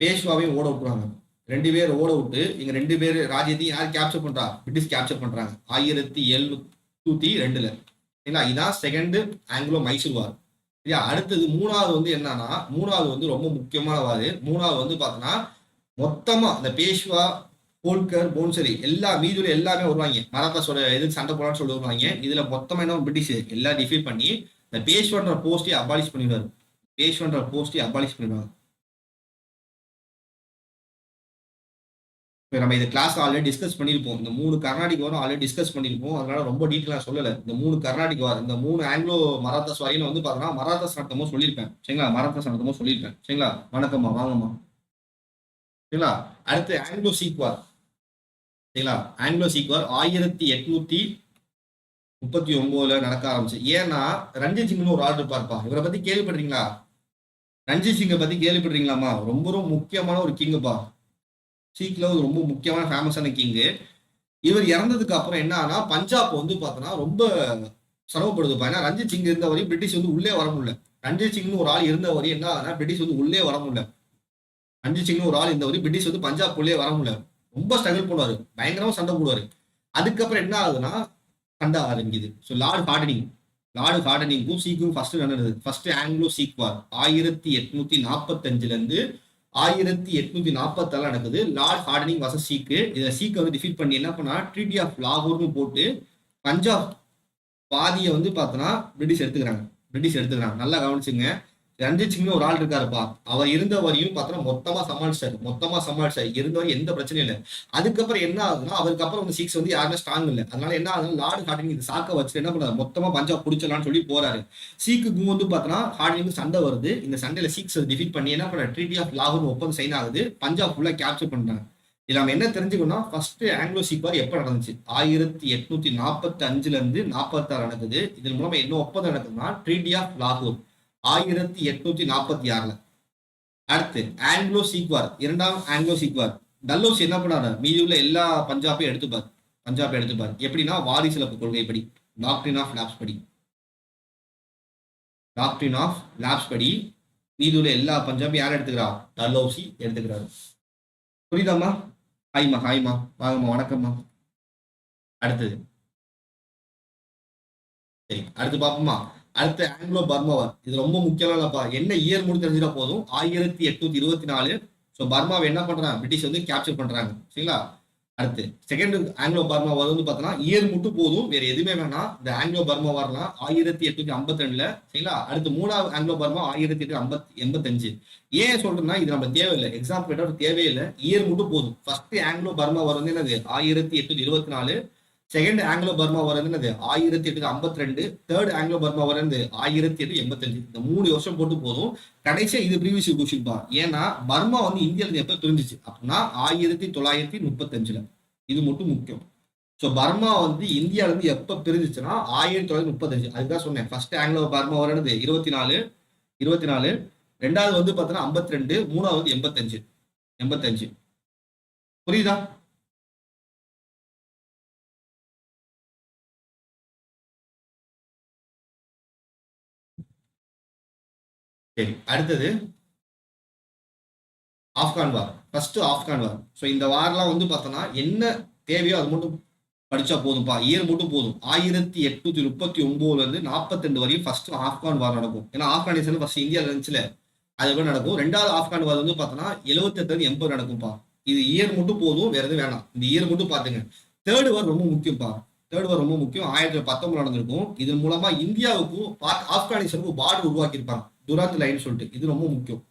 பேஷ்வாவையும் ஓட விட்டுருவாங்க. 2 பேர் ஓட விட்டு இங்க 2 பேர் ராஜ்யத்தையும் யார் கேப்சர் பண்றா, பிரிட்டிஷ் கேப்சர் பண்றாங்க 1702. சரிங்களா, இதான் செகண்ட் ஆங்கிலோ மைசூர் வார். சரியா, அடுத்தது மூணாவது வந்து என்னன்னா, மூணாவது வந்து ரொம்ப முக்கியமான வார். மூணாவது வந்து பார்த்தோன்னா மொத்தமா இந்த பேஷ்வா, போல்கர், போன்சரி எல்லா மீதுல எல்லாமே வருவாங்க. மராத்தாஸோட எது சண்டை போடான்னு சொல்லி வருவாங்க. இதுல மொத்தமா என்ன பிரிட்டிஷ் எல்லாம் டிஃபீட் பண்ணி இந்த பேஷ்வான்ற போஸ்டே அபாலிஷ் பண்ணிடுவாரு. நம்ம இது கிளாஸ் ஆல்ரெடி டிஸ்கஸ் பண்ணியிருப்போம். இந்த 3 கர்நாடிக் வாரம் ஆல்ரெடி டிஸ்கஸ் பண்ணியிருப்போம். அதனால ரொம்ப டீட்டெயிலாக சொல்லலை. இந்த 3 கர்நாடிக் வார், இந்த 3 ஆங்கிலோ மராத்தாஸ் வாரியில வந்து பார்த்தோன்னா மராத்தாஸ் நடத்தமோ சொல்லியிருப்பேன். சரிங்களா, வணக்கம்மா, வாங்கம்மா. சரிங்களா, அடுத்து ஆங்கிலோ சீக் வார். சரிங்களா, ஆங்கிலோ சீக் வார் 1839 நடக்க ஆரம்பிச்சு. ஏன்னா ரஞ்சித் சிங்னு ஒரு ஆள் இருப்பார்ப்பா. இவரை பத்தி கேள்விப்படுறீங்களா? ரஞ்சித் சிங்கை பத்தி கேள்விப்படுறீங்களாமா? ரொம்ப ரொம்ப முக்கியமான ஒரு கிங்குப்பா. சீக்ல ஒரு ரொம்ப முக்கியமான ஃபேமஸான கிங்கு. இவர் இறந்ததுக்கு அப்புறம் என்ன ஆனா பஞ்சாப் வந்து பார்த்தோன்னா ரொம்ப சிரமப்படுதுப்பா. ஏன்னா ரஞ்சித் சிங் இருந்த வரையும் பிரிட்டிஷ் வந்து உள்ளே வர முடியல. ரஞ்சித் சிங்னு ஒரு ஆள் இருந்த வரையும் என்ன ஆகுனா பிரிட்டிஷ் வந்து உள்ளே வர முடியல. பிரிட்டிஷ் வந்து பஞ்சாப் உள்ளே வர முடியல. ரொம்ப ஸ்ட்ரகிள் பண்ணுவாரு, பயங்கரமா சண்டை போடுவாரு. அதுக்கப்புறம் என்ன ஆகுதுன்னா சண்டை ஆரம்பிக்குது. ஸோ லார்டு ஹார்டனிங்கும் சீக்கும் ஃபர்ஸ்ட் நடந்தது. ஃபர்ஸ்ட் ஆங்கிலோ சீக் வார் 1845 இருந்து 1846 நடக்குது. லார்ட் ஹார்டனிங் வர்சஸ் சீக்கு. இதை சீக்கை வந்து டிஃபீட் பண்ணி என்ன பண்ணா ட்ரீட்டி ஆஃப் லாகூர்னு போட்டு பஞ்சாப் பாதியை வந்து பார்த்தோன்னா பிரிட்டிஷ் எடுத்துக்கிறாங்க. நல்லா கவனிச்சுங்க. ரஞ்சித் சிங்னு ஒரு ஆள் இருக்காருப்பா. அவர் இருந்த வரையும் பார்த்தோன்னா மொத்தமா சமாளிச்சாரு. இருந்த வரையும் எந்த பிரச்சனையும் இல்லை. அதுக்கப்புறம் என்ன ஆகுதுன்னா அவருக்கு அப்புறம் வந்து சீக்ஸ் வந்து யாருமே ஸ்ட்ராங் இல்லை. அதனால என்ன ஆகுதுன்னா லார்டு ஹார்டனிங் இது சாக்க வச்சு என்ன பண்ணாரு, மொத்தமா பஞ்சாப் பிடிச்சலாம்னு சொல்லி போறாரு. சீக்குக்கும் வந்து பார்த்தோன்னா ஹார்டனிங் சண்டை வருது. இந்த சண்டையில சீக்ஸ் டிஃபீட் பண்ணி என்ன பண்ண ட்ரீட்டி ஆஃப் லாகூர் ஒப்பந்தம் சைன் ஆகுது. பஞ்சாப் ஃபுல்லா கேப்சர் பண்றாங்க. இது நம்ம என்ன தெரிஞ்சுக்கணும், ஃபர்ஸ்ட் ஆங்கிலோ சீக் வார் எப்ப நடந்துச்சு? 1845 இருந்து 46 நடக்குது. இதன் மூலமா என்ன ஒப்பந்தம் நடக்குதுன்னா ட்ரீட்டி ஆஃப் லாகூர் 1846. அடுத்து ஆங்கிலோ சீக் வார், இரண்டாம் ஆங்கிலோ சீக் வார். டல்ஹௌசி என்ன பண்ணாரு, மீதி உள்ள எல்லா பஞ்சாபையும் எடுத்துப்பார். எப்படின்னா வாரிசுலப்பு கொள்கைப்படி, டாக்ட்ரின் ஆஃப் லாப்ஸ் படி மீதி உள்ள எல்லா பஞ்சாபையும் யார் எடுத்துக்கிறா? டல்ஹௌசி எடுத்துக்கிறாரு. புரியுதாம்மா? ஹாய்மா, வாங்கம்மா, வணக்கம்மா. அடுத்தது சரி, அடுத்து பாப்போமா? அடுத்த ஆங்கிலோ பர்மா வார். இது ரொம்ப முக்கியமானப்பா. என்ன இயர் முடிஞ்சு தெரிஞ்சிட போதும், 1824. ஸோ பர்மாவை என்ன பண்றாங்க, பிரிட்டிஷ் வந்து கேப்சர் பண்றாங்க. சரிங்களா, அடுத்து செகண்ட் ஆங்கிலோ பர்மா வார் வந்து பார்த்தோன்னா இயர் மட்டும் போதும், வேற எதுவுமே வேணாம். இந்த ஆங்கிலோ பர்மா வார்லாம் 1852. சரிங்களா, அடுத்து மூணாவது ஆங்கிலோ பர்மா 1885. ஏன் சொல்றேன்னா இது நம்ம தேவையில்லை, எக்ஸாம் கேட்ட தேவையில்லை, இயர் மட்டும் போதும். ஃபர்ஸ்ட் ஆங்கிலோ பர்மா வார் வந்து என்னது 1824. செகண்ட் ஆங்கிலோ பர்மா வார் வந்து என்னது 1852. தேர்ட் ஆங்கிலோ பர்மா வார் வந்து 1885. இந்த 3 வருஷம் போட்டு போதும். கடைசியா இது ப்ரீவியஸ் கொஸ்டின் பா. ஏன்னா பர்மா வந்து இந்தியாவில எப்ப பிரிஞ்சிச்சு அப்படின்னா 1935. இது மட்டும் முக்கியம். ஸோ பர்மா வந்து இந்தியாவில இருந்து எப்ப பிரிஞ்சிச்சுன்னா 1935. அதுதான் சொன்னேன். ஃபர்ஸ்ட் ஆங்கிலோ பர்மா வார் 24. ரெண்டாவது வந்து பார்த்தோன்னா 52. மூணாவது வந்து 85. புரியுதா? சரி, அடுத்தது ஆப்கான் வார். ஃபர்ஸ்ட் ஆப்கான் வார். ஸோ இந்த வார்லாம் வந்து பார்த்தோன்னா என்ன தேவையோ அது மட்டும் படிச்சா போதும்பா. இயர் மட்டும் போதும். 1839 42 வரையும் ஃபர்ஸ்ட் ஆப்கான் வார் நடக்கும். ஏன்னா ஆப்கானிஸ்தான் ஃபர்ஸ்ட் இந்தியாவில் இருந்துச்சுல, அது கூட நடக்கும். ரெண்டாவது ஆப்கான் வார் வந்து பார்த்தோன்னா 78 80 நடக்கும்பா. இது இயர் மட்டும் போதும், வேற எதுவும் வேணாம். இந்த இயர் மட்டும் பாத்துங்க. தேர்ட் வார் ரொம்ப முக்கியம்ப்பா. தேர்ட் வார் ரொம்ப முக்கியம். 1919 நடந்திருக்கும். இதன் மூலமா இந்தியாவுக்கும் ஆப்கானிஸ்தானுக்கும் பார்டர் உருவாக்கி இருப்பாங்க. துராத் லைன் சொல்லிட்டு. இது ரொம்ப முக்கியம்.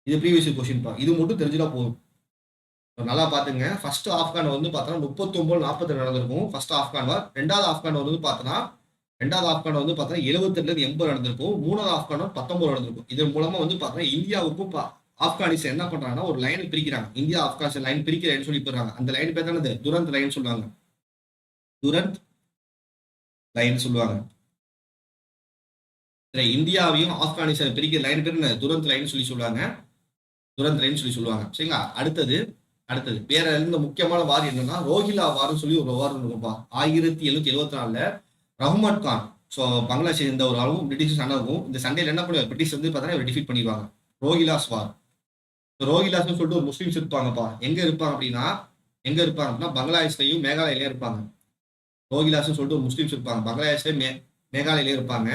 இது ப்ரீவியஸ் கொஸ்டின். இது மட்டும் தெரிஞ்சுட்டா போதும். நல்லா பாத்துங்க. ஃபர்ஸ்ட் ஆப்கான் வந்து பார்த்தோன்னா 39 42 நடந்திருக்கும். ஃபர்ஸ்ட் ஆப்கான் வார். ரெண்டாவது ஆப்கான் வார் வந்து பார்த்தோன்னா 78 80 நடந்திருக்கும். மூணாவது ஆப்கான் வார் 19 நடந்திருக்கும். இதன் மூலமா வந்து பார்த்தோன்னா இந்தியாவுக்கும் ஆப்கானிஸ்தான் என்ன பண்றாங்கன்னா ஒரு லைன் பிரிக்கிறாங்க. இந்தியா ஆப்கானிஸ்தான் லைன் பிரிக்கிறேன்னு சொல்லி போடுறாங்க. அந்த லைன் பேர் தானே துரந்த் லைன் சொல்லுவாங்க. துரந்த் லைன் சொல்லுவாங்க. இந்தியாவையும் ஆப்கானிஸ்தான் பிரிக்கிற லைன் பேர் துரந்த் லைன் சொல்லி சொல்லுவாங்க. துரந்த் லைன் சொல்லி சொல்லுவாங்க. சரிங்களா? அடுத்தது வேற இருந்த முக்கியமான வார் என்னன்னா ரோஹிலா வார்னு சொல்லி ஒரு வார் இருக்கும்பா. 1774 ரஹ்மத் கான், ஸோ பங்களாதேஷ் இருந்த ஒரு ஆளும் பிரிட்டிஷ் சண்டை இருக்கும். இந்த சண்டையில் என்ன பண்ணுவாங்க, பிரிட்டிஷ் வந்து பார்த்தீங்கன்னா டிஃபீட் பண்ணிடுவாங்க. ரோஹிலாஸ் வார். ரோஹிலாஸ்னு சொல்லிட்டு ஒரு முஸ்லீம்ஸ் இருப்பாங்கப்பா. எங்க இருப்பாங்க அப்படின்னா பங்களாதேஷ்லையும் மேகாலயிலையும் இருப்பாங்க. ரோஹிலாஸ்னு சொல்லிட்டு ஒரு முஸ்லீம்ஸ் இருப்பாங்க. பங்களாதேஷ்லயும் மேகாலயிலையும் இருப்பாங்க.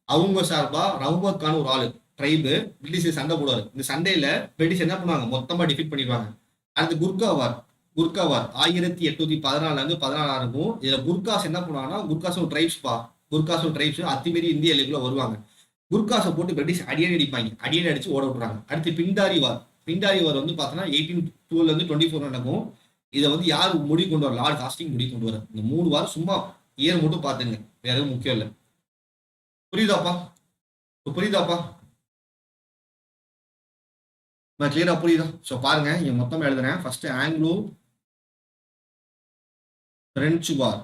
அவங்க சார்பா ரஹ்மத் கான் ஒரு ஆளு ட்ரைபு பிரிட்டிஷ் சண்டை போடுவாரு. இந்த சண்டையில பிரிட்டிஷ் என்ன பண்ணுவாங்க, மொத்தமா டிஃபீட் பண்ணிடுவாங்க. அடுத்து குர்கா வார். 1814 16 இருக்கும். இதுல குர்காஸ் என்ன பண்ணுவாங்கன்னா, குர்காஸ் ஒரு ட்ரைப்ஸ் அத்துமீறி இந்திய எல்லைக்குள்ள வருவாங்க. குர்காஸை போட்டு பிரிட்டிஷ் அடியடி அடிச்சு ஓட விட்டுறாங்க. அடுத்து பிண்டாரி வார் வந்து பார்த்தோன்னா 1812 24 நடக்கும். இதை வந்து யார் முடிவு கொண்டு வர, லார்ட் ஹாஸ்டிங் முடிவு கொண்டு வர. இந்த 3 வாரம் சும்மா இயர் மட்டும் பாத்துங்க, வேற எதுவும் முக்கியம் இல்லை. புரியுதாப்பா? கிளியரா புரியுதா? ஸோ பாருங்க, இங்க மொத்தமா எழுதுறேன். ஃபர்ஸ்ட் ஆங்கிலோ பிரெஞ்சு வார்,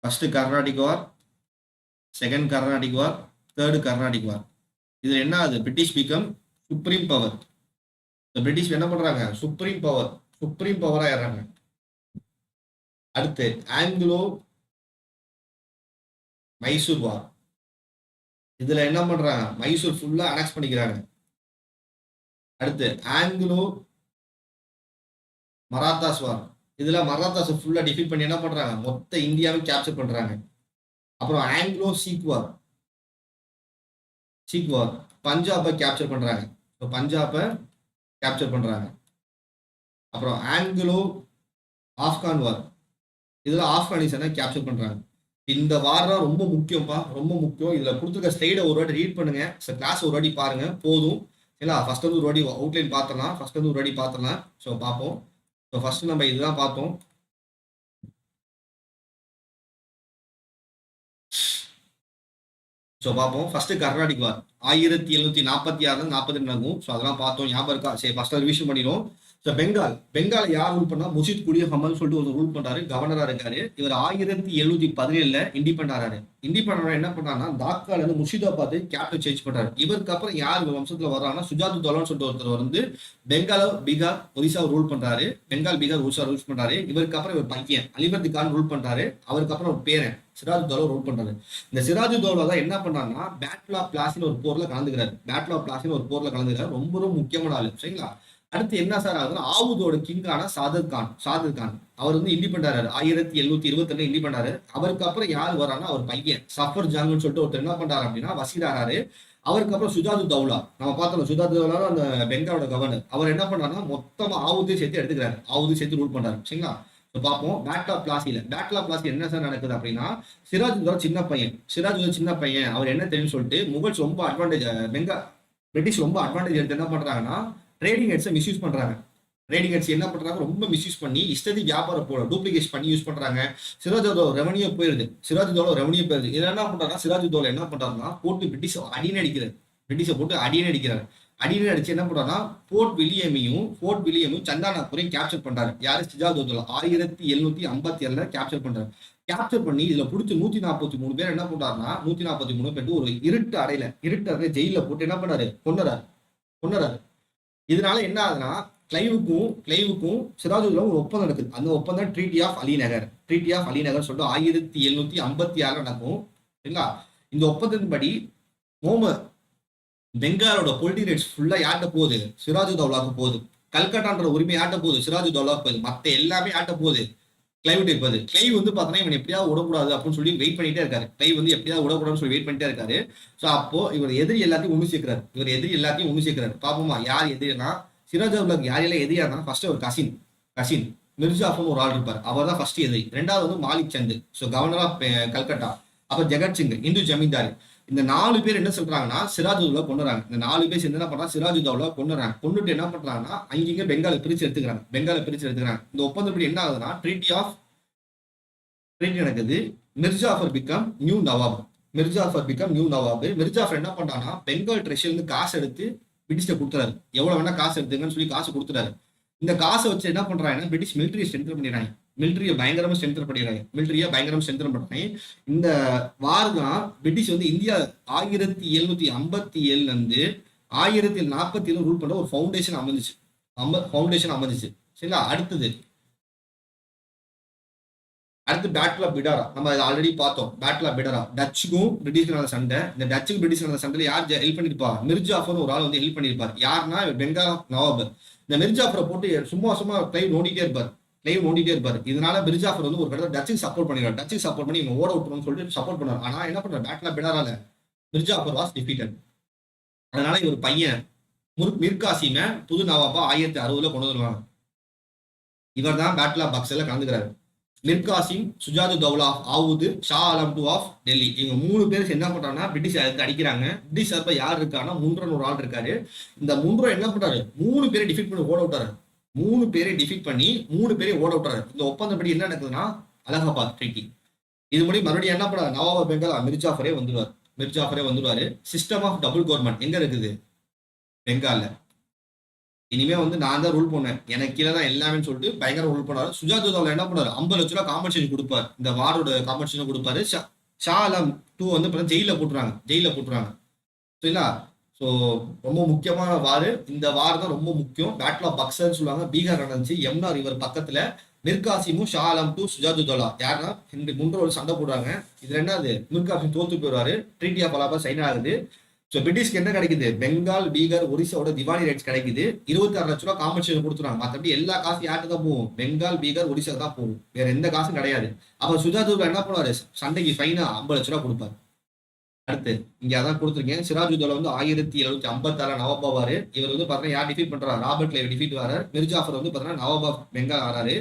ஃபர்ஸ்ட் கர்நாடிக் வார், செகண்ட் கர்நாடிக் வார், தேர்டு கர்நாடிக் வார். இதுல என்ன ஆகுது, British become supreme power. British என்ன பண்றாங்க, சுப்ரீம் பவரா ஏறாங்க. அடுத்து ஆங்கிலோ மைசூர் வார். இதுல என்ன பண்றாங்க, மைசூர் ஃபுல்லா அனெக்ஸ் பண்ணிக்கிறாங்க. அடுத்து ஆங்கிலோ மராத்தாஸ் வார். இதுல மராத்தாஸ் ஃபுல்லா டிஃபீட் பண்ணி என்ன பண்றாங்க, மொத்த இந்தியாவை கேப்சர் பண்றாங்க. அப்புறம் ஆங்கிலோ சீக் வார், பஞ்சாபை கேப்சர் பண்றாங்க. அப்புறம் ஆங்கிலோ ஆப்கான் வார். இதுல ஆப்கானிஸ்தானை கேப்சர் பண்றாங்க. இந்த வாரம் ரொம்ப முக்கியம்ப்பா, ரொம்ப முக்கியம். இதுல கொடுத்துருக்க ஸ்லைடை ஒரு வாட்டி ரீட் பண்ணுங்க, கிளாஸ் ஒரு வாட்டி பாருங்க போதும். இல்ல ஃபர்ஸ்ட் வந்து ஒரு வாட்டி அவுட்லைன் பார்த்துடலாம். ஸோ பார்ப்போம். ஸோ ஃபர்ஸ்ட் நம்ம இதுதான் பார்த்தோம். ஸோ பார்ப்போம். ஃபர்ஸ்ட் கர்நாடிக் வார் 1746 40 நடக்கும். ஸோ அதெல்லாம் பார்த்தோம், ஞாபகம் இருக்கா? சரி, ஃபர்ஸ்ட் ரிவிஷன் பண்ணிடும். ஸோ பெங்கால் யார் ரூல் பண்ணா, முர்ஷித் குலி அஹமது சொல்லிட்டு ஒரு ரூல் பண்றாரு, கவர்னரா இருக்காரு. இவர் 1717 இண்டிபெண்ட் ஆறாரு. என்ன பண்ணாருன்னா, தாக்கால இருந்து முர்ஷிதாபாத் கேபிட்டல் சேஞ்ச் பண்றாரு. இவருக்கு அப்புறம் யார் வம்சத்துல வர்றாங்கன்னா, சுஜாது தௌலான்னு சொல்லிட்டு ஒருத்தர் வந்து பெங்கால், பீகார், ஒரிசா ரூல் பண்றாரு. இவருக்கு அப்புறம் இவர் பையன் அலிவர்தி கான் ரூல் பண்றாரு. அவருக்கு அப்புறம் ஒரு பேரன் சிராஜ் தௌலா ரூல் பண்றாரு. இந்த சிராஜ் தௌலா தான் என்ன பண்றாருன்னா, பேட்டில் ஆஃப் பிளாசின்னு ஒரு போர்ல கலந்துக்கிறாரு. ரொம்ப ரொம்ப முக்கியமான ஆளு. சரிங்களா? அடுத்து என்ன சார் ஆகுதுன்னா, ஆவுதோட கிங்கான சாதர் கான் அவர் வந்து இண்டிபெண்ட் ஆறாரு. 1722 இண்டிபெண்ட் ஆறாரு. அவருக்கு அப்புறம் யார் வரான்னா, அவர் பையன் சஃபர் ஜாங்னு சொல்லிட்டு ஒருத்தர் என்ன பண்றாரு அப்படின்னா, வசீராரு. அவருக்கு அப்புறம் சுஜாது தௌலா, நம்ம பார்த்தோம், சுஜாது தௌலா அந்த பெங்காலோட கவர்னர். அவர் என்ன பண்றாருன்னா, மொத்தமா ஆவுதையும் சேர்த்து எடுத்துக்கிறாரு, ஆவுதையும் சேர்த்து ரூல் பண்றாரு. சரிங்களா? பார்ப்போம். பேட்டில் ஆஃப் பிளாசி என்ன சார் நடக்குது அப்படின்னா, சிராஜுதோட சின்ன பையன் அவர் என்ன தெரியும் சொல்லிட்டு முகல்ஸ் ரொம்ப அட்வான்டேஜ், பிரிட்டிஷ் ரொம்ப அட்வான்டேஜ் எடுத்து என்ன பண்றாங்கன்னா, ட்ரேடிங் ஹெட்ஸை மிஸ்யூஸ் பண்றாங்க. ரொம்ப மிஸ்யூஸ் பண்ணி இஷ்டதி வியாபாரம் போல டூப்ளிகேட் பண்ணி யூஸ் பண்றாங்க. சிராஜுதோட ரெவன்யூ போயிருது. இது என்ன பண்றாங்கன்னா, சிராஜுதோல என்ன பண்றாருன்னா, போட்டு பிரிட்டிஷை போட்டு அடியன் அடிக்கிறாரு. அடிச்சு என்ன பண்றாருன்னா, ஃபோர்ட் வில்லியமையும் சந்தானாபுரையும் கேப்சர் பண்றாரு. யாரு, சிராஜுதோலா 1757 கேப்சர் பண்றாரு. கேப்சர் பண்ணி இதுல பிடிச்ச 143 பேர் என்ன பண்றாருன்னா, 143 பேர் ஒரு இருட்டு அறையில ஜெயில போட்டு என்ன பண்ணாரு, கொண்டுறாரு. இதனால என்ன ஆகுதுன்னா, கிளைவுக்கும் சிராஜுதௌலா ஒரு ஒப்பந்தம் நடக்குது. அந்த ஒப்பந்தம் ட்ரீட்டி ஆஃப் அலிநகர் சொல்லிட்டு 1756 நடக்கும். சரிங்களா? இந்த ஒப்பந்தத்தின்படி மோம பெங்காலோட பொலிட்டி ரைட்ஸ் ஃபுல்லா யார்ட்ட போகுது, சிராஜுதௌலாவுக்கு போகுது. கல்கட்டான்ற உரிமை யார்ட்ட போகுது, சிராஜுதௌலாவுக்கு போகுது. மத்த எல்லாமே யார்ட்ட போகுது, கிளைவிட் இருப்பாரு. கிளைவ் வந்து பார்த்தோன்னா இவன் எப்படியாவது விடக்கூடாது அப்படின்னு சொல்லி வெயிட் பண்ணிட்டே இருக்காரு. கிளைவ் வந்து எப்படியாவது விடக்கூடாதுன்னு சொல்லி வெயிட் பண்ணிட்டே இருக்காரு. ஸோ அப்போ இவர் எதிரி எல்லாத்தையும் ஒன்று சேர்க்கிறாரு. இவர் எதிரி எல்லாத்தையும் ஒன்று சேர்க்கிறாரு. பாப்போமா யார் எதிரினா, சிராஜுதௌலாக்கு யாரெல்லாம் எதிரியானா, ஃபர்ஸ்ட் ஒரு கசின் கசின் மிர்ஜாஃபர்னு ஒரு ஆள் இருப்பார். அவர் தான் ஃபர்ஸ்ட் எதிரி. ரெண்டாவது வந்து Malik Chand, so governor of Calcutta. அப்புறம் ஜெகத் சிங், இந்து ஜமீன்தார். இந்த 4 பேர் என்ன சொல்றாங்கன்னா சிராஜுதௌலா கொண்டுறாங்க. இந்த 4 பேர் சேர்ந்து என்ன பண்றாங்க, சிராஜுதௌலா கொண்டுறாங்க. கொண்டுட்டு என்ன பண்றாங்கன்னா அங்கிங்க பெங்காலை பிரிச்சு எடுத்துக்கிறாங்க. இந்த ஒப்பந்தப்படி என்ன ஆகுதுன்னா, ட்ரீட்டி நடக்குது. மிர்ஜாஃபர் பிகம் நியூ நவாப். மிர்ஜாஃபர் என்ன பண்றாங்கன்னா பெங்கால் ட்ரெஷர்ல இருந்து காசு எடுத்து பிரிட்டிஷ்ட கொடுத்துறாரு. எவ்வளவு வேணா காசு எடுத்துங்கன்னு சொல்லி காசு கொடுத்துறாரு. இந்த காசை வச்சு என்ன பண்றாங்கன்னா பிரிட்டிஷ் மிலிட்டரி ஸ்ட்ரென்த் பண்ணிடுறாங்க. மிலிட்டரியை பயங்கரமா ஸ்ட்ரென்த் பண்றாங்க. இந்த வார் தான் பிரிட்டிஷ் வந்து இந்தியா 1757 இருந்து 1047 ரூல் பண்ற ஒரு ஃபவுண்டேஷன் அமைஞ்சிச்சு. சரிங்களா? அடுத்து பேட்டில் ஆஃப் பிடாரா. நம்ம ஆல்ரெடி பார்த்தோம். பேட்டில் ஆஃப் பிடாரா டச்சுக்கும் பிரிட்டிஷ்க்கு நடந்த சண்டை. இந்த டச்சுக்கு பிரிட்டிஷ் நடந்த சண்டையில யார் ஹெல்ப் பண்ணிருப்பா, மிர்ஜாஃபர் ஒரு ஆள் வந்து ஹெல்ப் பண்ணிருப்பார். யாருன்னா பெங்கால் நவாப். இந்த மிர்ஜாஃபரை போட்டு சும்மா கிளைவ் நோண்டிட்டே இருப்பார். இதனால மிர்ஜாஃபர் வந்து ஒரு கடை டச்சுக்கு சப்போர்ட் பண்ணி இவங்க ஓட விட்டுறோம்னு சொல்லிட்டு சப்போர்ட் பண்ணார். ஆனா என்ன பண்ற, பேட்டில் ஆஃப் பிடாரால மிர்ஜாஃபர் வாஸ் டிஃபீட்டட். அதனால இவர் பையன் மிர் காசிமை புது நவாபா 1060 கொண்டு வருவாங்க. இவர் தான் பேட்டில் ஆஃப் பக்சர்ல கலந்துக்கிறாரு. Mir Qasim, Shujauddaula of Awadh, Shah Alam 2 of Delhi. இவங்க 3 பேர் என்ன பண்றாங்கன்னா பிரிட்டிஷ் அடிக்கிறாங்க. பிரிட்டிஷ் சார்பா யார் இருக்காங்கன்னா முன்ரன் ஒரு ஆள் இருக்காரு. இந்த முன்ரன் என்ன பண்றாரு, 3 பேரை டிஃபீட் பண்ணி ஓட விட்டாரு. 3 பேரையும் ஓட விட்டாரு. இந்த ஒப்பந்தப்படி என்ன நடக்குதுன்னா அலகாபாத் ட்ரீட்டி. இது முடி மறுபடியும் என்ன பண்ணாரு, நவாப் பெங்கால் மிர்ஜாஃபரே வந்துருவாரு. சிஸ்டம் ஆஃப் டபுள் கவர்மெண்ட் எங்க இருக்குது, பெங்கால்ல. இனிமே வந்து நான் தான் ரூல் பண்ணேன், எனக்கு கீழே தான் எல்லாமே சொல்லிட்டு பயங்கர ரூல் பண்ணாரு. சுஜாதுதௌலா என்ன பண்ணாரு, 50 லட்ச ரூபா காம்பன்சேஷன் கொடுப்பாரு. இந்த வாரோட காம்பன்சேஷன் கொடுப்பாரு. ஷா ஆலம் 2 வந்து ஜெயில போட்டுறாங்க. சரிங்களா? ஸோ ரொம்ப முக்கியமான வார். இந்த வார் தான் ரொம்ப முக்கியம். பேட்டில் ஆஃப் பக்சர்னு சொல்லுவாங்க. பீகார் நடந்துச்சு. யமுனா ரிவர் பக்கத்துல. மிர் காசிமும் ஷா ஆலம் 2 சுஜாதுதௌலா யாருன்னா முன்றோடு சண்டை போடுறாங்க. இதுல என்னது, மிர் காசிம் தோத்து போயிடுவாரு. ட்ரீட்டி ஆஃப் அலகாபாத் சைன் ஆகுது. ஸோ பிரிட்டிஷ்க்கு என்ன கிடைக்குது, பெங்கால், பீகார், ஒரிசாவோட திவாலி ரைட்ஸ் கிடைக்குது. 26 லட்ச ரூபா காம்பன்சேஷன் கொடுத்துருவாங்க. மற்றபடி எல்லா காசும் யார்ட்டு தான் போகும், பெங்கால், பீகார், ஒரிசா தான் போகும். வேற எந்த காசும் கிடையாது. அப்ப சுஜாதுதௌலா என்ன பண்ணுவாரு, சண்டைக்கு ஃபைனா 50 லட்ச ரூபா கொடுப்பாரு. அடுத்து இங்க அதான் கொடுத்துருக்கேன். சிராஜுதௌலா வந்து 1756 நவாபாவாரு. இவர் வந்து பாத்தீங்கன்னா யார் டிஃபீட் பண்றாரு, ராபர்ட் கிளைவ் டிஃபீட் வராரு. மிர்ஜாஃபர் வந்து பாத்தீங்கன்னா நவாப் ஆஃப் பெங்கால் ஆறாரு.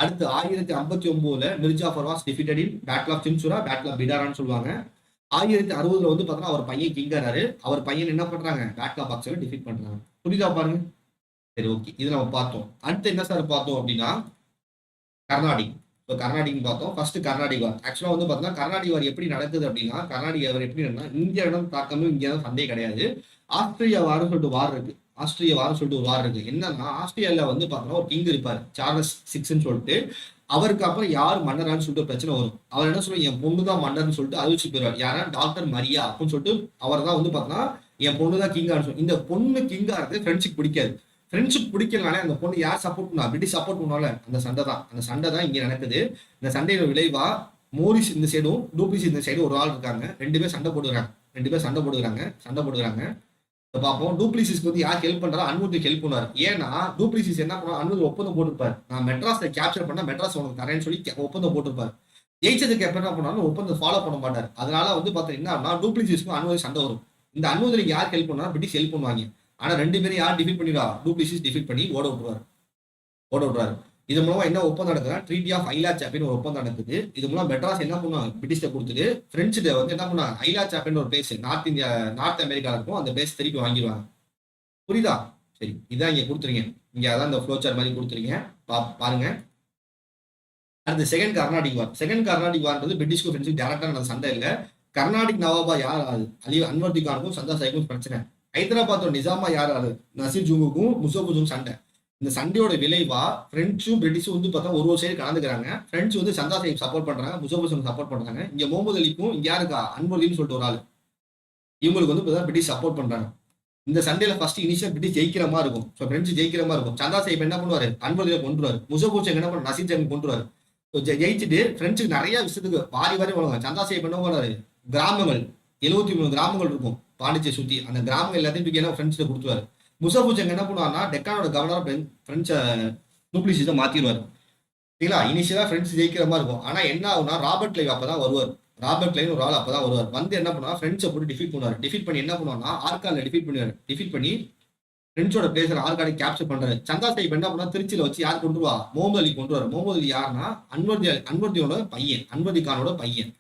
அடுத்து 1059 Mirjafar was defeated in battle of Chinsurah, battle of பிடாரான்னு சொல்லுவாங்க. 1060 வந்து பாத்தீங்கன்னா அவர் பையன் கிங்காரு. அவர் பையன் என்ன பண்றாங்க, பேட்டில் ஆஃப் பக்சரை டிஃபீட் பண்றாங்க. புரியுதா பாருங்க? சரி, ஓகே. இது நம்ம பார்த்தோம். அடுத்து என்ன சார் பார்த்தோம் அப்படின்னா கர்நாடிக். இப்போ கர்நாடிக் பார்த்தோம். ஃபர்ஸ்ட் கர்நாடிக் வார். ஆக்சுவலா வந்து பார்த்தீங்கன்னா கர்நாடிக் வார் எப்படி நடக்குது அப்படின்னா, கர்நாடிக் வார் எப்படி இந்தியாவிடம் தாக்கமும் இங்கே சண்டே கிடையாது. ஆஸ்திரியா வார்னு சொல்லிட்டு வார் இருக்கு. ஒரு வார் இருக்கு. என்னன்னா ஆஸ்திரேலியால வந்து பார்த்தோம்னா ஒரு கிங் இருப்பாரு, சார்லஸ் 6ன்னு சொல்லிட்டு. அவருக்கு அப்புறம் யார் மன்னரான்னு சொல்லிட்டு பிரச்சனை வரும். அவர் என்ன சொல்லுவாங்க, என் பொண்ணு தான் மன்னர்னு சொல்லிட்டு அறிவிச்சு போயிடுவார். யாரா டாக்டர் மரியா அப்படின்னு சொல்லிட்டு அவர் தான் வந்து பார்த்தோம்னா என் பொண்ணு தான் கிங்கான்னு சொல்லி. இந்த பொண்ணு கிங்கா இருக்கு ஃப்ரெண்ட்ஷிப் பிடிக்காது. ஃப்ரெண்ட்ஷிப் பிடிக்கலனாலே அந்த பொண்ணு யார் சப்போர்ட் பண்ணா, பிரிட்டிஷ் சப்போர்ட் பண்ணால அந்த சண்டை தான் இங்க நடக்குது. இந்த சண்டையோட விளைவா மோரிஸ் இந்த சைடும் டூப்ளிசிஸ் இந்த சைடும் ஒரு ஆள் இருக்காங்க. 2 பேர் சண்டை போடுறாங்க. பார்ப்போம். டூப்ளிசிஸ்க்கு வந்து யார் ஹெல்ப் பண்றா, அன்வருக்கு ஹெல்ப் பண்ணுவார். ஏன்னா டூப்ளிசிஸ் என்ன பண்ணுவா, அன்வர் ஒப்பந்தம் போட்டிருப்பாரு. நான் மெட்ராஸை கேப்சர் பண்ணா மெட்ராஸ் உனக்கு தரேன்னு சொல்லி ஒப்பந்தம் போட்டிருப்பாரு. ஜெயிச்சதுக்கு எப்ப என்ன பண்ணாலும் ஒப்பந்தம் ஃபாலோ பண்ண மாட்டார். அதனால வந்து பாத்தீங்கன்னா டூப்ளிசிஸ்க்கும் அன்வர் சண்டை வரும். இந்த அன்வருக்கு யார் ஹெல்ப் பண்ணா, பிரிட்டிஷ் ஹெல்ப் பண்ணுவாங்க. ஆனா 2 பேரும் யார் டிஃபீட் பண்ணிடுவா, டூப்ளிசிஸ் டிஃபீட் பண்ணி ஓட விட்டுருவாரு. இது மூலமா என்ன ஒப்பந்தம் நடக்குதுன்னா ட்ரீட்டி ஆஃப் ஐலா சாப்பின்னு ஒரு ஒப்பந்தம் நடக்குது. இது மூலம் மெட்ராஸ் என்ன பண்ணுவாங்க, பிரிட்டிஷ்ட கொடுத்துட்டு பிரெஞ்சு வந்து என்ன பண்ணுவாங்க, ஐலா சாப்பின்னு ஒரு பிளேஸ் நார்த் அமெரிக்கால இருக்கும், அந்த பிளேஸ் திருப்பி வாங்கிடுவாங்க. புரியுதா? சரி, இதான் இங்க கொடுத்துருங்க. இங்க அதான் இந்த ஃப்ளோசார்ட் மாதிரி கொடுத்துருங்க, பாருங்க. அடுத்து செகண்ட் கர்நாடிக் வார்ன்றது பிரிட்டிஷ்க்கு பிரெஞ்சுக்கு டேரக்டா நடந்த சண்டை இல்ல. கர்நாடிக் நவாபா யார் ஆகுது, அன்வர் கானுக்கும் சந்தா சாய்க்கும் பிரச்சனை. ஹைதராபாத்தோட நிஜாமா யார் ஆகுது, நசீர் ஜூங்குக்கும் முசோபுக்கும் சண்டை. இந்த சண்டையோட விளைவா பிரெஞ்சும் பிரிட்டிஷும் வந்து பார்த்தா ஒரு சைடு கலந்துக்கிறாங்க. பிரெஞ்சு வந்து சந்தா சாஹிப் சப்போர்ட் பண்றாங்க, முசோபுக்கு சப்போர்ட் பண்றாங்க. இங்க முகமது அலிக்கும் இங்க யாருக்கா, அன்வர்லின்னு சொல்லிட்டு ஒரு ஆள், இவங்களுக்கு வந்து பிரிட்டிஷ் சப்போர்ட் பண்றாங்க. இந்த சண்டையில ஃபர்ஸ்ட் இனிஷியல் பிரிட்டிஷ் ஜெயிக்கிற மாதிரி இருக்கும். ஸோ பிரெஞ்சு ஜெயிக்கிற மாதிரி இருக்கும். சந்தா சாஹிப் என்ன பண்ணுவாரு, அன்வர்லியை கொண்டுருவாரு. முசோபு என்ன பண்ண, நசீர் ஜங் கொண்டுருவாரு. ஜெயிச்சுட்டு பிரெஞ்சுக்கு நிறைய விஷயத்துக்கு வாரி வழங்குவாங்க. சந்தா சாஹிப் என்ன பண்ணுவாரு, கிராமங்கள் 73 கிராமங்கள் இருக்கும் பாண்டிச்சேரி சுத்தி. அந்த கிராமங்கள் எல்லாத்தையும் தூக்கி என்ன ஃப்ரெண்ட்ஸ்ல கொடுத்துருவாரு. முசாஃபுஜங் என்ன பண்ணுவாருன்னா டெக்கானோட கவர்னர் பிரெஞ்சு டூப்ளிசிஸை மாத்திடுவாரு. சரிங்களா? இனிஷியலா ஃப்ரெண்ட்ஸ் ஜெயிக்கிற மாதிரி இருக்கும். ஆனா என்ன ஆகுனா ராபர்ட் கிளைவ் அப்பதான் வருவார். ராபர்ட் கிளைவ் ஒரு ஆள் அப்பதான் வருவார். வந்து என்ன பண்ணுவா ஃப்ரெண்ட்ஸை போட்டு டிஃபீட் பண்ணுவார். டிஃபீட் பண்ணி என்ன பண்ணுவாங்கன்னா ஆர்கான்ல டிஃபீட் பண்ணுவார். டிஃபீட் பண்ணி பிரெஞ்சோட பிளேஸர் ஆர்கானை கேப்சர் பண்றாரு. சந்தா சாஹிப் என்ன பண்ணா திருச்சியில வச்சு யார் கொண்டு வா முகமது அலி கொண்டு வர. முகமது அலி யாருன்னா அன்வர்தியோட பையன், அன்வர்தி கானோட பையன்.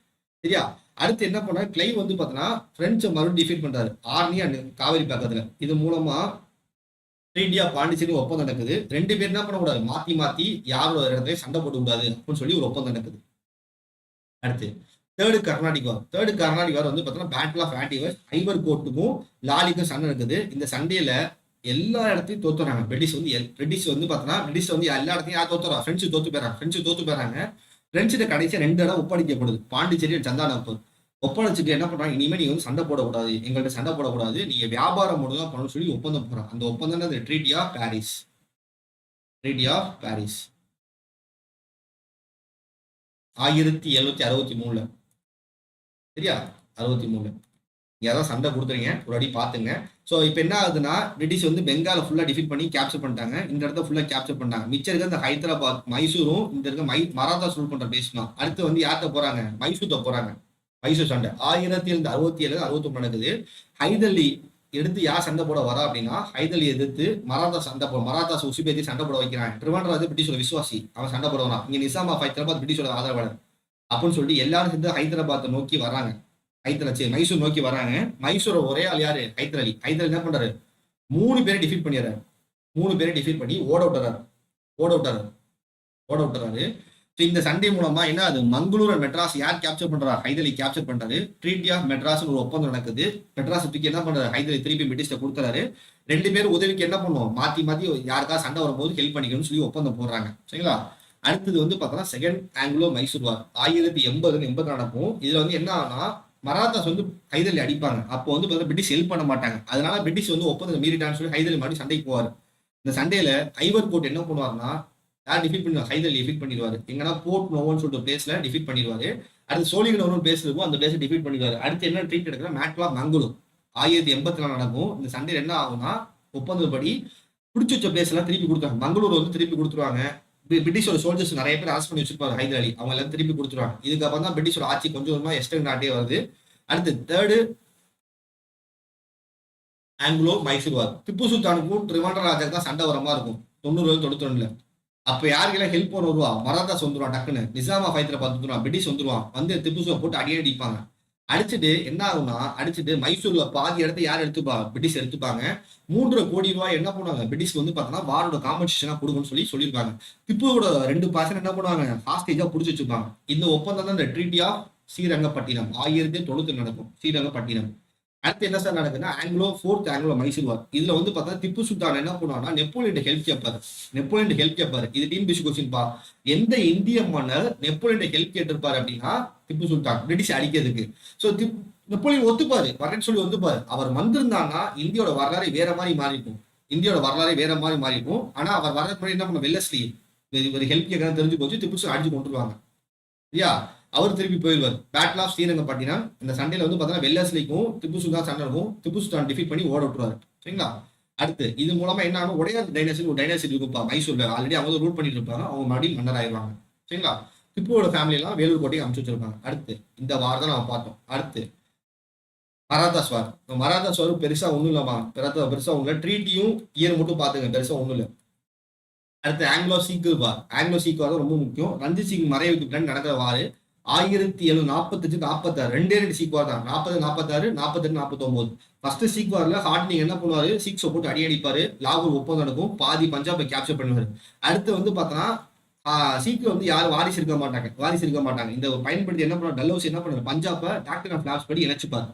சரியா? அடுத்து என்ன பண்ணா கிளைவ் வந்து பாத்தீங்கன்னா பிரெஞ்சை மறுபடியும் டிஃபீட் பண்றாரு ஆர்னி அண்ட் காவிரி பக்கத்துல. இது மூலமா இந்தியா பாண்டிச்சேரி ஒப்பந்தம் நடக்குது. 2 பேர் என்ன பண்ணக்கூடாது மாத்தி மாத்தி யாரோட இடத்துல சண்டை போட்டு கூடாது அப்படின்னு சொல்லி ஒரு ஒப்பந்தம் நடக்குது. அடுத்து தேர்டு கர்நாடிக் வார். தேர்டு கர்நாடிக் வார் வந்து பார்த்தீங்கன்னா பேட்டில் ஆஃப் ஆன்டிவர்ஸ், ஐவர் கோர்ட்டுக்கும் லாலிக்கும் சண்டை நடக்குது. இந்த சண்டையில எல்லா இடத்தையும் தோத்துறாங்க. பிரிட்டிஷ் வந்து பார்த்தீங்கன்னா பிரிட்டிஷ் வந்து எல்லா இடத்தையும் யார் தோத்துறா பிரெஞ்சு தோத்து போயிறாங்க. பிரெஞ்சிட்ட கடைசியா 2 இடம் ஒப்படைக்கப்படுது, பாண்டிச்சேரி சந்தானப்பூர். ஒப்படைச்சிட்டு என்ன பண்றாங்க, இனிமே நீங்க வந்து சண்டை போடக்கூடாது, எங்கள்கிட்ட சண்டை போடக்கூடாது, நீங்க வியாபாரம் மட்டும் தான் பண்ணணும்னு சொல்லி ஒப்பந்தம் போறாங்க. அந்த ஒப்பந்தம் தான் ட்ரீட்டி ஆஃப் பாரிஸ். 1763. சரியா? 63 யாராவது சண்டை கொடுத்துறீங்க, ஒரு அடி பாத்துங்க. ஸோ இப்போ என்ன ஆகுதுன்னா பிரிட்டிஷ் வந்து பெங்கால ஃபுல்லா டிஃபீட் பண்ணி கேப்சர் பண்ணிட்டாங்க. இந்த இடத்த ஃபுல்லா கேப்சர் பண்ணாங்க. மிச்சம் இருக்க இந்த ஹைதராபாத் மைசூரும் இந்த இருக்க மராத்தாஸ் ரூல் பண்ற பிளேஸ் தான். அடுத்து வந்து யார்கிட்ட போறாங்க, மைசூர்ட்ட போறாங்க. மைசூர் சண்டை 1767 61 நடக்குது. ஹைதர்லி எடுத்து யார் சண்டை போட வரா அப்படின்னா ஹைதர்லி எதிர்த்து மராத்தாஸ் உசுபேத்தி சண்டை போட வைக்கிறாங்க. ட்ரிவாண்டராஜ் பிரிட்டிஷோட விசுவாசி, அவன் சண்டை போட வரான். இங்க நிசாம் ஆஃப் ஹைதராபாத் பிரிட்டிஷோட ஆதரவாளர் அப்படின்னு சொல்லி எல்லாரும் சேர்ந்து ஹைதராபாத்தை நோக்கி வராங்க. மைசூர் நோக்கி வராங்க. மைசூர் ஒரே ஆள் யாரு, ஹைதர் அலி என்ன பண்றாரு, 3 பேரை டிஃபீட் பண்ணிடுறாரு. 3 பேரை டிஃபீட் பண்ணி ஓட விட்டுறாரு. இந்த சண்டை மூலமா என்ன அது மங்களூர் மெட்ராஸ் யார் கேப்சர் பண்றாரு, ஹைதர் அலி கேப்சர் பண்றாரு. ட்ரீட்டி ஆஃப் மெட்ராஸ் ஒரு ஒப்பந்தம் நடக்குது. மெட்ராஸ் தூக்கி என்ன பண்றாரு, ஹைதர் அலி திருப்பி பிரிட்டிஷ்ட கொடுத்துறாரு. 2 பேரும் உதவிக்கு என்ன பண்ணுவோம், மாத்தி யாருக்காவது சண்டை வரும்போது ஹெல்ப் பண்ணிக்கணும்னு சொல்லி ஒப்பந்தம் போடுறாங்க. சரிங்களா? அடுத்தது வந்து பார்த்தோம்னா செகண்ட் ஆங்கிலோ மைசூர் வார் 1080 நடக்கும். இதுல வந்து என்ன ஆகுனா மராத்தாஸ் வந்து ஹைதர் அலி அடிப்பாங்க. அப்போ வந்து பிரிட்டிஷ் ஹெல்ப் பண்ண மாட்டாங்க. அதனால பிரிட்டிஷ் வந்து ஒப்பந்தம் மீறிட்டான்னு சொல்லி ஹைதர் அலி மறுபடியும் சண்டைக்கு போவார். இந்த சண்டையில ஐவர் கோட் என்ன பண்ணுவாருன்னா யார் டிஃபீட் பண்ணுவார், ஹைதர் அலி டிஃபீட் பண்ணிடுவாரு. எங்கன்னா போர்ட் நோவோன்னு சொல்லிட்டு பிளேஸ்ல டிஃபீட் பண்ணிடுவாரு. அடுத்து சோழிகன் ஒரு பிளேஸ் இருக்கும், அந்த பிளேஸ் டிஃபீட் பண்ணிடுவாரு. அடுத்து என்ன ட்ரீட் எடுக்கிற மேட்லா மங்களூர் 1084 நடக்கும். இந்த சண்டையில் என்ன ஆகும்னா ஒப்பந்தப்படி பிடிச்சி வச்ச பிளேஸ் எல்லாம் திருப்பி கொடுத்தாங்க. மங்களூர் வந்து திருப்பி கொடுத்துருவாங்க. பிரிட்டிஷோட சோல்ஜர்ஸ் நிறைய பேர் அரஸ்ட் பண்ணி வச்சிருப்பாரு ஹைதர் அலி, அவங்க எல்லாம் திருப்பி கொடுத்துருவாங்க. இதுக்கப்புறம் தான் பிரிட்டிஷோட ஆட்சி கொஞ்சம் கொஞ்சமா எஸ்டர்ன் நாட்டே வருது. அடுத்து third Anglo Mysore war. Tipu சுல்தானுக்கும் ட்ரிவாண்டர் ராஜாக்கு தான் சண்டை வர மாதிரி இருக்கும் 90 91. அப்ப யாருக்கெல்லாம் ஹெல்ப் பண்ண வருவா, மராத்தாஸ் வந்துருவான் டக்குன்னு, நிசாம் ஆஃப் ஹைதராபாத் வந்துருவான், பிரிட்டிஷ் வந்துருவான், வந்து திப்பு சுல்தான் போட்டு அடிப்பாங்க. அடிச்சுட்டு என்ன ஆகும்னா மைசூர்ல பாதி இடத்த யார் எடுத்துப்பா, பிரிட்டிஷ் எடுத்துப்பாங்க. 3 கோடி ரூபாய் என்ன பண்ணுவாங்க பிரிட்டிஷ் வந்து பார்த்தோன்னா வாரோட காம்பன்சேஷனா கொடுக்குன்னு சொல்லியிருப்பாங்க. திப்புவோட 2 பர்சன்ட் என்ன பண்ணுவாங்க ஹாஸ்டேஜா புடிச்சு வச்சுப்பாங்க. இந்த ஒப்பந்தம் தான் இந்த ட்ரீட்டி ஆஃப் ஸ்ரீரங்கப்பட்டினம் 1090 நடக்கும். ஸ்ரீரங்கப்பட்டினம். அடுத்து என்ன சார் நடக்குதுன்னா ஃபோர்த் ஆங்கிலோ மைசூர் வார். இதுல வந்து பார்த்தா திப்பு சுல்தான் என்ன பண்ணுவாங்கன்னா நெப்போலியன் ஹெல்ப் கேட்பாரு. இது டீம் பிஷ் கொஸ்டின் பா. எந்த இந்திய மன்னர் நெப்போலியன் ஹெல்ப் கேட்டிருப்பாரு அப்படின்னா திப்பு சுல்தான், பிரிட்டிஷ் அடிக்கிறதுக்கு. ஸோ நெப்போலியன் ஒத்துப்பாரு, வரேன்னு சொல்லி ஒத்துப்பாரு. அவர் வந்திருந்தாங்கன்னா இந்தியோட வரலாறு வேற மாதிரி மாறி இருக்கும். ஆனா அவர் வர்றதுக்கு என்ன பண்ண வெல்லஸ்லி ஒரு ஹெல்ப் கேட்கறது தெரிஞ்சு போச்சு, திப்பு சுல்தான் அடிச்சு கொண்டுருவாங்க. சரியா? அவர் திருப்பி போயிடுவார். Battle of Srirangapatnam. இந்த சண்டையில வந்து பார்த்தீங்கன்னா வெல்லஸ்லிக்கும் திப்பு சுல்தான் சண்டை இருக்கும். திப்பு சுல்தான் டிஃபீட் பண்ணி ஓட விட்டுருவாரு. சரிங்களா? அடுத்து இது மூலமா என்ன ஆகும், உடையார் டைனாசிட்டி ஒரு டைனாசிட்டி இருக்குப்பா மைசூர்ல, ஆல்ரெடி அவங்க ரூல் பண்ணிட்டு இருப்பாங்க, அவங்க மறுபடியும் மன்னர் ஆயிடுவாங்க. சரிங்களா? திப்புவோட ஃபேமிலி எல்லாம் வேலூர் கோட்டையை அமைச்சு வச்சிருப்பாங்க. அடுத்து இந்த வார் தான் நம்ம பார்த்தோம். அடுத்து மராத்தாஸ் வார் பெருசா ஒண்ணும் இல்லமா, பெருசா ஒண்ணும் இல்லை. ட்ரீட்டியும் இயர் மட்டும் பாத்துங்க, பெருசா ஒண்ணும் இல்லை. அடுத்து ஆங்கிலோ சீக் வார் ரொம்ப முக்கியம். ரஞ்சித் சிங் மறைவுக்கு பின்னாடி நடக்கிற வாரு 1745 46 2 சீக்வார் தான். 40 46 48 49. ஃபர்ஸ்ட் சீக்வார்ல ஹார்ட்னிங் என்ன பண்ணுவாரு, சீக்ஸை போட்டு அடிப்பாரு. லாகூர் ஒப்பந்தம் நடக்கும், பாதி பஞ்சாபை கேப்சர் பண்ணுவாரு. அடுத்து வந்து பார்த்தோன்னா சீக்கிரம் வந்து யாரும் வாரிசு இருக்க மாட்டாங்க. இந்த பயன்படுத்தி என்ன பண்ணுவார், டல்ஹவுசி என்ன பண்ணுவார், பஞ்சாபை டாக்டர் ஆஃப் லாப்ஸ் படி இணைச்சுப்பார்.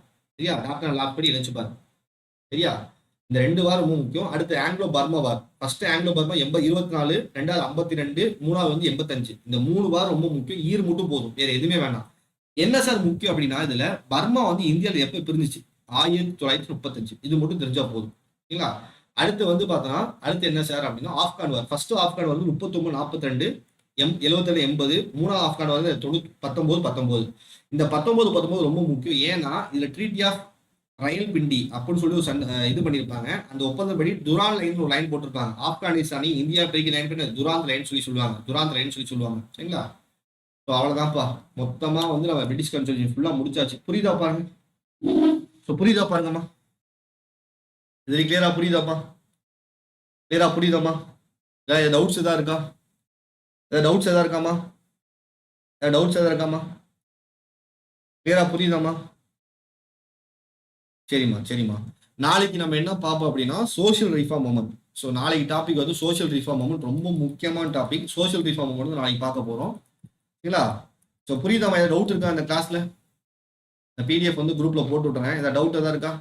சரியா? இந்த 2 வார் ரொம்ப முக்கியம். அடுத்து ஆங்கிலோ பர்மா வார். ஃபர்ஸ்ட் ஆங்கிலோ பர்மா 24, 2வது 52, 3வது வந்து 85. இந்த 3 வார் ரொம்ப முக்கியம். ஈர் மட்டும் போதும், வேற எதுவுமே வேணாம். என்ன சார் முக்கியம் அப்படின்னா இதுல பர்மா வந்து இந்தியாவில் எப்ப பிரிஞ்சிச்சு, 1935. இது மட்டும் தெரிஞ்சா போதும். சரிங்களா? அடுத்து வந்து பார்த்தோம்னா அடுத்து என்ன சார் அப்படின்னா ஆப்கான் வார். ஃபர்ஸ்ட் ஆப்கான் வார் வந்து 39 42, 77 80 மூணாவது ஆப்கான் வந்து 19 19. இந்த 19 19 ரொம்ப முக்கியம். ஏன்னா இதுல ட்ரீட்டி ஆஃப் ரயில் பிண்டி அப்படின்னு சொல்லி ஒரு இது பண்ணியிருப்பாங்க. அந்த ஒப்பந்தப்படி துரான் லைன் ஒரு லைன் போட்டிருப்பாங்க. ஆப்கானிஸ்தானி இந்தியா பிரிக்க லைன் பண்ணி துராந்த் லைன் சொல்லி சொல்லுவாங்க. துராந்த் லைன் சொல்லி சொல்லுவாங்க. சரிங்களா? ஸோ அவ்வளோதான்ப்பா. மொத்தமா வந்து நம்ம பிரிட்டிஷ் கன்சல்டேஷன் ஃபுல்லா முடிச்சாச்சு. புரியுதா பாருங்க? ஸோ புரியுதா பாருங்கம்மா? இது கிளியரா புரியுதாப்பா? கிளியரா புரியுதாம்மா? ஏதாவது டவுட்ஸ் எதாவது இருக்கா? ஏதாவது டவுட்ஸ் எதாவது இருக்காமா? ஏதாவது டவுட்ஸ் எதாவது இருக்காமா? கிளியரா புரியுதாம்மா? சரிம்மா சரிம்மா. நாளைக்கு நம்ம என்ன பார்ப்போம் அப்படின்னா சோஷியல் ரிஃபார்ம் மூமெண்ட். ஸோ நாளைக்கு டாபிக் வந்து சோஷியல் ரிஃபார்ம் மூமெண்ட், ரொம்ப முக்கியமான டாபிக். சோஷியல் ரிஃபார்ம் மூமெண்ட் நாளைக்கு பார்க்க போறோம். சரிங்களா? ஸோ புரியுதாம்மா? ஏதாவது டவுட் இருக்கா இந்த கிளாஸ்ல? இந்த பிடிஎஃப் வந்து குரூப்ல போட்டு விட்டுறேன். ஏதாவது டவுட் எதாவது இருக்கா?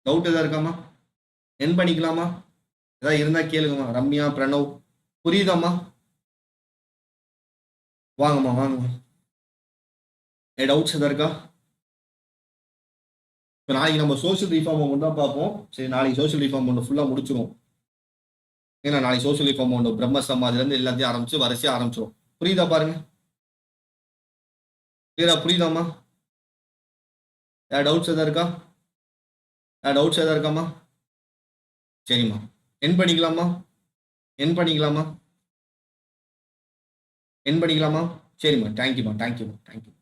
டவுட் எதாவது இருக்காமா? என் பண்ணிக்கலாமா? ஏதாவது இருந்தா கேளுங்கம்மா. ரம்யா, பிரணவ், புரியுதாம்மா? வாங்கம்மா வாங்கம்மா. டவுட்ஸ் எதாவது இருக்கா? இப்போ நாளைக்கு நம்ம சோஷியல் ரிஃபார்ம் மூமெண்ட் தான் பார்ப்போம். சரி, நாளைக்கு சோஷியல் ரிஃபார்ம் மூமெண்ட் ஃபுல்லா முடிச்சிருவோம். ஏன்னா நாளைக்கு சோஷியல் ரிஃபார்ம் மூமெண்ட் பிரம்ம சமாதிலேருந்து எல்லாத்தையும் ஆரம்பிச்சு வரிசையா ஆரம்பிச்சிடும். புரியுதா பாருங்க? கிளியரா புரியுதாம்மா? ஏதாவது டவுட்ஸ் எதாவது இருக்கா? ஏதாவது டவுட்ஸ் எதாவது இருக்காம்மா? சரிம்மா. என் பண்ணிக்கலாமா? என் பண்ணிக்கலாமா? என் பண்ணிக்கலாமா? சரிம்மா. தேங்க்யூம்மா தேங்க்யூம்மா தேங்க்யூ.